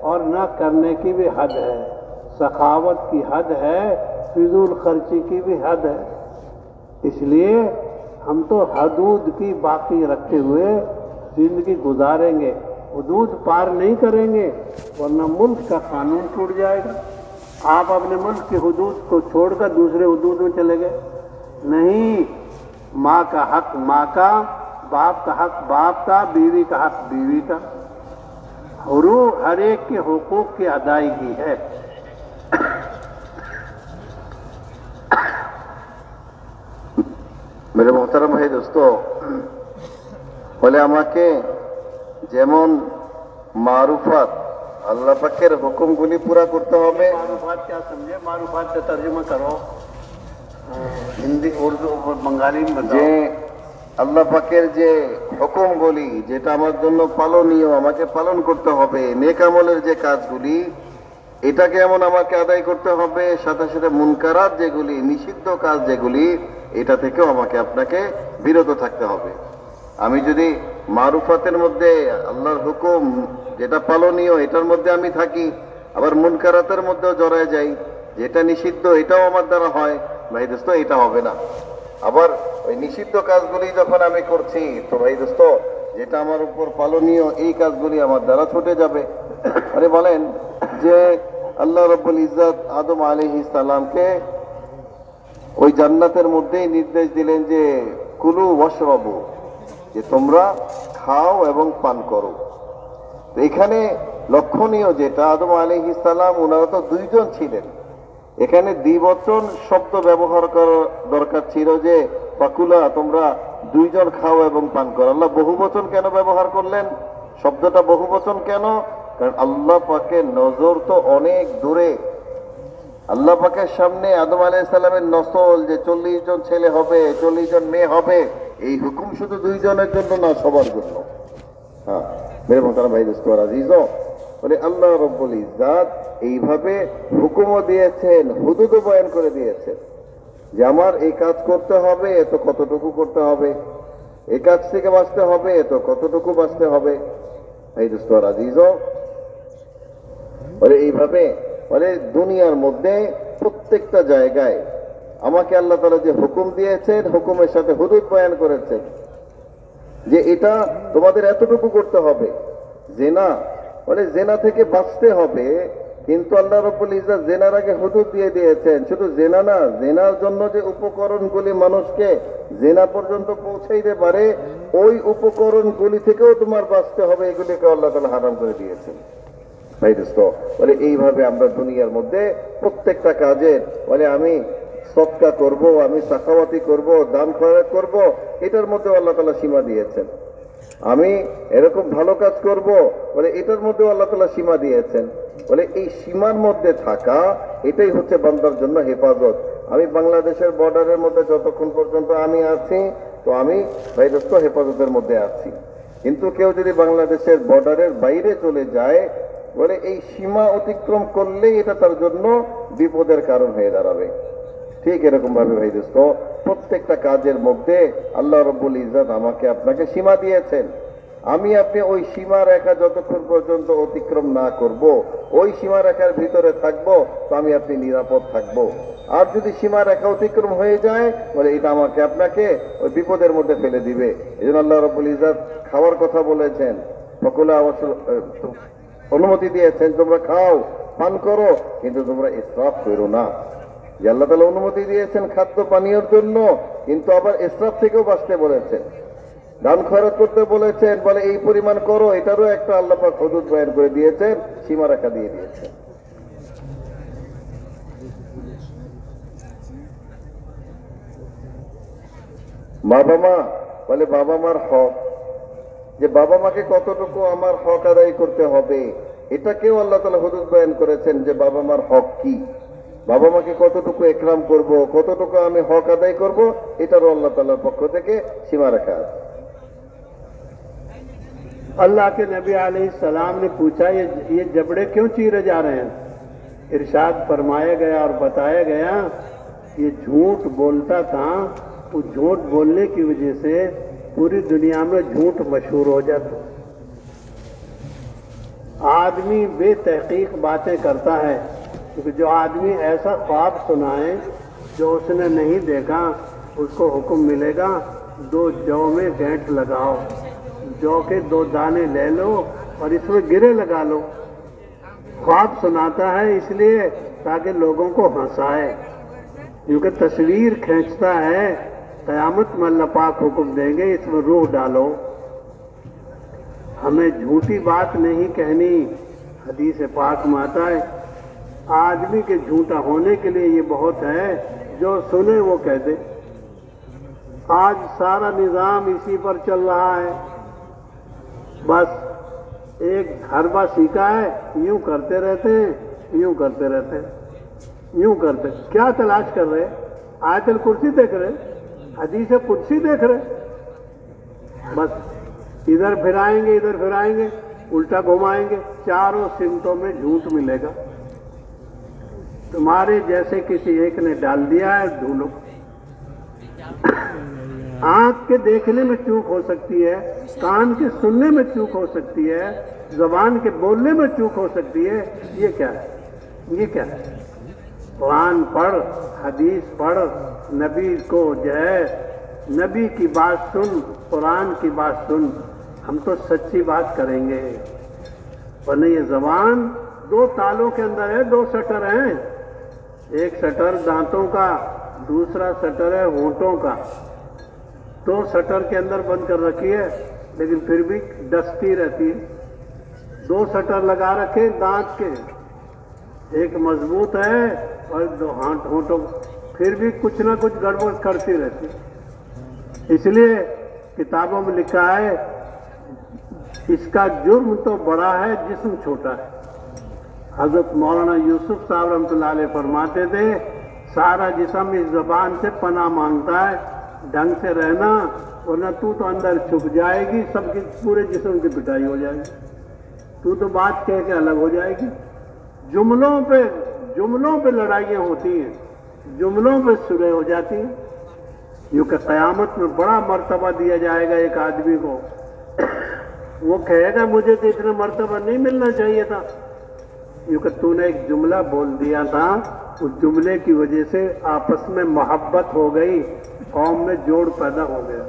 और न करने की भी हद है, सखावत की हद है, फिजूल खर्ची की भी हद है। इसलिए हम तो हदूद की बाकी रखते हुए जिंदगी गुजारेंगे, हदूद पार नहीं करेंगे, वरना मुल्क का कानून टूट जाएगा। आप अपने मुल्क की हदूद को छोड़कर दूसरे हदूद में चले गए। नहीं, माँ का हक माँ का, बाप का हक बाप का, बीवी का हक बीवी का। हर एक के हुकूक की अदायगी है। मेरे मोहतरम भाई दोस्तों, বলে আমাকে যেমন মারুফাত আল্লাহ পাকের হুকুমগুলি পুরা করতে হবে। मारूफात क्या समझे? मारूफात का तर्जुमा करो हिंदी उर्दू और बंगाली में যে बताओ। আল্লাহ পাকের যে হুকুমগুলি যেটা আমার জন্য পালনীয়, আমাকে পালন করতে হবে, নেক আমলের যে কাজগুলি এটাকে এমন আমাকে আদায় করতে হবে, সাথে সাথে মুনকারাত যেগুলি নিষিদ্ধ কাজ যেগুলি এটা থেকেও আমাকে আপনাকে বিরত থাকতে হবে। আমি যদি মারুফাতের মধ্যে আল্লাহর হুকুম যেটা পালনীয় এটার মধ্যে আমি থাকি, আবার মুনকারাতের মধ্যেও জড়ায় যাই, যেটা নিষিদ্ধ এটাও আমার দ্বারা হয়, ভাই দোস্ত এটা হবে না। আবার ওই নিষিদ্ধ কাজগুলি যখন আমি করছি তো ভাই দোস্ত যেটা আমার উপর পালনীয় এই কাজগুলি আমার দ্বারা ছুটে যাবে। আরে বলেন যে আল্লাহ রাব্বুল ইজ্জত আদম আলাইহিস সালামকে ওই জান্নাতের মধ্যেই নির্দেশ দিলেন যে কুলু ওয়াশরাবু, যে তোমরা খাও এবং পান করো। তো এখানে লক্ষণীয় যেটা আদম আলাইহিস সালাম ওনারা তো দুইজন ছিলেন, এখানে দ্বিবচন শব্দ ব্যবহার করা দরকার ছিল যে ফাকুলা তোমরা দুইজন খাও এবং পান করো। আল্লাহ বহুবচন কেন ব্যবহার করলেন? শব্দটা বহুবচন কেন? কারণ আল্লাহ পাকের নজর তো অনেক দূরে। আল্লাহ পাকের সামনে আদম আলাইহিস সালামের নসল যে 40 জন ছেলে হবে, 40 জন মেয়ে হবে, এই হুকুম শুধু দুইজনের জন্য না, সবার জন্য। হ্যাঁ মেরে মোহতারাম ভাই দোস্ত আজিজ, বলে আল্লাহ রাব্বুল ইজ্জত এইভাবে হুকুমও দিয়েছেন, হুদুদও বয়ান করে দিয়েছেন যে আমার এই কাজ করতে হবে, এত কতটুকু করতে হবে, এই কাজ থেকে বাঁচতে হবে, এত কতটুকু বাঁচতে হবে। ভাই দোস্ত আজিজ, বলে এইভাবে বলে দুনিয়ার মধ্যে প্রত্যেকটা জায়গায় আমাকে আল্লাহ তাআলা যে হুকুম দিয়েছেন, হুকুমের সাথে হুদুদ বয়ান করেছেন যে এটা তোমাদের এতটুকু করতে হবে। জেনা বলে জেনা থেকে বাঁচতে হবে, কিন্তু আল্লাহ রাব্বুল ইজ্জত জেনার আগে হুদুদ দিয়ে দিয়েছেন। শুধু জেনা না, জেনার জন্য যে উপকরণগুলি মানুষকে জেনা পর্যন্ত পৌঁছাইতে পারে ওই উপকরণগুলি থেকেও তোমার বাঁচতে হবে, এগুলিকে আল্লাহ তাআলা হারাম করে দিয়েছেন। ভাই দোস্ত বলে এইভাবে আমরা দুনিয়ার মধ্যে প্রত্যেকটা কাজের বলে আমি সদকা করব, আমি সাখাওয়াতি করব, দান খয়রাত করব, এটার মধ্যে আল্লাহ তাআলা সীমা দিয়েছেন। আমি এরকম ভালো কাজ করব বলে এটার মধ্যেও আল্লাহ তাআলা সীমা দিয়েছেন। বলে এই সীমার মধ্যে থাকা এটাই হচ্ছে বান্দার জন্য হেফাজত। আমি বাংলাদেশের বর্ডারের মধ্যে যতক্ষণ পর্যন্ত আমি আছি তো আমি ভাই দোস্ত হেফাজতের মধ্যে আছি, কিন্তু কেউ যদি বাংলাদেশের বর্ডারের বাইরে চলে যায় বলে এই সীমা অতিক্রম করলেই এটা তার জন্য বিপদের কারণ হয়ে দাঁড়াবে। ঠিক এরকম ভাবে ভাই দোস্ত প্রত্যেকটা কাজের মধ্যে আল্লাহ রাব্বুল ইজ্জত আমাকে আপনাকে সীমা দিয়েছেন। আমি আপনি ওই সীমা রেখা যতক্ষণ পর্যন্ত অতিক্রম না করব, ওই সীমা রেখার ভিতরে থাকব, তো আমি আপনি নিরাপদ থাকব। আর যদি সীমা রেখা অতিক্রম হয়ে যায় বলে এটা আমাকে আপনাকে ওই বিপদের মধ্যে ফেলে দিবে। এই জন্য আল্লাহ রাব্বুল ইজ্জত খাওয়ার কথা বলেছেন, সকলে অনুমতি দিয়েছেন তোমরা খাও পান করো, কিন্তু তোমরা ইসরাফ করো না। যে আল্লাহ তাআলা অনুমতি দিয়েছেন খাদ্য পানীয়ের জন্য, কিন্তু আবার ইসরাফ থেকেও বাঁচতে বলেছেন, দান খয়রাত করতে বলেছেন, বলে এই পরিমাণ করো, এটারও একটা আল্লাহ পাক হুদুদ বয়ান করে দিয়েছেন, সীমারেখা দিয়ে দিয়েছেন। বাবা মা বলে বাবা মার হক, যে বাবা মাকে কতটুকু আমার হক আদায় করতে হবে এটাকেও আল্লাহ তাআলা হুদুদ বয়ান করেছেন যে বাবা মার হক কি, বাবা মাকে কতটুকু একরাম করব, কতটুকু আমি হক আদায় করব, এটারও আল্লাহ তাআলার পক্ষ থেকে সীমারেখা আছে। अल्लाह के नबी अलैहिस्सलाम ने पूछा ये जबड़े क्यों चीरे जा रहे हैं? इरशाद फरमाया गया और बताया गया ये झूठ बोलता था, उस झूठ बोलने की वजह से पूरी दुनिया में झूठ मशहूर हो जाता। आदमी बेतहकीक बातें करता है, क्योंकि जो आदमी ऐसा ख्वाब सुनाए जो उसने नहीं देखा उसको हुक्म मिलेगा 2 जौ में गांठ लगाओ, जौ के 2 दाने ले लो और इसमें गिरे लगा लो। ख्वाब सुनाता है इसलिए ताकि लोगों को हंसाए, क्योंकि तस्वीर खींचता है। क़यामत में अल्लाह पाक हुक्म देंगे इसमें रूह डालो। हमें झूठी बात नहीं कहनी। हदीस पाक में आता है आदमी के झूठा होने के लिए ये बहुत है, जो सुने वो कह दे। आज सारा निजाम इसी पर चल रहा है। बस एक घरबा सीखा है, यूं करते रहते हैं, यूं करते रहते हैं, यूं करते। क्या तलाश कर रहे? आयतल कुर्सी देख रहे, हदीस कुर्सी देख रहे। बस इधर फिराएंगे, इधर फिराएंगे, उल्टा घुमाएंगे, चारों सिमतों में झूठ मिलेगा। तुम्हारे जैसे किसी एक ने डाल दिया है, ढूंढो। आंख के देखने में चूक हो सकती है, कान के सुनने में चूक हो सकती है, जबान के बोलने में चूक हो सकती है। ये क्या है? ये क्या है? कुरान पढ़, हदीस पढ़, नबी को जो है नबी की बात सुन, कुरान की बात सुन। हम तो सच्ची बात करेंगे। वरना ये जबान दो तालों के अंदर है, दो शटर हैं। एक शटर दांतों का, दूसरा शटर है होंठों का। दो शटर के अंदर बंद कर रखी है, लेकिन फिर भी डसती रहती है। दो शटर लगा रखे दांत के, एक मजबूत है और दो होंठों, फिर भी कुछ ना कुछ गड़बड़ करती रहती है। इसलिए किताबों में लिखा है इसका जुर्म तो बड़ा है, जिस्म छोटा है। हजरत मौलाना यूसुफ साहब रहमतुल्लाह अलैह फरमाते थे सारा जिस्म इस जबान से पनाह मांगता है, ढंग से रहना, वरना तू तो अंदर छुप जाएगी, सबकी पूरे जिस्म की पिटाई हो जाएगी। तू तो बात कह के अलग हो जाएगी। जुमलों पे लड़ाइयाँ होती हैं, जुमलों पे सुलह हो जाती हैं। यूं कि क़यामत में बड़ा मर्तबा दिया जाएगा एक आदमी को। वो कहेगा मुझे तो इतना मर्तबा नहीं मिलना चाहिए था। यूं कि तूने एक जुमला बोल दिया था, उस जुमले की वजह से आपस में मोहब्बत हो गई, कौम में जोड़ पैदा हो गया।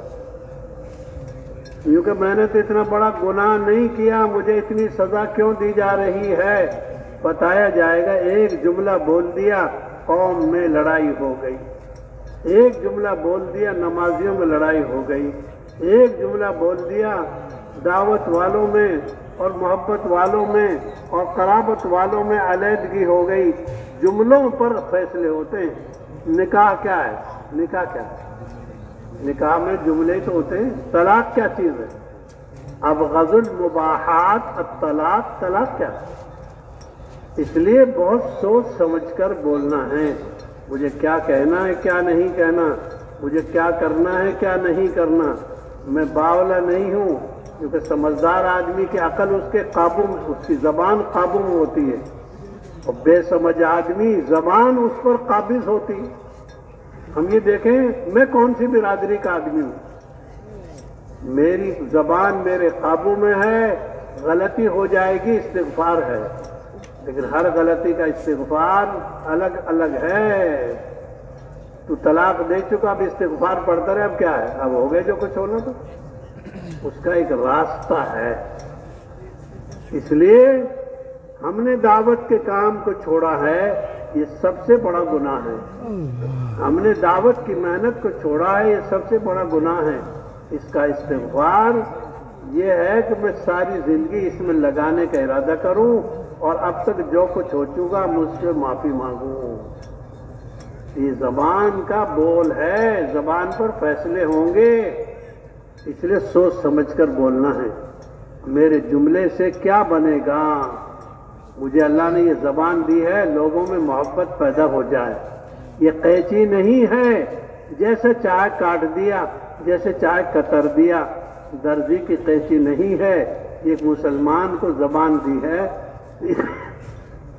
यूं कि मैंने तो इतना बड़ा गुनाह नहीं किया, मुझे इतनी सजा क्यों दी जा रही है? बताया जाएगा एक जुमला बोल दिया, कौम में लड़ाई हो गई। एक जुमला बोल दिया, नमाजियों में लड़ाई हो गई। एक जुमला बोल दिया, दावत वालों में और मोहब्बत वालों में और कराबत वालों में अलहदगी हो गई। जुमलों पर फैसले होते हैं। निकाह क्या है? निकाह क्या है? निकाह में जुमले तो होते हैं। तलाक क्या चीज है? अब गज़ुल मुबाहात तलाक, तलाक क्या है? इसलिए बहुत सोच समझकर बोलना है। मुझे क्या कहना है, क्या नहीं कहना, मुझे क्या करना है, क्या नहीं करना। मैं बावला नहीं हूं, क्योंकि समझदार आदमी की अकल उसके काबू में, उसकी जबान काबू में होती है, और बेसमझ आदमी जबान उस पर काबिज होती है। हम ये देखें, मैं कौन सी बिरादरी का आदमी हूं, मेरी जबान मेरे काबू में है, गलती हो जाएगी, इस्तिग़फ़ार है, लेकिन हर गलती का इस्तिग़फ़ार अलग अलग है। तू तलाक दे चुका, अब इस्तिग़फ़ार पढ़ता रहे, अब क्या है? अब हो गए जो कुछ होना था। उसका एक रास्ता है। इसलिए हमने दावत के काम को छोड़ा है, ये सबसे बड़ा गुनाह है। हमने दावत की मेहनत को छोड़ा है, ये सबसे बड़ा गुनाह है। इसका इस्तिग़फ़ार ये है कि मैं सारी जिंदगी इसमें लगाने का इरादा करूं और अब तक जो कुछ हो चुका मुझसे माफी मांगूं। ये जबान का बोल है, जबान पर फैसले होंगे, इसलिए सोच समझकर बोलना है। मेरे जुमले से क्या बनेगा? मुझे अल्लाह ने ये जबान दी है, लोगों में मोहब्बत पैदा हो जाए। ये कैंची नहीं है, जैसे चाहे काट दिया, जैसे चाहे कतर दिया। दर्जी की कैंची नहीं है, एक मुसलमान को जबान दी है,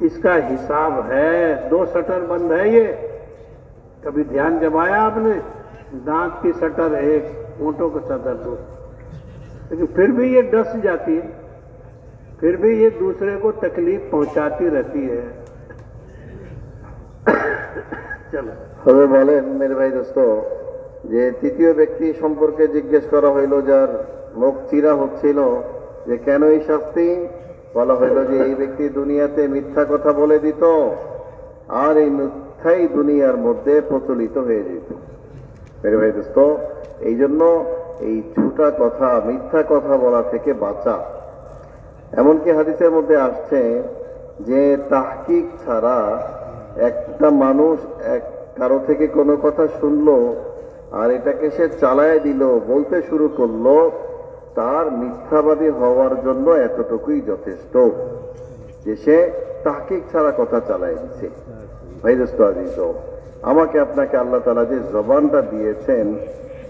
इसका हिसाब है। दो शटर बंद है ये, कभी ध्यान जमाया आपने? दांत की शटर एक, होंठों का शटर दो, लेकिन फिर भी ये डस जाती है, फिर भी ये दूसरे को तकलीफ पहुंचाती रहती है। चलो তবে বলেন মেরে ভাই দোস্ত, যে তৃতীয় ব্যক্তি সম্পর্কে জিজ্ঞেস করা হইল, যার মুখ চিরা হচ্ছিল যে কেন এই শাস্তি, বলা হইল যে এই ব্যক্তি দুনিয়াতে মিথ্যা কথা বলে দিত, আর এই মিথ্যাই দুনিয়ার মধ্যে প্রচলিত হয়ে যেত। মেরে ভাই দোস্ত, এই জন্য এই ঝুটা কথা, মিথ্যা কথা বলা থেকে বাঁচা এমনকি হাদিসের মধ্যে আসছে যে তাহকিক ছাড়া একটা মানুষ কারো থেকে কোনো কথা শুনলো আর এটাকে সে চালায় দিল, বলতে শুরু করলো, তার মিথ্যাবাদী হওয়ার জন্য এতটুকুই যথেষ্ট যে সে তাহকিক ছাড়া কথা চালায় দিচ্ছে। ভাই দোস্ত আজিজ, আমাকে আপনাকে আল্লাহ তাআলা যে জবানটা দিয়েছেন,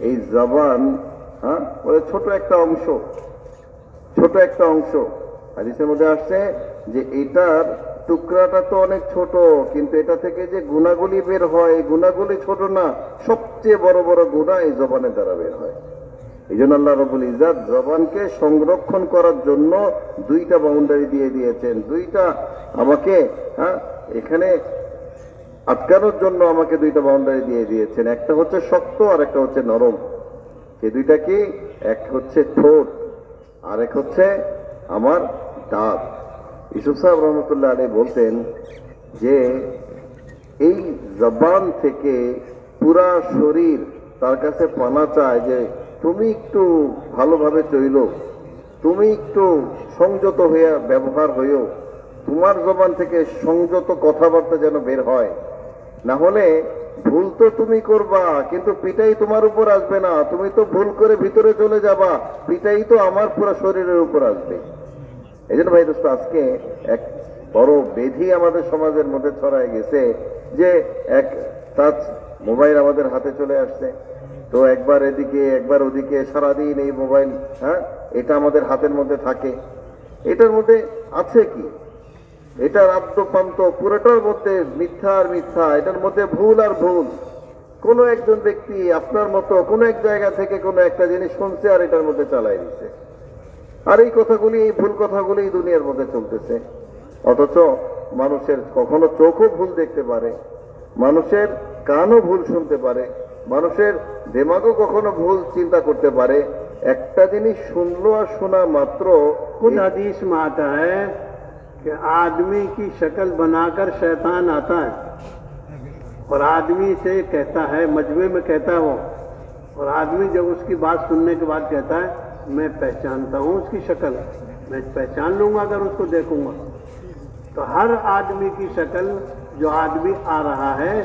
এই জবান ওই ছোট একটা অংশ হাদিসের মধ্যে আসছে যে এটার টুকরাটা তো অনেক ছোট, কিন্তু এটা থেকে যে গুণাগুলি বের হয়, এই গুণাগুলি ছোট না, সবচেয়ে বড় বড় গুণা এই জবানের দ্বারা বের হয়। এই জন্য আল্লাহ রাব্বুল ইজ্জত জবানকে সংরক্ষণ করার জন্য দুইটা বাউন্ডারি দিয়ে দিয়েছেন, দুইটা আমাকে এখানে আটকানোর জন্য আমাকে দুইটা বাউন্ডারি দিয়ে দিয়েছেন। একটা হচ্ছে শক্ত আর একটা হচ্ছে নরম। এই দুইটা কি? এক হচ্ছে ঠোঁট আর এক হচ্ছে আমার দাঁত। ইউসুফ সাহেব রহমতুল্লাহ আলাইহি বলতেন যে এই জবান থেকে পুরা শরীর তার কাছে পানা চায় যে তুমি একটু ভালোভাবে চইলো, তুমি একটু সংযত হইয়া ব্যবহার হইও, তোমার জবান থেকে সংযত কথাবার্তা যেন বের হয়, না হলে ভুল তো তুমি করবা কিন্তু পিটাই তোমার উপর আসবে না, তুমি তো ভুল করে ভিতরে চলে যাবা, পিটাই তো আমার পুরো শরীরের উপর আসবে। এই জন্য ভাই দোস্ত, আজকে এক বড় বেধি আমাদের সমাজের মধ্যে ছড়ায় গেছে যে এক টাচ মোবাইল আমাদের হাতে চলে আসছে, তো একবার এদিকে একবার ওদিকে সারাদিন এই মোবাইল, এটা আমাদের হাতের মধ্যে থাকে। এটার মধ্যে আছে কি? এটার আদ্যপান্ত পুরোটার মধ্যে মিথ্যা আর মিথ্যা, এটার মধ্যে ভুল আর ভুল। কোনো একজন ব্যক্তি আপনার মতো কোনো এক জায়গা থেকে কোনো একটা জিনিস শুনছে আর এটার মধ্যে চালাই দিচ্ছে, আর এই কথাগুলি, এই ভুল কথাগুলি দুনিয়ার মধ্যে চলতেছে। অথচ মানুষের কখনো চোখও ভুল দেখতে পারে, মানুষের কানও ভুল শুনতে পারে, মানুষের দিমাগও কখনো ভুল চিন্তা করতে পারে। একটা জিনিস শুনলো আর শোনা মাত্র खुद हदीस में आता है कि आदमी की शक्ल बनाकर शैतान आता है और आदमी से कहता है, मजमे में कहता है वो, और आदमी जब उसकी बात सुनने के बाद कहता है मैं पहचानता हूँ उसकी शक्ल, मैं पहचान लूंगा अगर उसको देखूंगा। तो हर आदमी की शक्ल, जो आदमी आ रहा है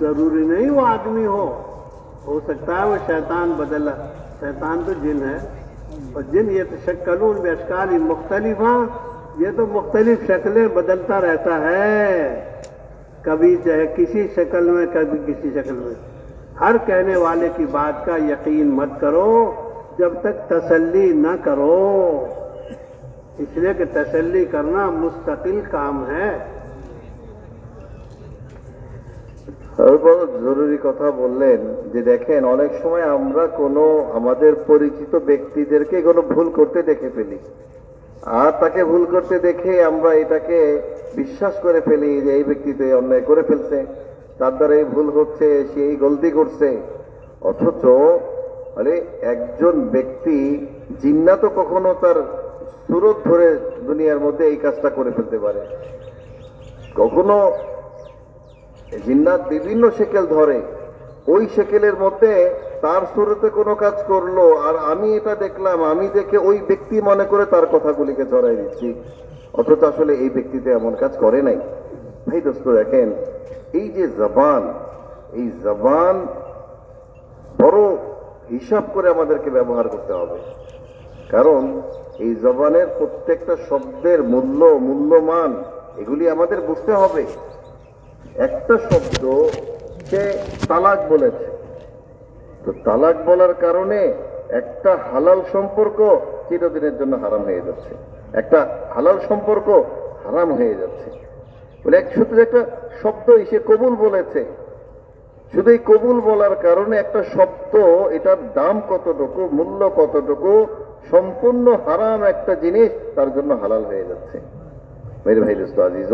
जरूरी नहीं वो आदमी हो सकता है वो शैतान बदला, शैतान तो जिन है, और जिन ये तशक्कलून बेअशकाल मुख्तलिफा, ये तो मुख्तलिफ शक्लें बदलता रहता है, कभी चाहे किसी शक्ल में कभी किसी शक्ल में। हर कहने वाले की बात का यकीन मत करो जब तक तसल्ली न करो, इसलिए कि तसल्ली करना मुस्तकिल काम है। বড় জরুরি কথা বললেন যে দেখেন, অনেক সময় আমরা কোনো আমাদের পরিচিত ব্যক্তিদেরকে কোনো ভুল করতে দেখে ফেলি, আর তাকে ভুল করতে দেখে আমরা এটাকে বিশ্বাস করে ফেলি যে এই ব্যক্তি তো অন্যায় করে ফেলছে, তার দ্বারা এই ভুল হচ্ছে, সে এই গলতি করছে। অথচ আরে একজন ব্যক্তি জিন্নাত কখনো তার সুরত ধরে দুনিয়ার মধ্যে এই কাজটা করে ফেলতে পারে, কখনো জিন্নাত বিভিন্ন শেকেল ধরে, ওই শেকেলের মধ্যে তার সুরতে কোনো কাজ করলো আর আমি এটা দেখলাম, আমি দেখে ওই ব্যক্তি মনে করে তার কথাগুলিকে ছড়াই দিচ্ছি, অথচ আসলে এই ব্যক্তিতে এমন কাজ করে নাই। ভাই দোস্ত দেখেন, এই যে জবান, এই জবান বড় হিসাব করে আমাদেরকে ব্যবহার করতে হবে, কারণ এই জবানের প্রত্যেকটা শব্দের মূল্যমান এগুলি আমাদের বুঝতে হবে। একটা শব্দ সে তালাক বলেছে, তো তালাক বলার কারণে একটা হালাল সম্পর্ক চিরদিনের জন্য হারাম হয়ে যাচ্ছে, একটা হালাল সম্পর্ক হারাম হয়ে যাচ্ছে বলে শুধু একটা শব্দ সে কবুল বলেছে, শুধু এই কবুল বলার কারণে একটা শব্দ, এটার দাম কতটুকু, মূল্য কতটুকু, সম্পূর্ণ হারাম একটা জিনিস তার জন্য হালাল হয়ে যাচ্ছে। মেরে ভাই দোস্ত আজিজ,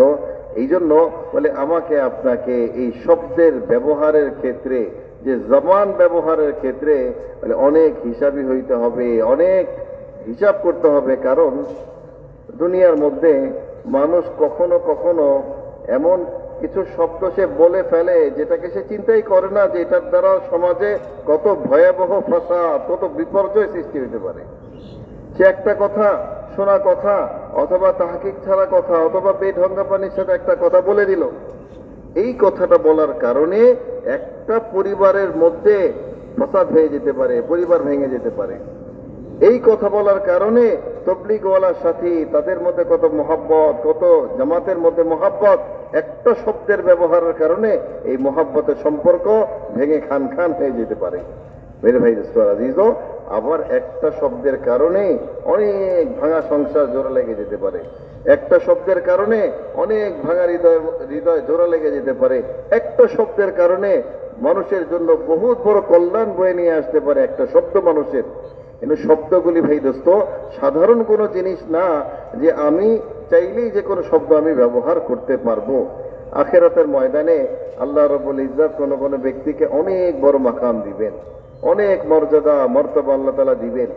এই জন্য বলে আমাকে আপনাকে এই শব্দের ব্যবহারের ক্ষেত্রে, যে জবান ব্যবহারের ক্ষেত্রে বলে অনেক হিসাবি হইতে হবে, অনেক হিসাব করতে হবে। কারণ দুনিয়ার মধ্যে মানুষ কখনো কখনো এমন কিছু শব্দ সে বলে ফেলে যেটাকে সে চিন্তাই করে না যে এটার দ্বারা সমাজে কত ভয়াবহ ফাসাদ, কত বিপর্যয় সৃষ্টি হতে পারে। সে একটা কথা শোনা কথা অথবা তাহকিক ছাড়া কথা অথবা বেঢঙ্গা পানির সাথে একটা কথা বলে দিল। এই কথাটা বলার কারণে একটা পরিবারের মধ্যে ফসাদ হয়ে যেতে পারে, পরিবার ভেঙে যেতে পারে। এই কথা বলার কারণে তবলিগওয়ালার সাথে তাদের মধ্যে কত মহাব্বত, কত জামাতের মধ্যে মহাব্বত, একটা শব্দের ব্যবহারের কারণে এই মহাব্বতের সম্পর্ক ভেঙে খান খান হয়ে যেতে পারে। মেরে ভাই দোস্তর আজিজও, আবার একটা শব্দের কারণে অনেক ভাঙা সংসার জোড়া লেগে যেতে পারে। একটা শব্দের কারণে অনেক ভাঙা হৃদয় জোড়া লেগে যেতে পারে। একটা শব্দের কারণে মানুষের জন্য বহুত বড় কল্যাণ বয়ে নিয়ে আসতে পারে একটা শব্দ মানুষের। কিন্তু শব্দগুলি ভাই দোস্ত সাধারণ কোনো জিনিস না যে আমি চাইলেই যে কোনো শব্দ আমি ব্যবহার করতে পারবো। আখিরাতের ময়দানে আল্লাহ রাব্বুল ইজ্জত কোনো কোনো ব্যক্তিকে অনেক বড় মাকাম দিবেন, অনেক মর্যাদা মর্তবা আল্লাহ তাআলা দিবেন।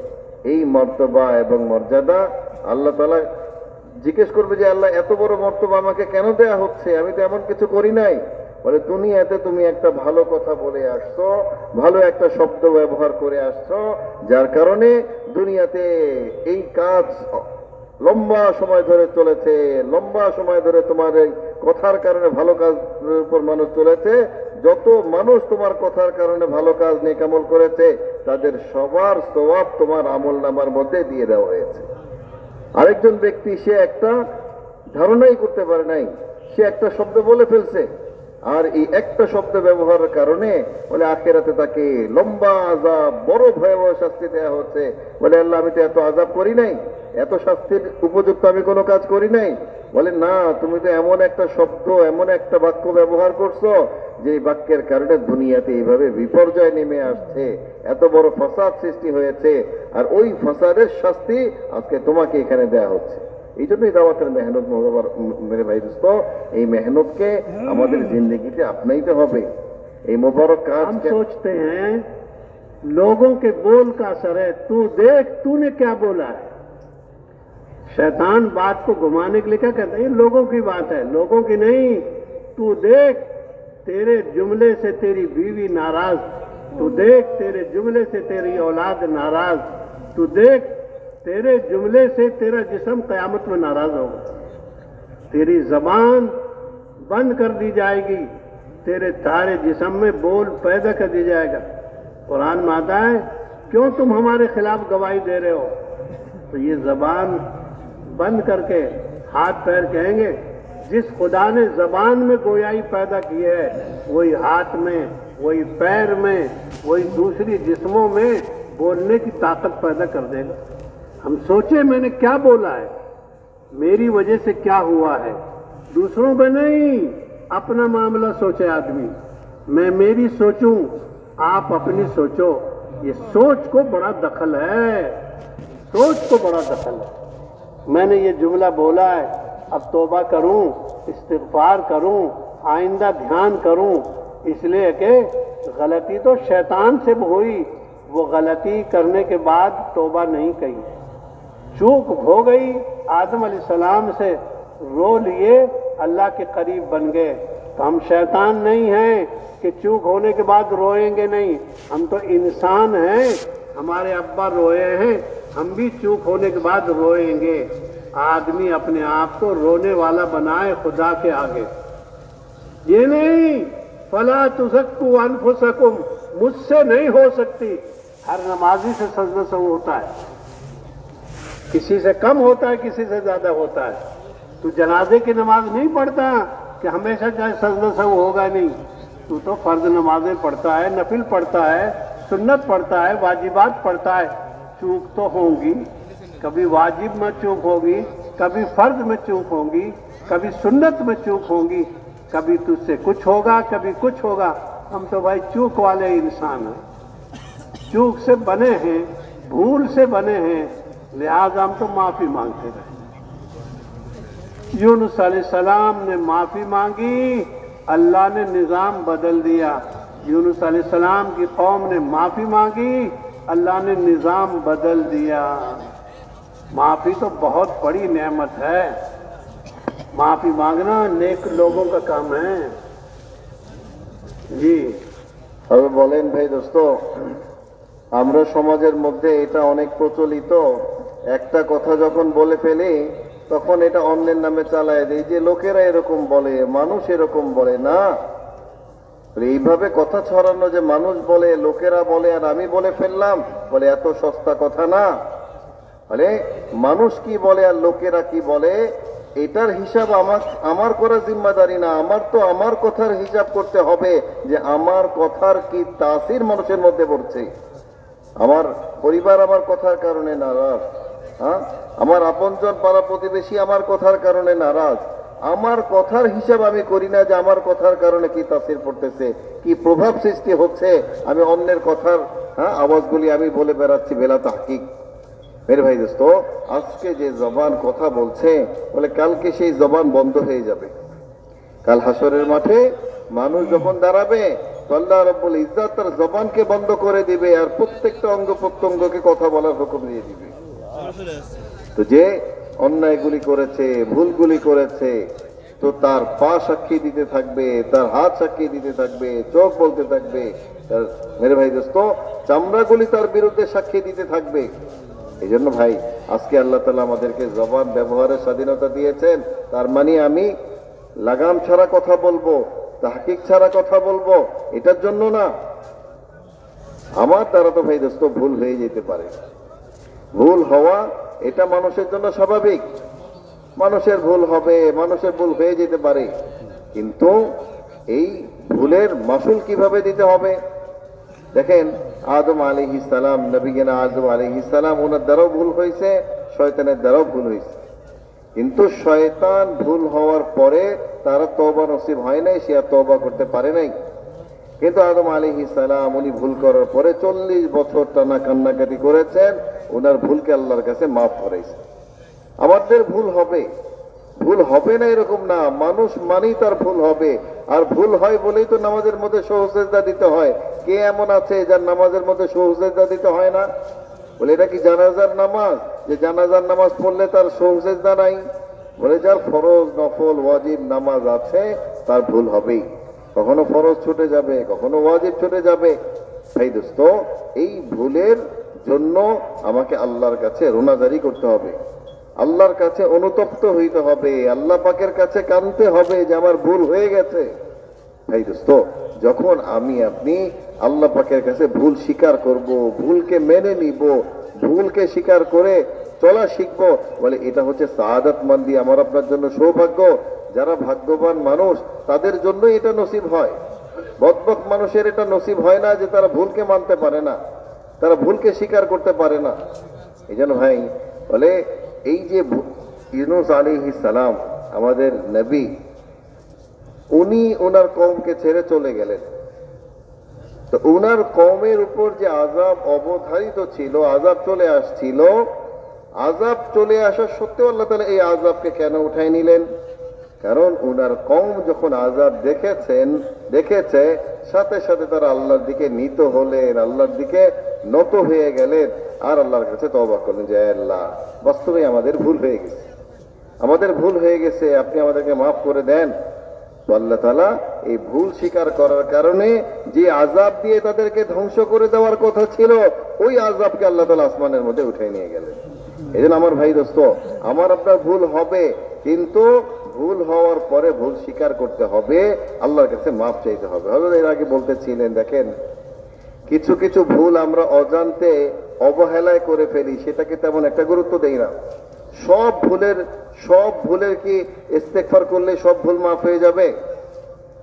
এই মর্তবা এবং মর্যাদা আল্লাহ তাআলা জিজ্ঞেস করবে যে আল্লাহ এত বড় মর্তবা আমাকে কেন দেয়া হচ্ছে, আমি তো এমন কিছু করি নাই। বলে দুনিয়াতে তুমি একটা ভালো কথা বলে আসছো, ভালো একটা শব্দ ব্যবহার করে আসছো, যার কারণে দুনিয়াতে এই কাজ লম্বা সময় ধরে চলেছে, লম্বা সময় ধরে তোমার এই কথার কারণে ভালো কাজের উপর মানুষ চলেছে। যত মানুষ তোমার কথার কারণে ভালো কাজ নেকামল করেছে তাদের সবার সওয়াব তোমার আমল নামার মধ্যে দিয়ে দেওয়া হয়েছে। আরেকজন ব্যক্তি সে একটা ধারণাই করতে পারে নাই, সে একটা শব্দ বলে ফেলছে, আর এই একটা শব্দ ব্যবহারের কারণে বলে আখিরাতে তাকে লম্বা আযাব, বড় ভয়াবহ শাস্তি দেওয়া হচ্ছে। বলে আল্লাহ আমি তো এত আযাব করি নাই, এত শাস্তির উপযুক্ত আমি কোনো কাজ করি নাই। বলে না, তুমি তো এমন একটা শব্দ, এমন একটা বাক্য ব্যবহার করছো যে বাক্যের কারণে দুনিয়াতে এইভাবে বিপর্যয় নেমে আসছে, এত বড় ফাসাদ সৃষ্টি হয়েছে, আর ওই ফাসাদের শাস্তি আজকে তোমাকে এখানে দেয়া হচ্ছে। এই জন্যই দাওয়াতের মেহনত মেরে ভাই দোস্ত, এই মেহনতকে আমাদের জিন্দগিতে अपनाते হবে। এই মুবারক কাজ हम सोचते हैं लोगों के बोल का असर है, तू देख तूने क्या बोला है। शैतान बात को घुमाने के लिए क्या कहता है, ये लोगों की बात है, लोगों की नहीं। तू देख तेरे जुमले से तेरी बीवी नाराज, तू देख तेरे जुमले से तेरी औलाद नाराज, तू देख तेरे जुमले से तेरा जिस्म क़यामत में नाराज होगा, तेरी जबान बंद कर दी जाएगी, तेरे सारे जिस्म में बोल पैदा कर दी जाएगा। कुरान में आता है क्यों तुम हमारे खिलाफ गवाही दे रहे हो, तो ये जबान बंद करके हाथ पैर कहेंगे। जिस खुदा ने जबान में गोयाई पैदा की है वही हाथ में, वही पैर में, वही दूसरी जिस्मों में बोलने की ताकत पैदा कर देगा। हम सोचे मैंने क्या बोला है, मेरी वजह से क्या हुआ है, दूसरों में नहीं, अपना मामला सोचे आदमी। मैं मेरी सोचूं, आप अपनी सोचो। ये सोच को बड़ा दखल है, सोच को बड़ा दखल है। मैंने ये जुमला बोला है, अब तौबा करूं, इस्तिग़फ़ार करूं, आइंदा ध्यान करूं, इसलिए कि गलती तो शैतान से हुई, वो गलती करने के बाद तौबा नहीं की, चूक हो गई, आदम अलैहिस्सलाम से रो लिए, अल्लाह के करीब बन गए। तो हम शैतान नहीं हैं कि चूक होने के बाद रोएंगे नहीं, हम तो इंसान हैं, हमारे अब्बा रोए हैं, हम भी चूक होने के बाद रोएंगे। आदमी अपने आप को रोने वाला बनाए खुदा के आगे, ये नहीं फला तुज़क्कू अनफुसकुम, मुझसे नहीं हो सकती। हर नमाजी से सजदा सहू होता है, किसी से कम होता है, किसी से ज्यादा होता है। तू जनाजे की नमाज नहीं पढ़ता कि हमेशा चाहे सजदा सहू होगा नहीं, तू तो फर्ज नमाजें पढ़ता है, नफिल पढ़ता है, सुन्नत पढ़ता है, वाजिबात पढ़ता है। चूक तो होंगी, कभी वाजिब में चूक होगी, कभी फर्ज में चूक होगी, कभी सुन्नत में चूक होगी, कभी तुझसे कुछ होगा, कभी कुछ होगा। हम तो भाई चूक वाले इंसान हैं, चूक से बने हैं, भूल से बने हैं, लिहाजा हम तो माफी मांगते रहे। यूनुस अलैहिस्सलाम ने माफी मांगी, अल्लाह ने निजाम बदल दिया। यूनुस अलैहिस्सलाम की कौम ने माफी मांगी, अल्लाह ने निजाम बदल दिया। माफी तो बहुत बड़ी नेमत है, माफी मांगना नेक लोगों का काम है। जी তবে বলেন ভাই দোস্ত, আমরা সমাজের মধ্যে এটা অনেক প্রচলিত একটা কথা যখন বলে ফেলি তখন এটা অন্যের নামে চালায় দেয় যে লোকেরা এরকম বলে, মানুষ এরকম বলে না। এইভাবে কথা ছড়ানো যে মানুষ বলে, লোকেরা বলে, আর আমি বলে ফেললাম, বলে এত সস্তা কথা না। মানে মানুষ কি বলে আর লোকেরা কি বলে এটার হিসাব আমার করা জিম্মাদারি না। আমার তো আমার কথার হিসাব করতে হবে যে আমার কথার কি তাসির মানুষের মধ্যে পড়ছে। আমার পরিবার আমার কথার কারণে নারাজ, হ্যাঁ, আমার আপনজন পাড়া প্রতিবেশী আমার কথার কারণে নারাজ। আমার কথার হিসাব আমি করি না যে আমার কথার কারণে কি তাসির পড়তেছে, কি প্রভাব সৃষ্টি হচ্ছে। আমি অন্যের কথার আওয়াজগুলি আমি বলে বেড়াচ্ছি বেলা তাহকিক। মেরে ভাই দোস্ত, আজকে যে জবান কথা বলছে, বলে কালকে সেই জবান বন্ধ হয়ে যাবে। কাল হাসরের মাঠে মানুষ যখন দাঁড়াবে, আল্লাহ রাব্বুল ইজ্জত তার জবানকে বন্ধ করে দিবে আর প্রত্যেকটা অঙ্গ প্রত্যঙ্গকে কথা বলার হুকুম দিয়ে দিবে। তো যে অন্যায়গুলি করেছে, ভুলগুলি করেছে, তো তার পা সাক্ষী দিতে থাকবে, তার হাত সাক্ষী দিতে থাকবে, চোখ বলতে থাকবে, তার মেরে ভাই দোস্ত চামড়াগুলি তার বিরুদ্ধে সাক্ষী দিতে থাকবে। এই জন্য ভাই আজকে আল্লাহ তাআলা আমাদেরকে জবান ব্যবহারের স্বাধীনতা দিয়েছেন। তার মানে আমি লাগাম ছাড়া কথা বলবো, তাহকিক ছাড়া কথা বলবো, এটার জন্য না। আমার দ্বারা তো ভাই দোস্ত ভুল হয়ে যেতে পারে। ভুল হওয়া এটা মানুষের জন্য স্বাভাবিক। মানুষের ভুল হবে, মানুষের ভুল হয়ে যেতে পারে, কিন্তু এই ভুলের মাসুল কিভাবে দিতে হবে। দেখেন আদম আলাইহিস সালাম, নবীনা আদম আলাইহিস সালাম, ওনার দ্বারাও ভুল হয়েছে, শয়তানের দ্বারাও ভুল হয়েছে। কিন্তু শয়তান ভুল হওয়ার পরে তারা তওবা নসিব হয় নাই, সে আর তওবা করতে পারে নাই। কিন্তু আদম আলাইহিস সালাম উনি ভুল করার পরে 40 বছর টানা কান্নাকাটি করেছেন, ওনার ভুলকে আল্লাহর কাছে মাফ করাইছে। আমাদের ভুল হবে, ভুল হবে না এরকম না, মানুষ মানেই তার ভুল হবে। আর ভুল হয় বলেই তো নামাজের মধ্যে সহজেজদা দিতে হয়। কে এমন আছে যার নামাজের মধ্যে সহজেজদা দিতে হয় না? বলে এটা কি জানাজার নামাজ, যে জানাজার নামাজ পড়লে তার সহজেজদা নাই? বলে যার ফরজ নফল ওয়াজিব নামাজ আছে তার ভুল হবেই। কখনো ফরজ ছুটে যাবে, কখনো ওয়াজিব ছুটে যাবে। ভাই দোস্ত, এই ভুলের জন্য আমাকে আল্লাহর কাছে রোনাজারি করতে হবে, আল্লাহর কাছে অনুতপ্ত হইতে হবে, আল্লাহ পাকের কাছে কাঁদতে হবে যে আমার ভুল হয়ে গেছে। ভাই দোস্ত, যখন আমি আপনি আল্লাহ পাকের কাছে ভুল স্বীকার করব, ভুলকে মেনে নিব, ভুলকে স্বীকার করে চলা শিখবো, বলে এটা হচ্ছে সাআদাত মান্দি, আমার আপনার জন্য সৌভাগ্য। যারা ভাগ্যবান মানুষ তাদের জন্যই এটা নসিব হয়। বদবক মানুষের এটা নসিব হয় না যে তারা ভুলকে মানতে পারে না, তারা ভুলকে স্বীকার করতে পারে না। এই জন্য ভাই বলে এই যে ইউনূস আলাইহিস সালাম আমাদের নবী, উনি ওনার কওমকে ছেড়ে চলে গেলেন। তো ওনার কওমের উপর যে আযাব অবধারিত ছিল, আযাব চলে আসছিল, আযাব চলে আসা সত্ত্বেও আল্লাহ তাআলা এই আযাবকে কেন উঠাই নিলেন? কারণ ওনার কওম যখন আযাব দেখেছে সাথে সাথে তারা আল্লাহর দিকে নীত হলেন, আল্লাহর দিকে নত হয়ে গেলেন, আর আল্লাহর কাছে তওবা করলেন যে আল্লাহ, বাস্তবে আমাদের ভুল হয়ে গেছে, আমাদের ভুল হয়ে গেছে, আপনি আমাদেরকে মাফ করে দেন। তো আল্লাহ তাআলা এই ভুল স্বীকার করার কারণে যে আযাব দিয়ে তাদেরকে ধ্বংস করে দেওয়ার কথা ছিল, ওই আযাবকে আল্লাহ তাআলা আসমানের মধ্যে উঠিয়ে নিয়ে গেলেন। এই জন্য আমার ভাই দোস্ত, আমার আপনার ভুল হবে, কিন্তু ভুল হওয়ার পরে ভুল স্বীকার করতে হবে, আল্লাহর কাছে মাফ চাইতে হবে। হযরত এর আগে বলতেছিলেন, দেখেন কিছু কিছু ভুল আমরা অজান্তে অবহেলায় করে ফেলি, সেটাকে তেমন একটা গুরুত্ব দেই না। সব ভুলের কি ইস্তেগফার করলে সব ভুল মাফ হয়ে যাবে?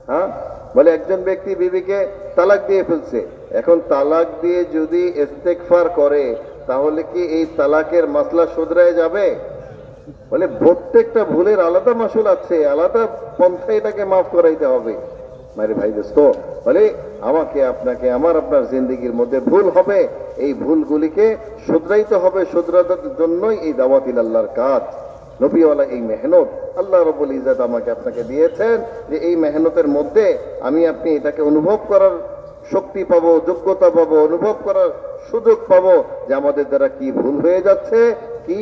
হ্যাঁ, বলে একজন ব্যক্তি বিবিকে তালাক দিয়ে ফেলছে, এখন তালাক দিয়ে যদি ইস্তেগফার করে তাহলে কি এই তালাকের মাসলা শুধরায় যাবে? বলে প্রত্যেকটা ভুলের আলাদা মাসুল আছে, আলাদা পন্থায় এটাকে মাফ করাইতে হবে। মারে ভাই দোস্ত, বলে আমাকে আপনাকে, আমার আপনার জিন্দেগির মধ্যে ভুল হবে, এই ভুলগুলিকে শুধরাইতে হবে। শুধরানোর জন্যই এই দাওয়াত ইলাল্লাহর কাজ, নবীওয়ালা এই মেহনত আল্লাহ রাব্বুল ইজ্জত আমাকে আপনাকে দিয়েছেন, যে এই মেহনতের মধ্যে আমি আপনি এটাকে অনুভব করার শক্তি পাবো, যোগ্যতা পাবো, অনুভব করার সুযোগ পাবো যে আমাদের দ্বারা কি ভুল হয়ে যাচ্ছে, কি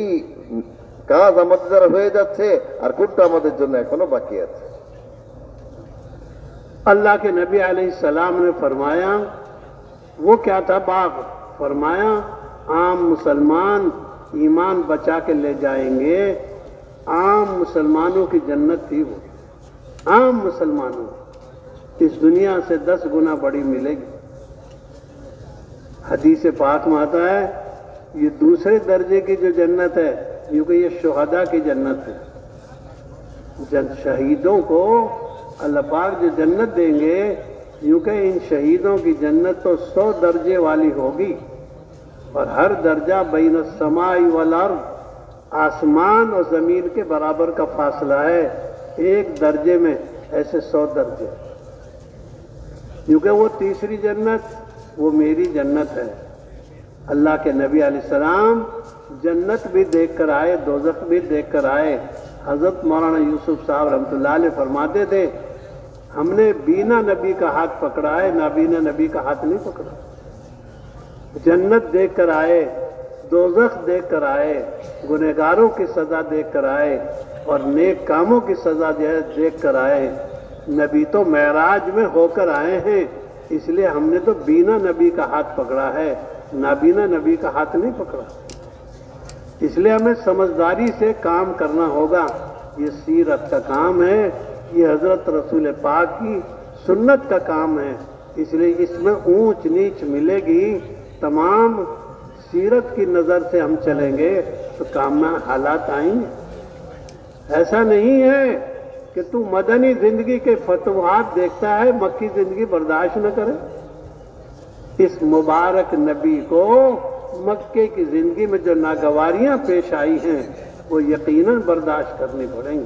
কাজ আমাদের দ্বারা হয়ে যাচ্ছে, আর কোনটা আমাদের জন্য এখনো বাকি আছে। अल्लाह के नबी अलैहिस्सलाम ने फरमाया, वो क्या था बाग, फरमाया आम मुसलमान ईमान बचा के ले जाएंगे। आम मुसलमानों की जन्नत थी वो, आम मुसलमानों, इस दुनिया से 10 गुना बड़ी मिलेगी। हदीस पाक में आता है ये दूसरे दर्जे की जो जन्नत है, क्योंकि ये शुहदा की जन्नत है। शहीदों को अल्लाह पाक जो जन्नत देंगे, क्योंकि इन शहीदों की जन्नत तो 100 दर्जे वाली होगी, और हर दर्जा बैन समाई वल अर्द, आसमान और जमीन के बराबर का फासला है। एक दर्जे में ऐसे 100 दर्जे, क्योंकि वो तीसरी जन्नत वो मेरी जन्नत है। अल्लाह के नबी अलैहिस्सलाम जन्नत भी देख कर आए, दोज़ख भी देख कर आए। हजरत मौलाना यूसुफ साहब रहमतुल्लाह अलैह फरमाते थे, हमने बीना नबी का हाथ पकड़ा है, नाबीना नबी का हाथ नहीं पकड़ा। जन्नत देख कर आए, दोज़ख देख कर आए, गुनहगारों की सजा देख कर आए, और नेक कामों की सजा जो है देख कर आए। नबी तो मेराज में होकर आए हैं, इसलिए हमने तो बीना नबी का हाथ पकड़ा है, नाबीना नबी का हाथ नहीं पकड़ा। इसलिए हमें समझदारी से काम करना होगा। ये सीरत का काम है, ये हजरत रसूल पाक की सुन्नत का काम है, इसलिए इसमें ऊंच नीच मिलेगी। तमाम सीरत की नज़र से हम चलेंगे तो काम में हालात आएंगे। ऐसा नहीं है कि तू मदनी जिंदगी के फतवात देखता है, मक्की जिंदगी बर्दाश्त न करे। इस मुबारक नबी को मक्के की जिंदगी में जो नागवारियां पेश आई हैं वो यकीनन बर्दाश्त करनी पड़ेंगी।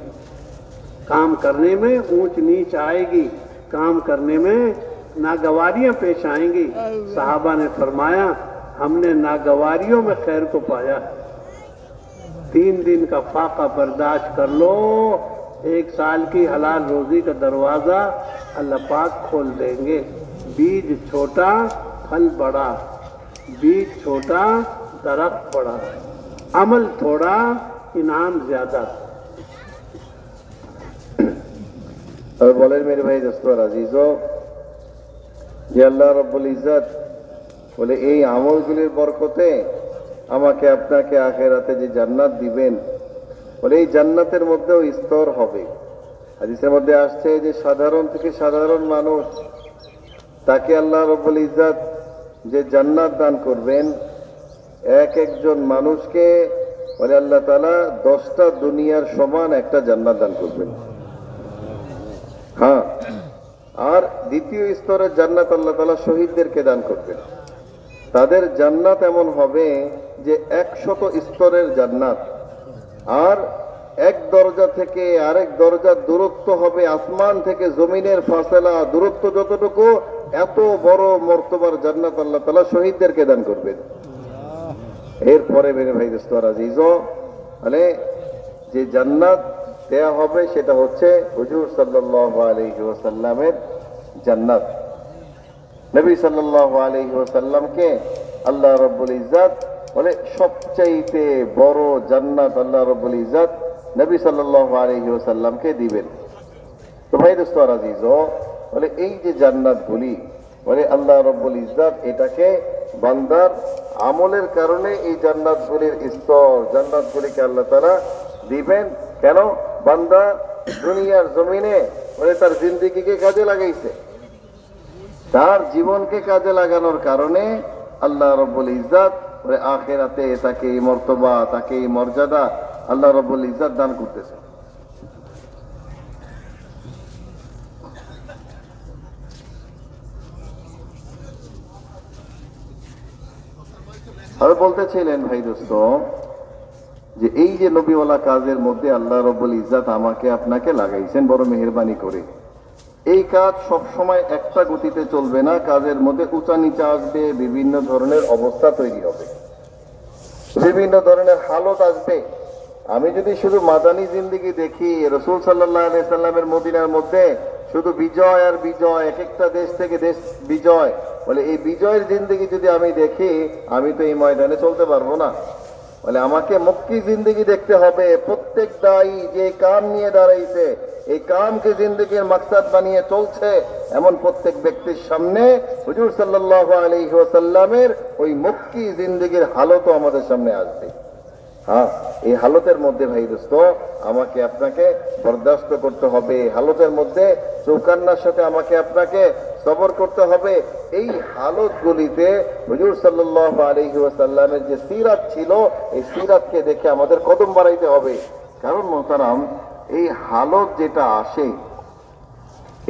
काम करने में ऊंच नीच आएगी, काम करने में नागवारियां पेश आएंगी। साहबा ने फरमाया हमने नागवारियों में खैर को पाया। 3 दिन का फाका बर्दाश्त कर लो, 1 साल की हलाल रोजी का दरवाजा अल्लाह पाक खोल देंगे। बीज छोटा फल बड़ा, बीज छोटा दरख्त बड़ा, अमल थोड़ा इनाम ज्यादा। और बोलें मेरे भाई दोस्तों और अजीजों, যে আল্লাহ রব্বুল ইজ্জত বলে এই আমলগুলির বরকতে আমাকে আপনাকে আখিরাতে যে জান্নাত দিবেন, বলে এই জান্নাতের মধ্যেও স্তর হবে। হাদিসের মধ্যে আসছে যে সাধারণ থেকে সাধারণ মানুষ তাকে আল্লাহ রব্বুল ইজ্জত যে জান্নাত দান করবেন, এক একজন মানুষকে বলে আল্লাহ তাআলা 10টা দুনিয়ার সমান একটা জান্নাত দান করবেন। হ্যাঁ, আর দ্বিতীয় স্তরের জান্নাত আল্লাহ তাআলা শহীদদেরকে দান করবেন। তাদের জান্নাত এমন হবে যে 100 স্তরের জান্নাত, আর এক দরজা থেকে আরেক দরজার দূরত্ব হবে আসমান থেকে জমিনের ফাসলা দূরত্ব যতটুকু, এত বড় মর্তবার জান্নাত আল্লাহ তাআলা শহীদদেরকে দান করবেন। এরপরে মেরে ভাই দোস্ত আজিজো, মানে যে জান্নাত দেয়া হবে সেটা হচ্ছে হুজুর সাল্লাল্লাহু আলাইহি ওয়াসাল্লামের জান্নাত। নবী সাল্লাল্লাহু আলাইহি ওয়াসাল্লামকে আল্লাহ রাব্বুল ইজ্জত বলে সবচাইতে বড় জান্নাত আল্লাহ রাব্বুল ইজ্জত নবী সাল্লাল্লাহু আলাইহি ওয়াসাল্লামকে দিবেন। তো ভাই দোস্ত আজিজো, বলে এই যে জান্নাতগুলি বলে আল্লাহ রাব্বুল ইজ্জত এটাকে বান্দার আমলের কারণে এই জান্নাতগুলির স্তর, জান্নাতগুলিকে আল্লাহ তাআলা দিবেন। কেন? বান্দা দুনিয়ার জমিনে বলে তার জিন্দেগিকে কাজে লাগাইছে, তার জীবনকে কাজে লাগানোর কারণে আল্লাহ রাব্বুল ইজ্জত বলে আখিরাতে তাকে এই মর্তবা, তাকে এই মর্যাদা আল্লাহ রাব্বুল ইজ্জত দান করতেছে। আর বলতেছিলেন ভাই দোস্ত যে এই যে নবীওয়ালা কাজের মধ্যে আল্লাহ রাব্বুল ইজ্জত আমাকে আপনাকে লাগাইছেন বড় মেহেরবানি করে, এই কাজ সব সময় একটা গতিতে চলবে না, কাজের মধ্যে উঁচা নিচা আসবে, বিভিন্ন ধরনের অবস্থা তৈরি হবে, বিভিন্ন ধরনের হালত আসবে। আমি যদি শুধু মাদানী জিন্দেগি দেখি, রাসূল সাল্লাল্লাহু আলাইহি সাল্লামের মদিনার মধ্যে শুধু বিজয় আর বিজয়, এক একটা দেশ থেকে দেশ বিজয়, বলে এই বিজয়ের জিন্দেগি যদি আমি দেখি, আমি তো এই ময়দানে চলতে পারবো না। বলে আমাকে মক্কি জিন্দেগি দেখতে হবে। প্রত্যেক দায়ী যে কাম নিয়ে দাঁড়াইছে, এই কামকে জিন্দেগির মাকসাদ বানিয়ে চলছে, এমন প্রত্যেক ব্যক্তির সামনে হুজুর সাল্লাল্লাহু আলাইহি ওয়াসাল্লামের ওই মক্কি জিন্দেগির হালতও আমাদের সামনে আসবে। হ্যাঁ, এই হালতের মধ্যে ভাই দোস্ত আমাকে আপনাকে বরদাস্ত করতে হবে, হালতের মধ্যে চৌকান্নার সাথে আমাকে আপনাকে সবর করতে হবে। এই হালতগুলিতে হুজুর সাল্লাল্লাহু আলাইহি ওয়াসাল্লামের যে সিরাত ছিল, এই সিরাতকে দেখে আমাদের কদম বাড়াইতে হবে। কারণ মোহতারাম, এই হালত যেটা আসে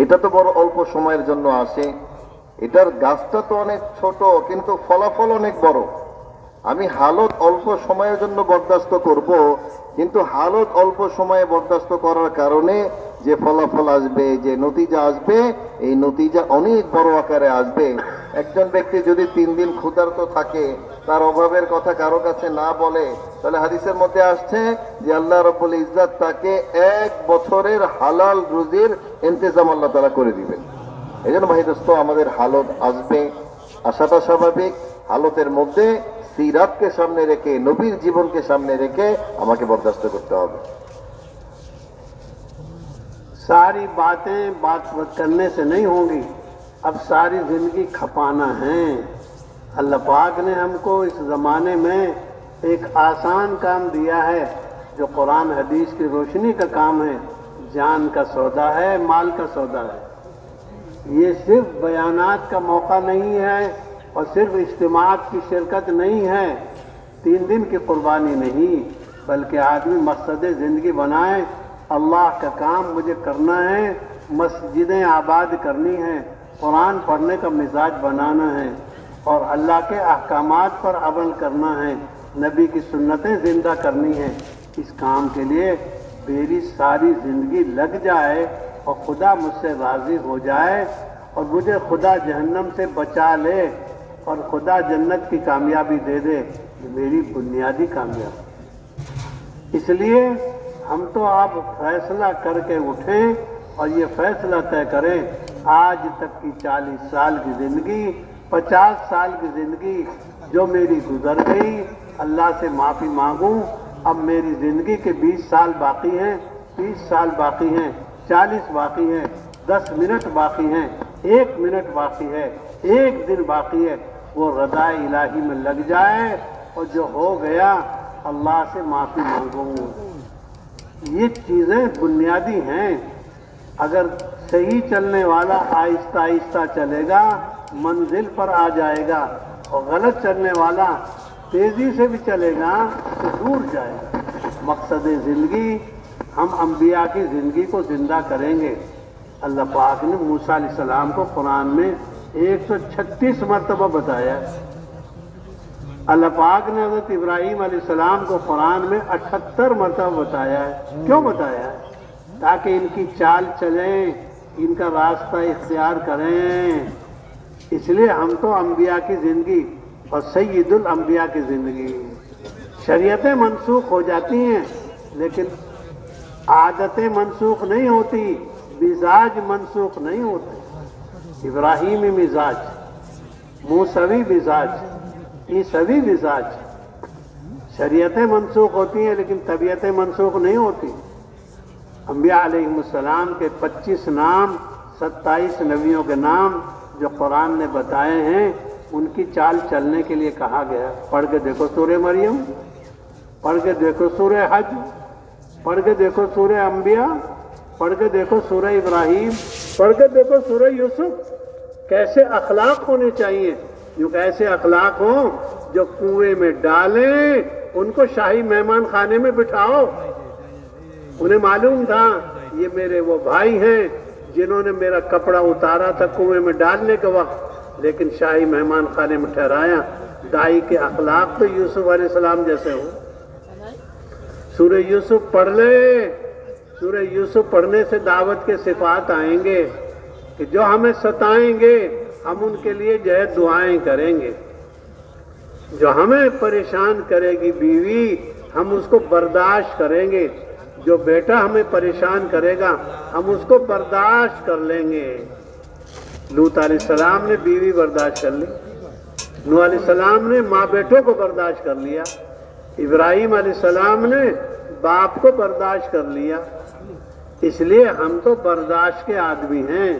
এটা তো বড় অল্প সময়ের জন্য আসে, এটার গাছটা তো অনেক ছোট কিন্তু ফলাফল অনেক বড়। আমি হালত অল্প সময়ের জন্য বরদাস্ত করব, কিন্তু হালত অল্প সময়ে বরদাস্ত করার কারণে যে ফলাফল আসবে, যে নতিজা আসবে, এই নতিজা অনেক বড় আকারে আসবে। একজন ব্যক্তি যদি 3 দিন ক্ষুধার্ত থাকে, তার অভাবের কথা কারো কাছে না বলে, তাহলে হাদিসের মধ্যে আসছে যে আল্লাহ রাব্বুল ইজ্জত তাকে 1 বছরের হালাল রুজির ইন্তজাম আল্লাহ তাআলা করে দিবেন। এই জন্য ভাই দোস্ত আমাদের হালত আসবে, আসাটা স্বাভাবিক। হালতের মধ্যে সিরাতকে সামনে রেখে, নবীর জীবনকে সামনে রেখে আমাকে বরদাস্ত করতে হবে। सारी बातें बात करने से नहीं होंगी, अब सारी जिंदगी खपाना है। अल्लाह पाक ने हमको इस ज़माने में एक आसान काम दिया है, जो कुरान हदीस की रोशनी का काम है। जान का सौदा है, माल का सौदा है। ये सिर्फ बयानात का मौका नहीं है और सिर्फ इज्तिमात की शिरकत नहीं है, 3 दिन की कुर्बानी नहीं, बल्कि आदमी मकसद ज़िंदगी बनाए। अल्लाह का काम मुझे करना है, मस्जिदें आबाद करनी है, कुरान पढ़ने का मिजाज बनाना है और अल्लाह के अहकामात पर अमल करना है, नबी की सुन्नतें ज़िंदा करनी है। इस काम के लिए मेरी सारी ज़िंदगी लग जाए और खुदा मुझसे राज़ी हो जाए और मुझे खुदा जहन्नम से बचा ले और खुदा जन्नत की कामयाबी दे दे, ये मेरी बुनियादी कामयाबी। इसलिए हम तो अब फैसला करके उठें और ये फैसला तय करें, आज तक की 40 साल की ज़िंदगी, 50 साल की ज़िंदगी जो मेरी गुजर गई, अल्लाह से माफ़ी मांगूं। अब मेरी ज़िंदगी के 20 साल बाकी हैं, 30 साल बाकी हैं, 40 बाकी हैं, 10 मिनट बाकी हैं, 1 मिनट बाकी है, 1 दिन बाकी है। वो रज़ाए इलाही में लग जाए और जो हो गया अल्लाह से माफ़ी मांगूं। ये चीज़ें बुनियादी हैं। अगर सही चलने वाला आहिस्ता आहिस्ता चलेगा, मंजिल पर आ जाएगा, और गलत चलने वाला तेज़ी से भी चलेगा तो दूर जाएगा। मकसद ज़िंदगी, हम अंबिया की ज़िंदगी को ज़िंदा करेंगे। अल्लाह पाक ने मूसा अलैहिस्सलाम को कुरान में 136 मरतबा बताया। अल्लाह पाक ने हज़रत इब्राहीम अलैहिस्सलाम को कुरान में 78 मरतबा बताया है। क्यों बताया है? ताकि इनकी चाल चलें, इनका रास्ता इख्तियार करें। इसलिए हम तो अंबिया की ज़िंदगी और सय्यदुल अंबिया की ज़िंदगी। शरीयतें मनसूख हो जाती हैं लेकिन आदतें मनसूख नहीं होती, मिजाज मनसूख नहीं होते। इब्राहीमी मिजाज, मूसवी मिजाज, ईसवी मिजाज। शरीयतें मनसूख होती हैं लेकिन तबीयतें मनसूख नहीं होती। अंबिया अलैहिमुस्सलाम के 25 नाम, 27 नबियों के नाम जो कुरान ने बताए हैं, उनकी चाल चलने के लिए कहा गया। पढ़ के देखो सूरह मरियम, पढ़ के देखो सूरह हज, पढ़ के देखो सूरह अंबिया, पढ़ के देखो सूरह इब्राहीम, पढ़ के देखो सूरह यूसुफ। कैसे अखलाक होने चाहिए, जो ऐसे अखलाक हो जो कुएं में डालें, उनको शाही मेहमान खाने में बिठाओ। उन्हें मालूम था ये मेरे वो भाई हैं जिन्होंने मेरा कपड़ा उतारा था कुएं में डालने के वक्त, लेकिन शाही मेहमान खाने में ठहराया। दाई के अखलाक तो यूसुफ अलैहिस्सलाम जैसे हो। सूरह यूसुफ पढ़ ले, सूरह यूसुफ पढ़ने से दावत के सिफात आएंगे कि जो हमें सताएंगे हम उनके लिए जो है दुआएं करेंगे। जो हमें परेशान करेगी बीवी, हम उसको बर्दाश्त करेंगे। जो बेटा हमें परेशान करेगा हम उसको बर्दाश्त कर लेंगे। लूत अलैहिस्सलाम ने बीवी बर्दाश्त कर ली, नूह अलैहिस्सलाम ने माँ बेटों को बर्दाश्त कर लिया, इब्राहीम अलैहिस्सलाम ने बाप को बर्दाश्त कर लिया। इसलिए हम तो बर्दाश्त के आदमी हैं।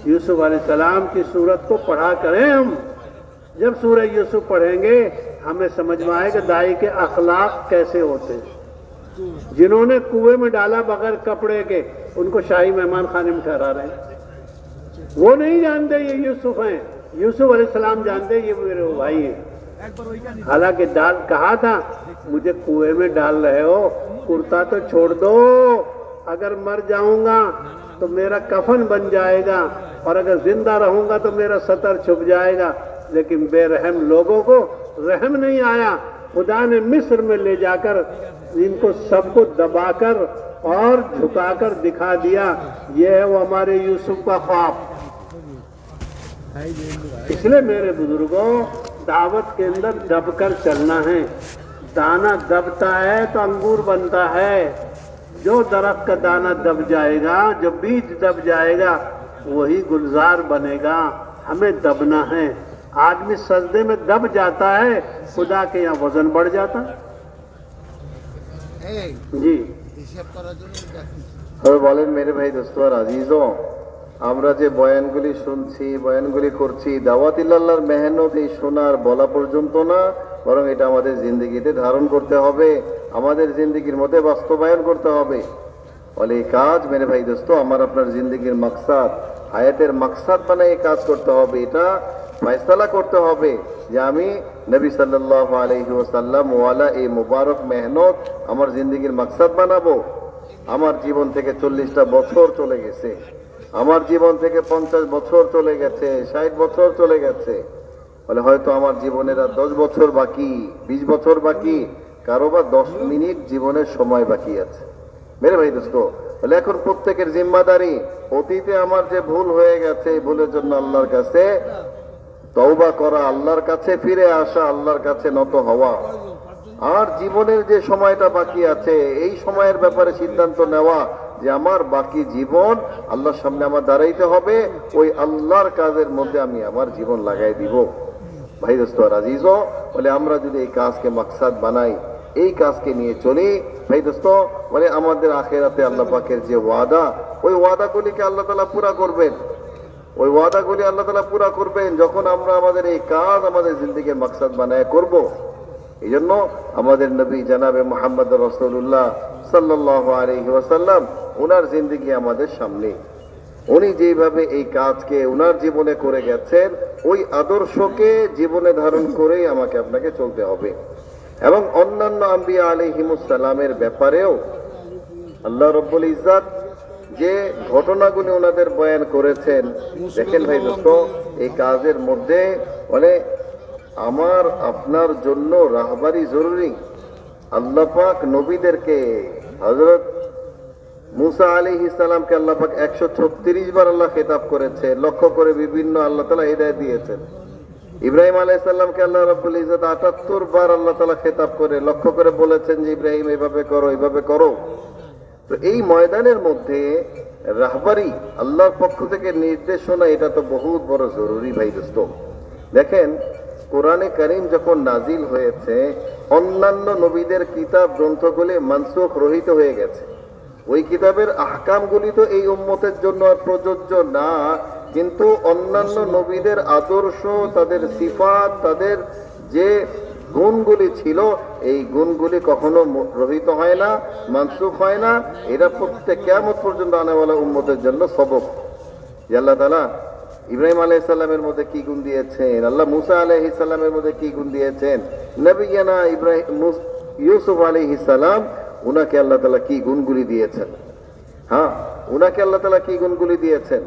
यूसुफ अलैहिस्सलाम की सूरत को पढ़ा करें हम। जब सूरह यूसुफ पढ़ेंगे हमें समझ में आए कि दाई के अखलाक कैसे होते हैं। जिन्होंने कुएं में डाला बगैर कपड़े के, उनको शाही मेहमान खाने में ठहरा रहे हैं। वो नहीं जानते ये यूसुफ हैं, यूसुफ अलैहिस्सलाम जानते ये मेरे भाई हैं। हालांकि डाल कहा था, मुझे कुएं में डाल रहे हो, कुर्ता तो छोड़ दो, अगर मर जाऊंगा तो मेरा कफन बन जाएगा, और अगर जिंदा रहूंगा तो मेरा सतर छुप जाएगा। लेकिन बेरहम लोगों को रहम नहीं आया। खुदा ने मिस्र में ले जाकर इनको सबको दबाकर और झुकाकर दिखा दिया, ये है वो हमारे यूसुफ का ख्वाब। इसलिए मेरे बुजुर्गों, दावत के अंदर दबकर चलना है। दाना दबता है तो अंगूर बनता है। जो दरख्त का दाना दब जाएगा, जो बीज दब जाएगा, वही गुलजार बनेगा। हमें दबना है। आदमी सजदे में दब जाता है, खुदा के यहाँ वजन बढ़ जाता है। जी তবে বলেন মেরে ভাই দোস্ত আর আজিজও, আমরা যে বয়ানগুলি শুনছি, বয়ানগুলি করছি, দাওয়াতিল্লাহর মেহনত এই শোনার বলা পর্যন্ত না, বরং এটা আমাদের জিন্দগিতে ধারণ করতে হবে, আমাদের জিন্দগির মধ্যে বাস্তবায়ন করতে হবে। বলে এই কাজ মেরে ভাই দোস্ত আমার আপনার জিন্দগির মাকসাদ, হায়াতের মাকসাদ বানায় এই কাজ করতে হবে। এটা ফয়সালা করতে হবে যে আমি নবী সাল্লাল্লাহু আলাইহি ওয়াসাল্লাম ওয়ালা এই মুবারক মেহনত আমার জিন্দগির মাকসাদ বানাবো। আমার জীবন থেকে 40টা বছর চলে গেছে, আমার জীবন থেকে 50 বছর চলে গেছে, 60 বছর চলে গেছে। বলে হয়তো আমার জীবনের আর 10 বছর বাকি, 20 বছর বাকি, কারো বা 10 মিনিট জীবনের সময় বাকি আছে। মেরে ভাই দোস্ত, বলে এখন প্রত্যেকের জিম্মাদারি, অতীতে আমার যে ভুল হয়ে গেছে, এই ভুলের জন্য আল্লাহর কাছে তওবা করা, আল্লাহর কাছে ফিরে আসা, আল্লাহর কাছে নত হওয়া। আর জীবনের যে সময়টা বাকি আছে, এই সময়ের ব্যাপারে সিদ্ধান্ত নেওয়া যে আমার বাকি জীবন আল্লাহর সামনে আমার দাঁড়াইতে হবে, ওই আল্লাহর কাজের মধ্যে আমি আমার জীবন লাগাই দিব। ভাই দোস্ত আর আজিজও, বলে আমরা যদি এই কাজকে মাকসাদ বানাই, এই কাজকে নিয়ে চলি, ভাই দোস্ত বলে আমাদের আখিরাতে আল্লাহ পাকের যে ওয়াদা, ওই ওয়াদাগুলিকে আল্লাহ তাআলা পুরা করবেন। ওই ওয়াদাগুলি আল্লাহ তাআলা পুরা করবেন যখন আমরা আমাদের এই কাজ আমাদের জিন্দেগির মাকসাদ বানায় করব। এই জন্য আমাদের নবী জনাবে মুহাম্মদ রাসূলুল্লাহ সাল্লাল্লাহু আলাইহি ওয়াসাল্লাম, ওনার জিন্দেগি আমাদের সামনে। উনি যেভাবে এই কাজকে ওনার জীবনে করে গেছেন, ওই আদর্শকে জীবনে ধারণ করেই আমাকে আপনাকে চলতে হবে। এবং অন্যান্য আম্বিয়া আলাইহিমুস সালামের ব্যাপারেও আল্লাহ রব্বুল ইজ্জত যে ঘটনাগুলি ওনাদের বয়ান করেছেন, দেখেন ভাই দোস্ত, এই কাজের মধ্যে বলে আমার আপনার জন্য রাহবারি জরুরি। আল্লাহ পাক নবীদেরকে, হযরত মুসা আলাইহিস সালামকে আল্লাহ পাক 136 বার আল্লাহ খেতাব করেছে, লক্ষ্য করে বিভিন্ন আল্লাহ তাআলা হিদায়াত দিয়েছেন। ইব্রাহিম আলাইহিস সালামকে আল্লাহ রাব্বুল ইজ্জত 78 বার আল্লাহ তাআলা খেতাব করে লক্ষ্য করে বলেছেন যে ইব্রাহিম এইভাবে করো, এইভাবে করো। তো এই ময়দানের মধ্যে রাহবারি, আল্লাহর পক্ষ থেকে নির্দেশনা, এটা তো বহুত বড় জরুরি ভাই দোস্ত। দেখেন কোরআনে কারীম যখন নাজিল হয়েছে, অন্যান্য নবীদের কিতাব গ্রন্থগুলি মানসুখ রহিত হয়ে গেছে। ওই কিতাবের আহকামগুলি তো এই উম্মতের জন্য আর প্রযোজ্য না, কিন্তু অন্যান্য নবীদের আদর্শ, তাদের সিফাত, তাদের যে গুণগুলি ছিল, এই গুণগুলি কখনো রহিত হয় না, মানসুখ হয় না। এরা প্রত্যেক কিয়ামত পর্যন্ত আনেওয়ালা উম্মতের জন্য সবক। আল্লাহ তাআলা ইব্রাহিম আলাইহিস সালামের মধ্যে কি গুণ দিয়েছেন, আল্লাহ মুসা আলাইহিস সালামের মধ্যে কি গুণ দিয়েছেন, নবিয়ানা ইউসুফ আলাইহিস সালাম, উনাকে আল্লাহ তাআলা কি গুণগুলি দিয়েছেন। হ্যাঁ, উনাকে আল্লাহ তাআলা কি গুণগুলি দিয়েছেন।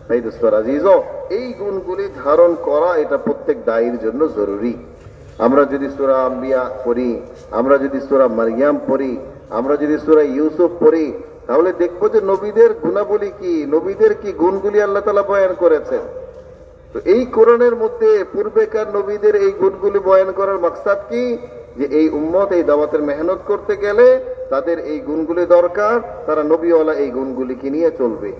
ভাই দোস্ত আজিজও, এই গুণগুলি ধারণ করা এটা প্রত্যেক দায়ীর জন্য জরুরি। আমরা যদি সূরা আম্বিয়া পড়ি, আমরা যদি সূরা মারইয়াম পড়ি, আমরা যদি সূরা ইউসুফ পড়ি, তাহলে দেখবো যে নবীদের গুণাবলী কি, নবীদের কি গুণগুলি আল্লাহ তাআলা বয়ান করেছেন। তো এই কোরআনের মধ্যে পূর্বেকার নবীদের এই গুণগুলি বয়ান করার মাকসাদ কি, যে এই উম্মত এই দাওয়াতের মেহনত করতে গেলে তাদের এই গুণগুলি দরকার, তারা নবীওয়ালা এই গুণগুলিকে নিয়ে চলবে।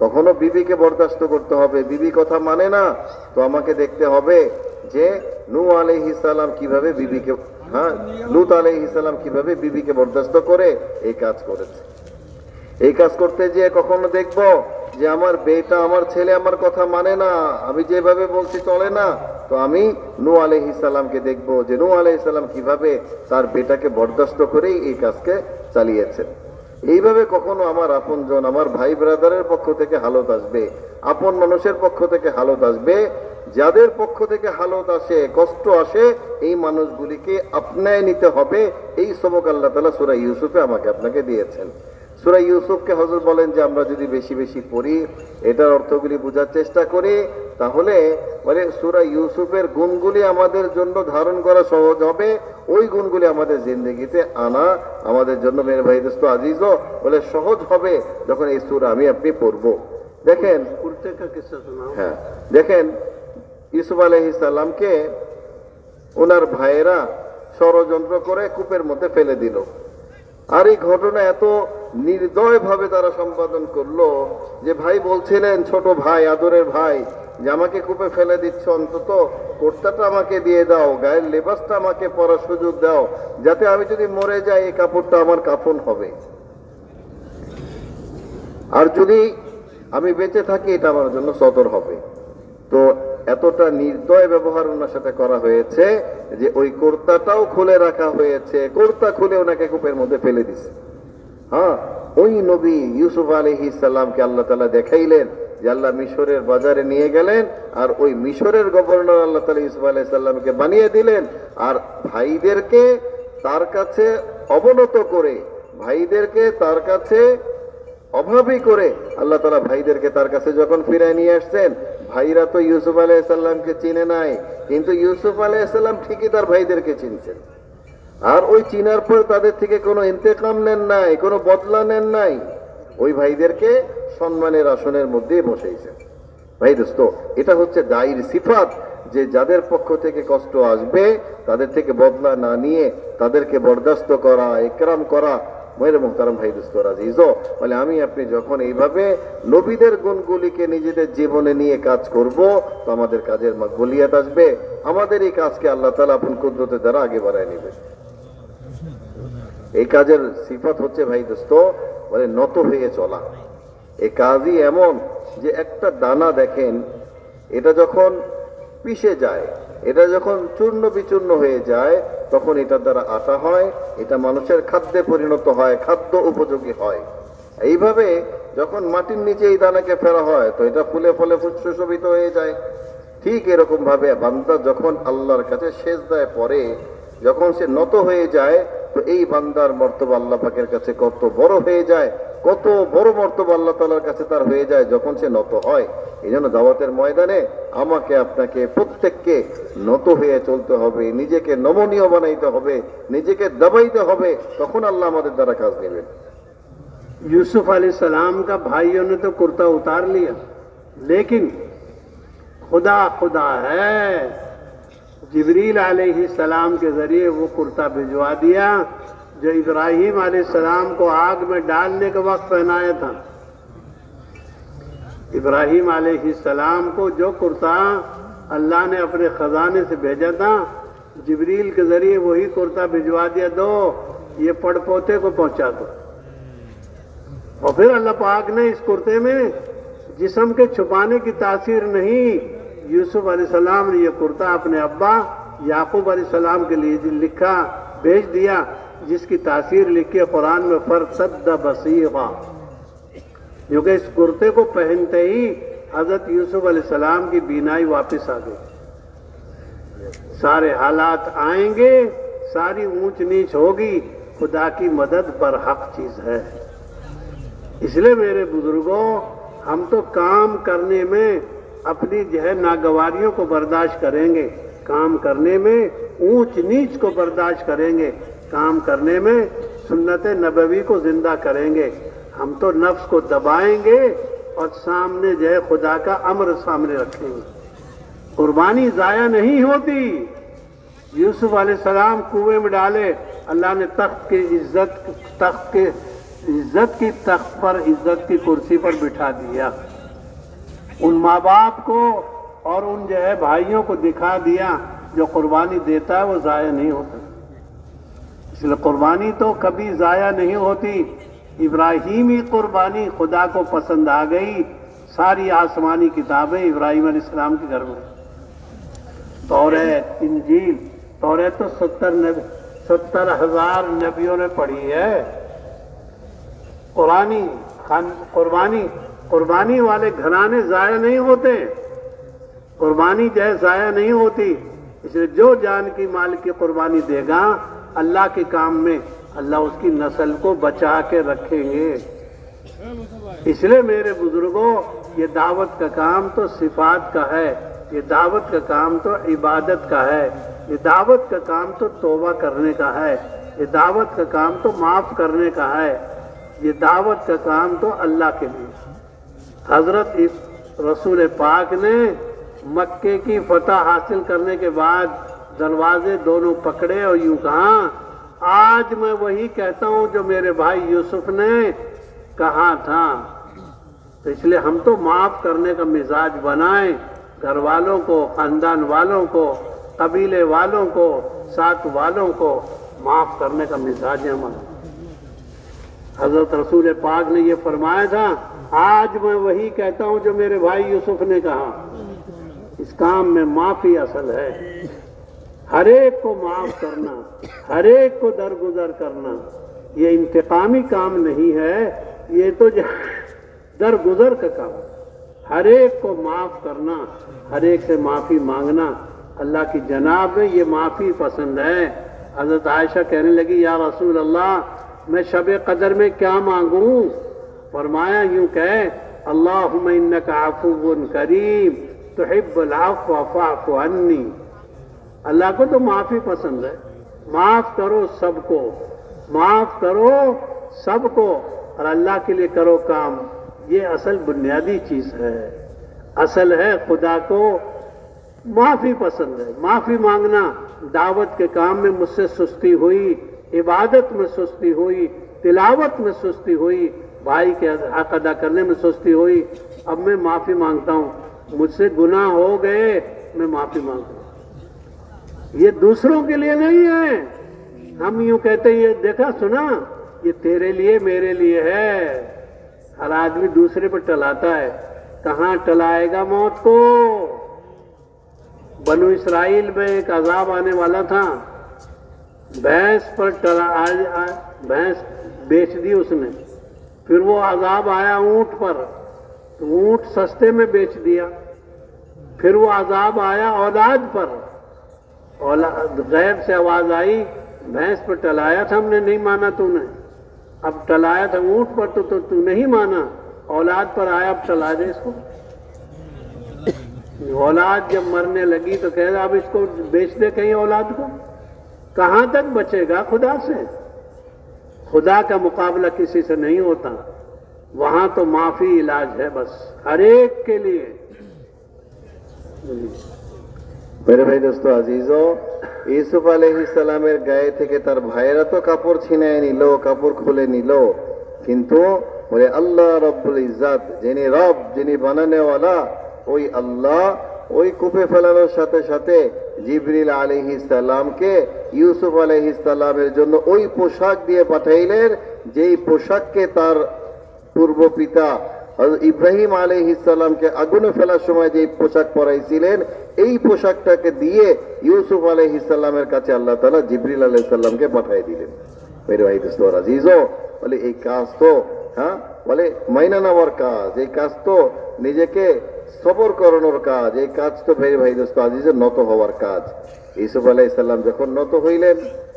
কখনো বিবিকে বরদাস্ত করতে হবে, বিবি কথা মানে না, তো আমাকে দেখতে হবে যে নূহ আলাইহিস সালাম কিভাবে বিবিকে, লূত আলাইহিস সালাম কিভাবে বিবিকে বরদাস্ত করে এই কাজ করেছে। এই কাজ করতে গিয়ে কখনো দেখবো যে আমার বেটা আমার ছেলে আমার কথা মানে না, আমি যেভাবে বলছি চলে না, তো আমি নূহ আলাইহিস সালামকে দেখব যে নূহ আলাইহিস সালাম কিভাবে তার বেটাকে বরদাস্ত করেই এই কাজকে চালিয়েছেন। এইভাবে কখনো আমার আপনজন, আমার ভাই ব্রাদারের পক্ষ থেকে হালত আসবে, আপন মানুষের পক্ষ থেকে হালত আসবে, যাদের পক্ষ থেকে হালত আসে, কষ্ট আসে, এই মানুষগুলিকে আপনায় নিতে হবে। এই সবক আল্লাহ তাআলা সূরা ইউসুফে আমাকে আপনাকে দিয়েছেন। সূরা ইউসুফকে হযরত বলেন যে আমরা যদি বেশি বেশি পড়ি, এটার অর্থগুলি বোঝার চেষ্টা করি, তাহলে মানে সূরা ইউসুফের গুণগুলি আমাদের জন্য ধারণ করা সহজ হবে। ওই গুণগুলি আমাদের জিন্দেগিতে আনা আমাদের জন্য মেরে ভাই দোস্ত আজিজও বলে সহজ হবে যখন এই সূরা আমি আপনি পড়বো। দেখেন कुर्ते का किस्सा सुनाओ। হ্যাঁ, দেখেন ইউসুফ আলাইহিস সালামকে ওনার ভাইয়েরা ষড়যন্ত্র করে কূপের মধ্যে ফেলে দিল। আর এই ঘটনা এত নির্দয় ভাবে তারা সম্পাদন করলো যে ভাই বলছিলেন, ছোট ভাই, আদরের ভাই, যে আমাকে কূপে ফেলে দিচ্ছ, অন্তত কুর্তাটা আমাকে দিয়ে দাও, গায়ের লেবাসটা আমাকে পরার সুযোগ দাও, যাতে আমি যদি মরে যাই এই কাপড়টা আমার কাফন হবে, আর যদি আমি বেঁচে থাকি এটা আমার জন্য সদর হবে। তো এতটা নির্দয় ব্যবহার ওনার সাথে করা হয়েছে যে ওই কুর্তাটাও খুলে রাখা হয়েছে, কুর্তা খুলে ওনাকে কূপের মধ্যে ফেলে দিছে। হ্যাঁ, ওই নবী ইউসুফ আলাইহিস সালামকে আল্লাহ তাআলা দেখাইলেন যে আল্লাহ মিশরের বাজারে নিয়ে গেলেন, আর ওই মিশরের গভর্নর আল্লাহ তাআলা ইউসুফ আলাইহিস সালামকে বানিয়ে দিলেন, আর ভাইদেরকে তার কাছে অবনত করে, ভাইদেরকে তার কাছে অভাবী করে আল্লাহ তাআলা ভাইদেরকে তার কাছে যখন ফিরায় নিয়ে আসছেন, ভাইরা তো ইউসুফ আলাইহিস সালামকে চিনে নাই, কিন্তু ইউসুফ আলাইহিস সালাম ঠিকই তার ভাইদেরকে চিনছেন। আর ওই চিনার পর তাদের থেকে কোনো ইন্তেকাম নেন নাই, কোনো বদলা নেন নাই, ওই ভাইদেরকে সম্মানের আসনের মধ্যে বসাইছেন। ভাই দোস্ত, এটা হচ্ছে দায়ীর সিফাত, যে যাদের পক্ষ থেকে কষ্ট আসবে তাদের থেকে বদলা না নিয়ে তাদেরকে বরদাস্ত করা, ইকরাম করা। মেরে মুহতারাম ভাই দোস্ত আজিজও বলে আমি আপনি যখন এইভাবে নবীদের গুণগুলিকে নিজেদের জীবনে নিয়ে কাজ করব, তো আমাদের কাজের মাকবুলিয়াত আসবে, আমাদের এই কাজকে আল্লাহ তাআলা আপন কুদরতের দ্বারা আগে বাড়ায় নেবে। এই কাজের সিফাত হচ্ছে ভাই দোস্ত বলে নত হয়ে চলা। এই কাজই এমন যে একটা দানা দেখেন, এটা যখন পিষে যায়, এটা যখন চূর্ণ বিচূর্ণ হয়ে যায়, তখন এটার দ্বারা আটা হয়, এটা মানুষের খাদ্যে পরিণত হয়, খাদ্য উপযোগী হয়। এইভাবে যখন মাটির নিচে এই দানাকে ফেলা হয়, তো এটা ফুলে ফলে সুশোভিত হয়ে যায়। ঠিক এরকম ভাবে বান্দা যখন আল্লাহর কাছে সেজদায় পড়ে, যখন সে নত হয়ে যায়, তো এই বান্দার মর্তবা আল্লাহ পাকের কাছে কত বড় হয়ে যায়, কত বড় মর্তবা আল্লাহ তাআলার কাছে তার হয়ে যায় যখন সে নত হয়। এই জন্য দাওয়াতের ময়দানে আমাকে আপনাকে প্রত্যেককে নত হয়ে চলতে হবে, নিজেকে নমনীয় বানাইতে হবে, নিজেকে দবাইতে হবে, তখন আল্লাহ আমাদের দ্বারা কাজ নেবেন। यूसुफ अलैहिस्सलाम का भाइयों ने तो कुर्ता उतार लिया, लेकिन खुदा खुदा है, जिब्रील अलैहिस्सलाम के जरिए वो कुर्ता भिजवा दिया जो इब्राहिम अलैहिस्सलाम को आग में डालने के वक्त पहनाया था। इब्राहिम अलैहिस्सलाम को जो कुर्ता अल्लाह ने अपने खजाने से भेजा था, जिब्रील के जरिए वही कुर्ता भिजवा दिया, दो ये पड़पोते को पहुंचा दो। और फिर अल्लाह पाक ने इस कुर्ते में जिस्म के छुपाने की तासीर नहीं, यूसुफ अलैहिस्सलाम ने ये कुर्ता अपने अब्बा याकूब अलैहिस्सलाम के लिए लिखा, भेज दिया, जिसकी तासीर लिखी है कुरान में, फरसद बसीरा, क्योंकि इस कुर्ते को पहनते ही हजरत यूसुफ अलैहिस्सलाम की बीनाई वापस आ गई। सारे हालात आएंगे, सारी ऊंच नीच होगी, खुदा की मदद बरहक चीज है। इसलिए मेरे बुजुर्गों, हम तो काम करने में अपनी जो है नागवारियों को बर्दाश्त करेंगे, काम करने में ऊंच नीच को बर्दाश्त करेंगे, काम करने में सुन्नत नबवी को जिंदा करेंगे। हम तो नफ्स को दबाएंगे और सामने जो है खुदा का अम्र सामने रखेंगे। कुर्बानी जाया नहीं होती। यूसुफ अलैहिस्सलाम कुएं में डाले, अल्लाह ने तख्त की तख्त पर इज्जत की कुर्सी पर बिठा दिया। उन माँ बाप को और उन जो है भाइयों को दिखा दिया, जो कुर्बानी देता है वो जाया नहीं होता। इसलिए कुर्बानी तो कभी जाया नहीं होती। इब्राहिमी कुर्बानी खुदा को पसंद आ गई, सारी आसमानी किताबें इब्राहिम अलैहिस्सलाम के घर में। तौरात, इंजील, तौरात तो 70,000 नबियों ने पढ़ी है। कुर्बानी वाले घराने जाया नहीं होते, कुर्बानी जैसे जाया नहीं होती। इसलिए जो जान की माल की कुर्बानी देगा अल्लाह के काम में, अल्लाह उसकी नस्ल को बचा के रखेंगे। इसलिए मेरे बुजुर्गों, ये दावत का काम तो सिफात का है, ये दावत का काम तो इबादत का है, ये दावत का काम तो तौबा करने का है, ये दावत का काम तो माफ करने का है, ये दावत का काम तो अल्लाह के लिए। हजरत रसूल पाक ने मक्के की फतह हासिल करने के बाद दरवाजे दोनों पकड़े और यूं कहा, आज मैं वही कहता हूं जो मेरे भाई यूसुफ ने कहा था। तो इसलिए हम तो माफ करने का मिजाज बनाएं, घर वालों को, खानदान वालों को, कबीले वालों को, साथ वालों को माफ करने का मिजाज है हमारा। हजरत रसूल पाक ने ये फरमाया था, आज मैं वही कहता हूं जो मेरे भाई यूसुफ ने कहा। इस काम में माफी असल है, हर एक को माफ करना, हर एक को दरगुजर करना। ये इंतकामी काम नहीं है, ये तो दरगुजर का काम। हर एक को माफ करना, हर एक से माफी मांगना, अल्लाह की जनाब में ये माफी पसंद है। हजरत आयशा कहने लगी, या रसूल अल्लाह, मैं शब कदर में क्या मांगूं? फरमाया, यूं कहे, अल्लाहुम्मा इन्नका अफ़ुव्वुन करीम तुहिब्बुल अफ़्व फ़अफ़ु अन्नी। अल्लाह को तो माफी पसंद है, माफ करो सबको, माफ करो सबको, और अल्लाह के लिए करो काम। ये असल बुनियादी चीज है। असल है खुदा को माफी पसंद है, माफी मांगना। दावत के काम में मुझसे सुस्ती हुई, इबादत में सुस्ती हुई, तिलावत में सुस्ती हुई, भाई के हक अदा करने में सुस्ती हुई, अब मैं माफी मांगता हूं। मुझसे गुनाह हो गए, मैं माफी मांगता हूं। ये दूसरों के लिए नहीं है। हम यूं कहते हैं, ये देखा सुना, ये तेरे लिए मेरे लिए है। हर आदमी दूसरे पर टलाता है, कहां टलाएगा मौत को। बनु इसराइल में एक अजाब आने वाला था, भैंस पर भैंस बेच दी उसने। फिर वो अजाब आया ऊंट पर, तो ऊंट सस्ते में बेच दिया। फिर वो अजाब आया औलाद पर, गैब से आवाज आई, भैंस पर टलाया था हमने, नहीं माना तूने। अब टलाया था ऊंट पर, तो तू नहीं माना। औलाद पर आया, अब टला दे इसको। औलाद जब मरने लगी तो कह रहा, अब इसको बेच दे कहीं औलाद को। कहां तक बचेगा खुदा से? खुदा का मुकाबला किसी से नहीं होता। वहां तो माफी इलाज है बस, हर एक के लिए। मेरे भाई दोस्तों আজিজও, ইউসুফ আলাইহিস সালামের গায়ে থেকে তার ভাইয়েরা তো কাপড় ছিনায় নিল, কাপড় খুলে নিল, কিন্তু বলে আল্লাহ রব্বুল ইজ্জাত, যিনি রব, যিনি বানানেওয়ালা, ওই আল্লাহ ওই কূপে ফেলানোর সাথে সাথে জিবরিল আলাইহিস সালামকে ইউসুফ আলাইহিস সালামের জন্য ওই পোশাক দিয়ে পাঠাইলেন, যেই পোশাককে তার পূর্ব পিতা ইব্রাহিম আলাইহিস সালামকে আগুনে ফেলার সময় যে পোশাক পরাইছিলেন, এই পোশাকটাকে দিয়ে ইউসুফ আলাইহিস সালামের কাছে আল্লাহ তাআলা জিবরিল আলাইহিস সালামকে পাঠিয়ে দিলেন। মেরে ভাই দোস্তো আজিজও, বলে এই কাজ তো বলে মাইনা নেওয়ার কাজ, এই কাজ তো নিজেকে সবর করানোর কাজ, এই কাজ তো মেরে ভাই দোস্তো আজিজ নত হওয়ার কাজ। ইউসুফ আলাইহিস সালাম যখন নত হইলেন,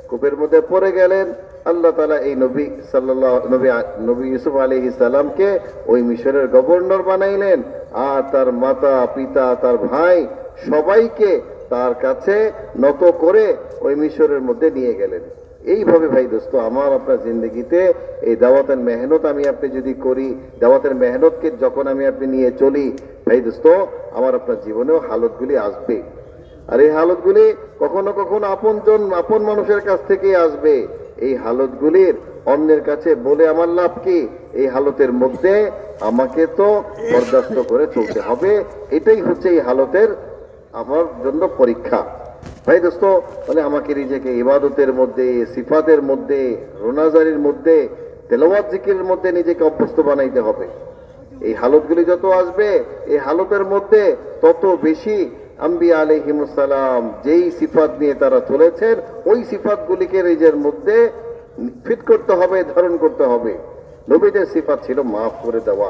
কূপের মধ্যে পড়ে গেলেন, আল্লাহ তাআলা এই নবী ইউসুফ আলাইহিস সালামকে ওই মিশরের গভর্নর বানাইলেন, আর তার মাতা পিতা তার ভাই সবাইকে তার কাছে নত করে ওই মিশরের মধ্যে নিয়ে গেলেন। এইভাবে ভাই দোস্ত আমার আপনার জিন্দগিতে এই দাওয়াতের মেহনত আমি আপনি যদি করি, দাওয়াতের মেহনতকে যখন আমি আপনি নিয়ে চলি, ভাই দোস্ত আমার আপনার জীবনেও হালতগুলি আসবে। আর এই হালতগুলি কখনো কখনো আপন মানুষের কাছ থেকেই আসবে। এই হালতগুলির অন্যের কাছে বলে আমার লাভ কি? এই হালতের মধ্যে আমাকে তো বরদাস্ত করে চলতে হবে। এটাই হচ্ছে এই হালতের আমার জন্য পরীক্ষা। ভাই দোস্ত, বলে আমাকে নিজেকে ইবাদতের মধ্যে, সিফাতের মধ্যে, রোনাজারির মধ্যে, তেলাওয়াত জিকিরের মধ্যে নিজেকে অভ্যস্ত বানাইতে হবে। এই হালতগুলি যত আসবে, এই হালতের মধ্যে তত বেশি আম্বিয়া আলাইহিমুস সালাম যেই সিফাত নিয়ে তারা চলেছেন, ওই সিফাতগুলিকে নিজের মধ্যে ফিট করতে হবে, ধারণ করতে হবে। নবীদের সিফাত ছিল মাফ করে দেওয়া,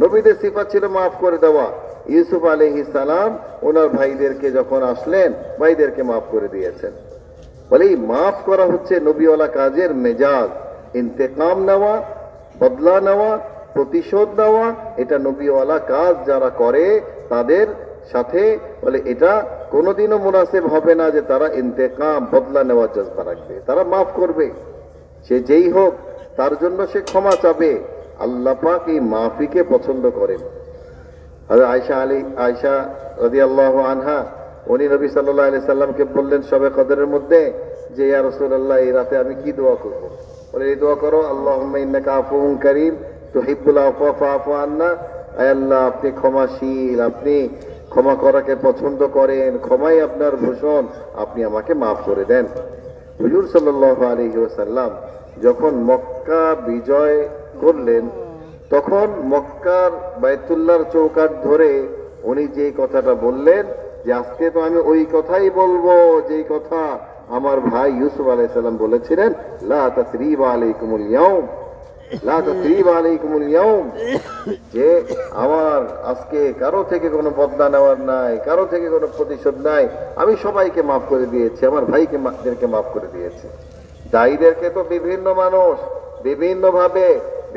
নবীদের সিফাত ছিল মাফ করে দেওয়া। ইউসুফ আলাইহিস সালাম ওনার ভাইদেরকে যখন আসলেন, ভাইদেরকে মাফ করে দিয়েছেন। বলে এই মাফ করা হচ্ছে নবীওয়ালা কাজের মেজাজ। ইন্তেকাম নেওয়া, বদলা নেওয়া, প্রতিশোধ নেওয়া, এটা নবীওয়ালা কাজ যারা করে তাদের সাথে বলে এটা কোনোদিনও মুনাসিব হবে না যে তারা ইন্তেকাম, বদলা নেওয়ার জজবা রাখবে। তারা মাফ করবে, সে যেই হোক তার জন্য সে ক্ষমা চাবে। আল্লাহ পাক এই মাফিকে পছন্দ করেন। আয়েশা রাদিয়াল্লাহু আনহা উনি নবী সাল্লাল্লাহু আলাইহি সাল্লামকে বললেন শবে কদরের মধ্যে যে ইয়া রাসূলুল্লাহ, এই রাতে আমি কি দোয়া করব? বলে এই দোয়া করো, আল্লাহুম্মা ইন্নাকা আফুউন কারীম তুহিব্বুল আফওয়া ফাআফু আন্না। আয় আল্লাহ, আপনি ক্ষমাশীল, আপনি ক্ষমা করাকে পছন্দ করেন, ক্ষমাই আপনার ভূষণ, আপনি আমাকে মাফ করে দেন। হুজুর সাল্লাল্লাহু আলাইহি ওয়াসাল্লাম যখন মক্কা বিজয় করলেন, তখন মক্কার বাইতুল্লাহর চৌকাঠ ধরে উনি যে কথাটা বললেন যে আজকে তো আমি ওই কথাই বলবো যেই কথা আমার ভাই ইউসুফ আলাইহিস সালাম বলেছিলেন, লা তাসরিবা আলাইকুমুল ইয়াউম, লা তাসরিবা আলাইকুমুল ইয়াউম, যে আমার আজকে কারো থেকে কোনো বদলা নেওয়ার নাই, কারো থেকে কোনো প্রতিশোধ নাই, আমি সবাইকে মাফ করে দিয়েছি, আমার ভাইদেরকে মাফ করে দিয়েছি। দায়ীদেরকে তো বিভিন্ন মানুষ বিভিন্ন ভাবে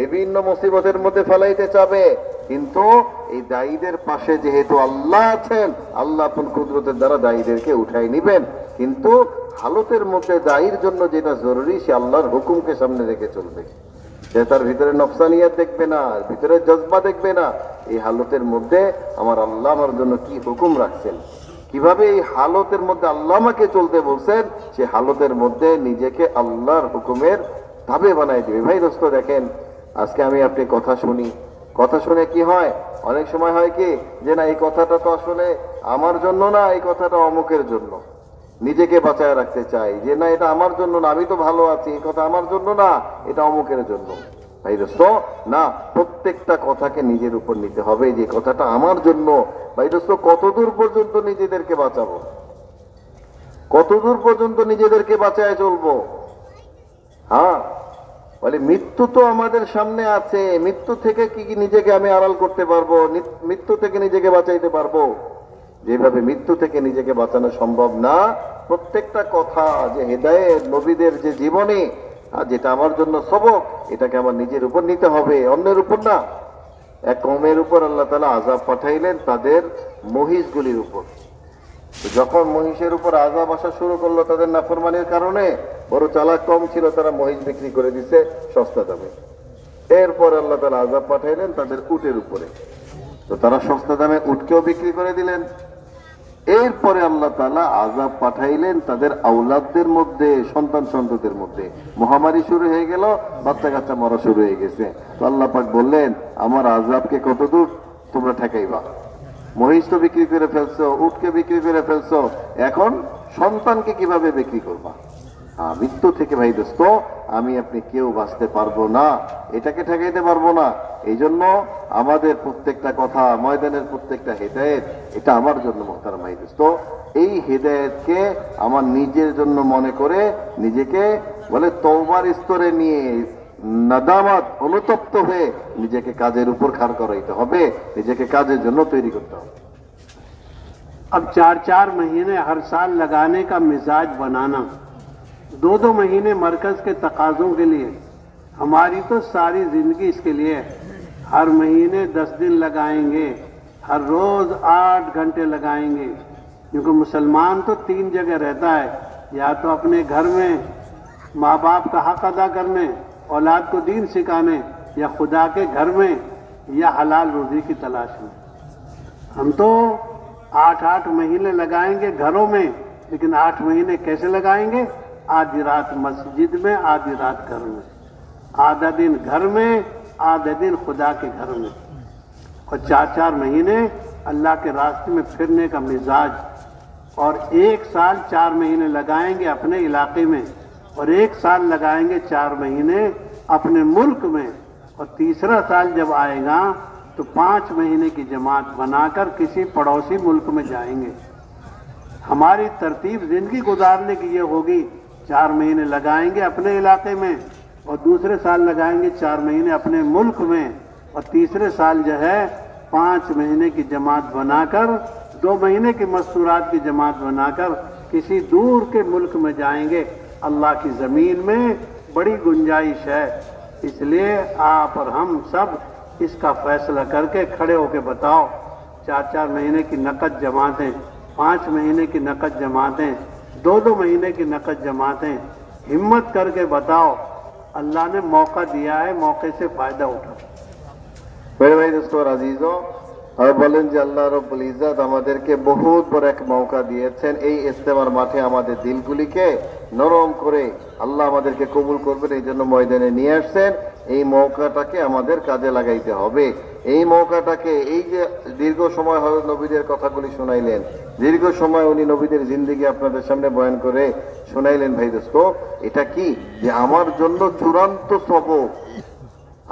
বিভিন্ন মুসিবতের মধ্যে ফেলাইতে চাবে, কিন্তু এই দায়ীদের পাশে যেহেতু আল্লাহ আছেন, আল্লাহ আপন কুদরতের দ্বারা দায়ীদেরকে উঠাই নিবেন। কিন্তু হালতের মধ্যে দায়ীর জন্য যেটা জরুরি, সে আল্লাহর হুকুমকে সামনে রেখে চলবে। সে তার ভিতরে নফসানিয়াত দেখবে না, ভিতরে জজবা দেখবে না। এই হালতের মধ্যে আমার আল্লাহ আমার জন্য কি হুকুম রাখছেন, কিভাবে এই হালতের মধ্যে আল্লাহ আমাকে চলতে বলছেন, সে হালতের মধ্যে নিজেকে আল্লাহর হুকুমের তাবে বানাই দিবে। ভাই দোস্ত, দেখেন আজকে আমি আপনি কথা শুনি, কথা শুনে কি হয়, অনেক সময় হয় কি যে না এই কথাটা তো আসলে আমার জন্য না, এই কথাটা অমুকের জন্য। নিজেকে বাঁচায় রাখতে চাই যে না এটা আমার জন্য না, আমি তো ভালো আছি, এই কথা আমার জন্য না, এটা অমুকের জন্য। ভাই দোস্ত, না, প্রত্যেকটা কথাকে নিজের উপর নিতে হবে যে কথাটা আমার জন্য। ভাই দোস্ত, কতদূর পর্যন্ত নিজেদেরকে বাঁচাবো, কতদূর পর্যন্ত নিজেদেরকে বাঁচায় চলবো? হ্যাঁ, বলে মৃত্যু তো আমাদের সামনে আছে, মৃত্যু থেকে কি নিজেকে আমি আড়াল করতে পারবো, মৃত্যু থেকে নিজেকে বাঁচাইতে পারবো? যেভাবে মৃত্যু থেকে নিজেকে বাঁচানো সম্ভব না, প্রত্যেকটা কথা যে হেদায়েত নবীদের যে জীবনী, যেটা আমার জন্য সবক, এটাকে আমার নিজের উপর নিতে হবে, অন্যের উপর না। এক কওমের উপর আল্লাহ তাআলা আযাব পাঠাইলেন তাদের মহিষগুলির উপর। যখন মহিষের উপর আযাব আসা শুরু করলো তাদের নাফরমানির কারণে, বড় চালাক কম ছিল, তারা মহিষ বিক্রি করে দিছে সস্তা দামে। এরপর আল্লাহ তাআলা আযাব পাঠাইলেন তাদের উটের উপরে, তো তারা সস্তা দামে উটকেও বিক্রি করে দিলেন। এরপরে আল্লাহ তাআলা আযাব পাঠাইলেন তাদের আওলাদদের মধ্যে, সন্তানদের মধ্যে। মহামারী শুরু হয়ে গেল, বাচ্চা কাচ্চা মরা শুরু হয়ে গেছে। তো আল্লাহ পাক বললেন, আমার আযাবকে কতদূর তোমরা ঠেকাইবা? মহিষ তো বিক্রি করে ফেলছো, উটকে বিক্রি করে ফেলছো, এখন সন্তানকে কিভাবে বিক্রি করবা? মৃত্যু থেকে ভাই দোস্ত আমি আপনি কেউ বাঁচতে পারবো না, এটাকে ঠেকাইতে পারবো না। এই জন্য আমাদের প্রত্যেকটা কথা, ময়দানের প্রত্যেকটা হেদায়েত, এটা আমার জন্য মোহতারাম ভাই দোস্ত। এই হেদায়েতকে আমার নিজের জন্য মনে করে নিজেকে বলে তওবার স্তরে নিয়ে নাদামাত, অনুতপ্ত হয়ে নিজেকে কাজের উপর খাড় করাইতে হবে, নিজেকে কাজের জন্য তৈরি করতে হবে। अब 4-4 महीने हर साल लगाने का मिजाज बनाना, 2-2 महीने मरकज के तकाजों के लिए, हमारी तो सारी जिंदगी इसके लिए है। हर महीने 10 दिन लगाएंगे, हर रोज 8 घंटे लगाएंगे, क्योंकि मुसलमान तो 3 जगह रहता है, या तो अपने घर में माँ बाप का हक अदा करने, औलाद को दीन सिखाने, या खुदा के घर में, या हलाल रोजी की तलाश में। हम तो 8-8 महीने लगाएंगे घरों में, लेकिन 8 महीने कैसे लगाएंगे? आधी रात मस्जिद में, आधी रात घर में, आधा दिन घर में, आधा दिन खुदा के घर में, और 4-4 महीने अल्लाह के रास्ते में फिरने का मिजाज। और 1 साल 4 महीने लगाएंगे अपने इलाके में, और 1 साल लगाएंगे 4 महीने अपने मुल्क में, और तीसरा साल जब आएगा तो 5 महीने की जमात बनाकर किसी पड़ोसी मुल्क में जाएंगे। हमारी तरतीब जिंदगी गुजारने की ये होगी, 4 महीने लगाएंगे अपने इलाके में और दूसरे साल लगाएंगे 4 महीने अपने मुल्क में, और तीसरे साल जो है 5 महीने की जमात बनाकर 2 महीने की मस्तूरात की जमात बनाकर किसी दूर के मुल्क में जाएंगे। अल्लाह की ज़मीन में बड़ी गुंजाइश है, इसलिए आप और हम सब इसका फैसला करके खड़े होकर बताओ। 4-4 महीने की नकद जमातें, 5 महीने की नकद जमातें, 2-2 महीने की नकद जमातें, हिम्मत करके बताओ। अल्लाह ने मौका दिया है, मौके से फायदा उठाओ। मेरे भाई दोस्तों और अजीजों, আর বলেন যে আল্লাহ রব্বুল ইজ্জত আমাদেরকে বহুত বড় এক মৌকা দিয়েছেন। এই ইস্তেমার মাঠে আমাদের দিলগুলিকে নরম করে আল্লাহ আমাদেরকে কবুল করবেন, এই জন্য ময়দানে নিয়ে আসছেন। এই মৌকাটাকে আমাদের কাজে লাগাইতে হবে। এই মৌকাটাকে, এই যে দীর্ঘ সময় হযরত নবীদের কথাগুলি শোনাইলেন, দীর্ঘ সময় উনি নবীদের জিন্দেগি আপনাদের সামনে বয়ান করে শোনাইলেন। ভাই দোস্ত, এটা কি যে আমার জন্য চূড়ান্ত সবক,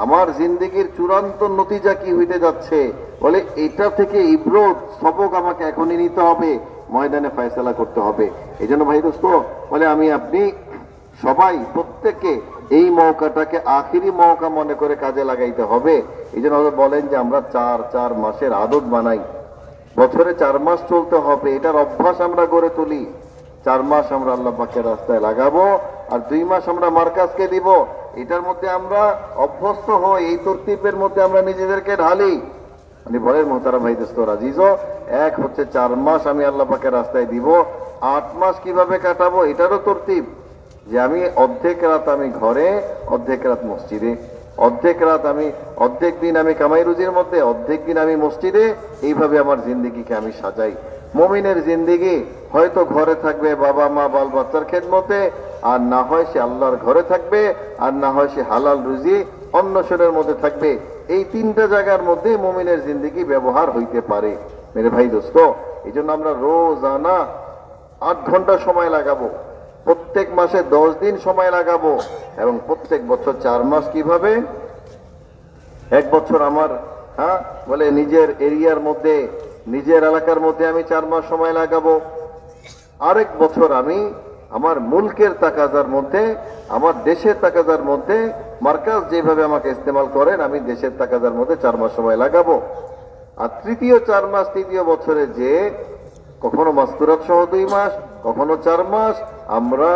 আমার জিন্দেগির চূড়ান্ত নতিজা কি হইতে যাচ্ছে, বলে এটা থেকে ইবরত সবক আমাকে এখনই নিতে হবে, ময়দানে ফয়সালা করতে হবে। এই জন্য ভাই দোস্ত বলে আমি আপনি সবাই প্রত্যেককে এই মৌকাটাকে আখিরি মৌকা মনে করে কাজে লাগাইতে হবে। এই জন্য বলেন যে আমরা 4 মাসের আদত বানাই, বছরে 4 মাস চলতে হবে, এটার অভ্যাস আমরা গড়ে তুলি। 4 মাস আমরা আল্লাহ পাকের রাস্তায় লাগাবো আর 2 মাস আমরা মার্কাজকে দিব। এটার মধ্যে আমরা অভ্যস্ত হই, এই তরতিবের মধ্যে আমরা নিজেদেরকে ঢালি। মানে বলেন মোহতারাম ভাই দোস্ত রাজিজো, এক হচ্ছে 4 মাস আমি আল্লাহ পাকের রাস্তায় দিব, 8 মাস কিভাবে কাটাবো এটারও তরতিব, যে আমি অর্ধেক রাত আমি ঘরে, অর্ধেক রাত মসজিদে, অর্ধেক দিন আমি কামাই রুজির মধ্যে, অর্ধেক দিন আমি মসজিদে। এইভাবে আমার জিন্দেগিকে আমি সাজাই। মুমিনের জিন্দেগি হয়তো ঘরে থাকবে বাবা মা বাল বাচ্চার খেদমতে, আর না হয় সে আল্লাহর ঘরে থাকবে, আর না হয় সে হালাল রুজি অন্বেষণের মধ্যে থাকবে। এই 3টা জায়গার মধ্যে মুমিনের জিন্দেগি ব্যবহার হইতে পারে। মেরে ভাই দোস্ত, এই জন্য আমরা রোজানা 8 ঘন্টা সময় লাগাবো, প্রত্যেক মাসে 10 দিন সময় লাগাবো, এবং প্রত্যেক বছর 4 মাস। কিভাবে? এক বছর আমার বলে নিজের এরিয়ার মধ্যে, নিজের এলাকার মধ্যে আমি 4 মাস সময় লাগাবো। আরেক বছর আমি আমার মুলকের তাকাজার মধ্যে, আমার দেশের তাকাজার মধ্যে, মার্কাজ যেভাবে আমাকে ইস্তেমাল করেন, আমি দেশের তাকাজার মধ্যে 4 মাস সময় লাগাবো। আর তৃতীয় 4 মাস, তৃতীয় বছরে যে কখনো মাস্তুরাত সহ 2 মাস, কখনো 4 মাস আমরা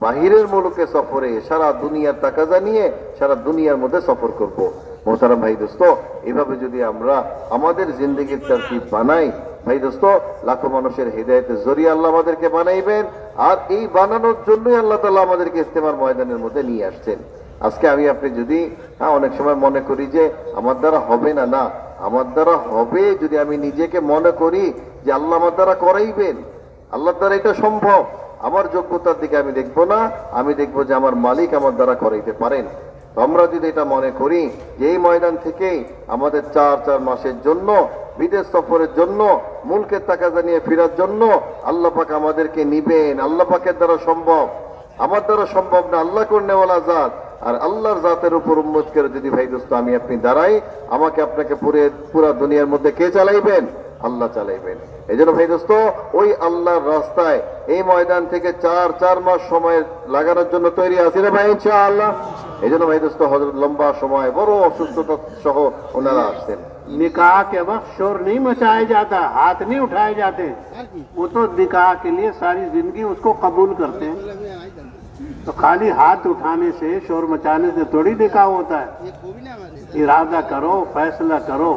বাহিরের মুলুকে সফরে, সারা দুনিয়ার তাকাজা নিয়ে সারা দুনিয়ার মধ্যে সফর করব। মোহতারাম ভাই দোস্ত, এইভাবে যদি আমরা আমাদের জিন্দেগির তারকিব বানাই, ভাই দোস্ত, লাখো মানুষের হৃদায়তের জরিয়া আল্লাহ আমাদেরকে বানাইবেন। আর এই বানানোর জন্যই আল্লাহ তাআলা আমাদেরকে ইস্তেমার ময়দানের মধ্যে নিয়ে আসছেন। আজকে আমি আপনি যদি অনেক সময় মনে করি যে আমার দ্বারা হবে না, না, আমার দ্বারা হবে যদি আমি নিজেকে মনে করি যে আল্লাহ আমার দ্বারা করাইবেন, আল্লাহর দ্বারা এটা সম্ভব। আমার যোগ্যতার দিকে আমি দেখবো না, আমি দেখবো যে আমার মালিক আমার দ্বারা করাইতে পারেন। তো আমরা যদি এটা মনে করি যে এই ময়দান থেকেই আমাদের 4 মাসের জন্য বিদেশ সফরের জন্য, মুলকের তাকাজা নিয়ে ফেরার জন্য আল্লাহ পাক আমাদেরকে নিবেন, আল্লাহ পাকের দ্বারা সম্ভব, আমার দ্বারা সম্ভব না, আল্লাহ করনেওয়ালা জাত। আর আল্লাহর জাতের উপর উম্মত করে যদি ভাই দোস্ত আমি আপনি দাঁড়াই, আমাকে আপনাকে পুরা দুনিয়ার মধ্যে কে চালাইবেন? আল্লাহ চালাইবেন। এই জন্য ভাই দোস্ত, ওই আল্লাহর রাস্তায় এই ময়দান থেকে 4 মাস সময় লাগানোর জন্য তৈরি আছি রে ভাই ইনশাআল্লাহ। এই জন্য ভাই দোস্ত হযরত লম্বা সময় বড় অসুস্থতা সহ ওনারা আসছেন। निकाह के वक्त शोर नहीं मचाया जाता, हाथ नहीं उठाए जाते, वो तो निकाह के लिए सारी जिंदगी उसको कबूल करते हैं। तो खाली हाथ उठाने से, शोर मचाने से थोड़ी निकाह होता है। इरादा करो, फैसला करो।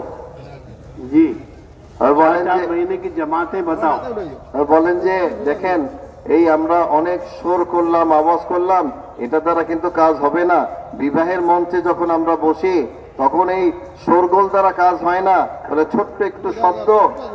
जी, और बोलें 4 महीने की जमातें बताओ। और बोलें जे देखें, এই আমরা অনেক সুর করলাম, আওয়াজ করলাম, এটা দ্বারা কিন্তু কাজ হবে না। বিবাহের মঞ্চে যখন আমরা বসি তখন এই শোরগোল দ্বারা কাজ হয় না। বলে ছোট্ট একটু শব্দ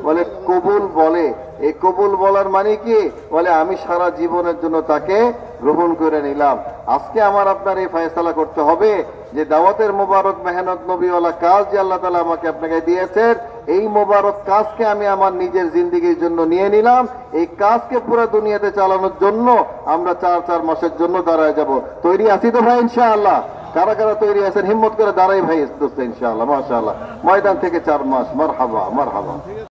বলে কবুল বলে, এই কবুল বলার মানে কি? বলে আমি সারা জীবনের জন্য তাকে গ্রহণ করে নিলাম। আজকে আমার আপনার এই ফয়সালা করতে হবে যে দাওয়াতের মোবারক মেহনত নবীওয়ালা কাজ যে আল্লাহ তাআলা আমাকে আপনাকে দিয়েছেন, এই মোবারক কাজকে আমি আমার নিজের জিন্দেগির জন্য নিয়ে নিলাম। এই কাজকে পুরো দুনিয়াতে চালানোর জন্য আমরা 4 মাসের জন্য দাঁড়ায় যাব। তৈরি আছি তো ভাই ইনশাআল্লাহ? কারা কারা তৈরি আছেন হিম্মত করে দাঁড়াই ভাই দোস্ত ইনশাআল্লাহ মাশাআল্লাহ ময়দান থেকে 4 মাস মারহাবা মারহাবা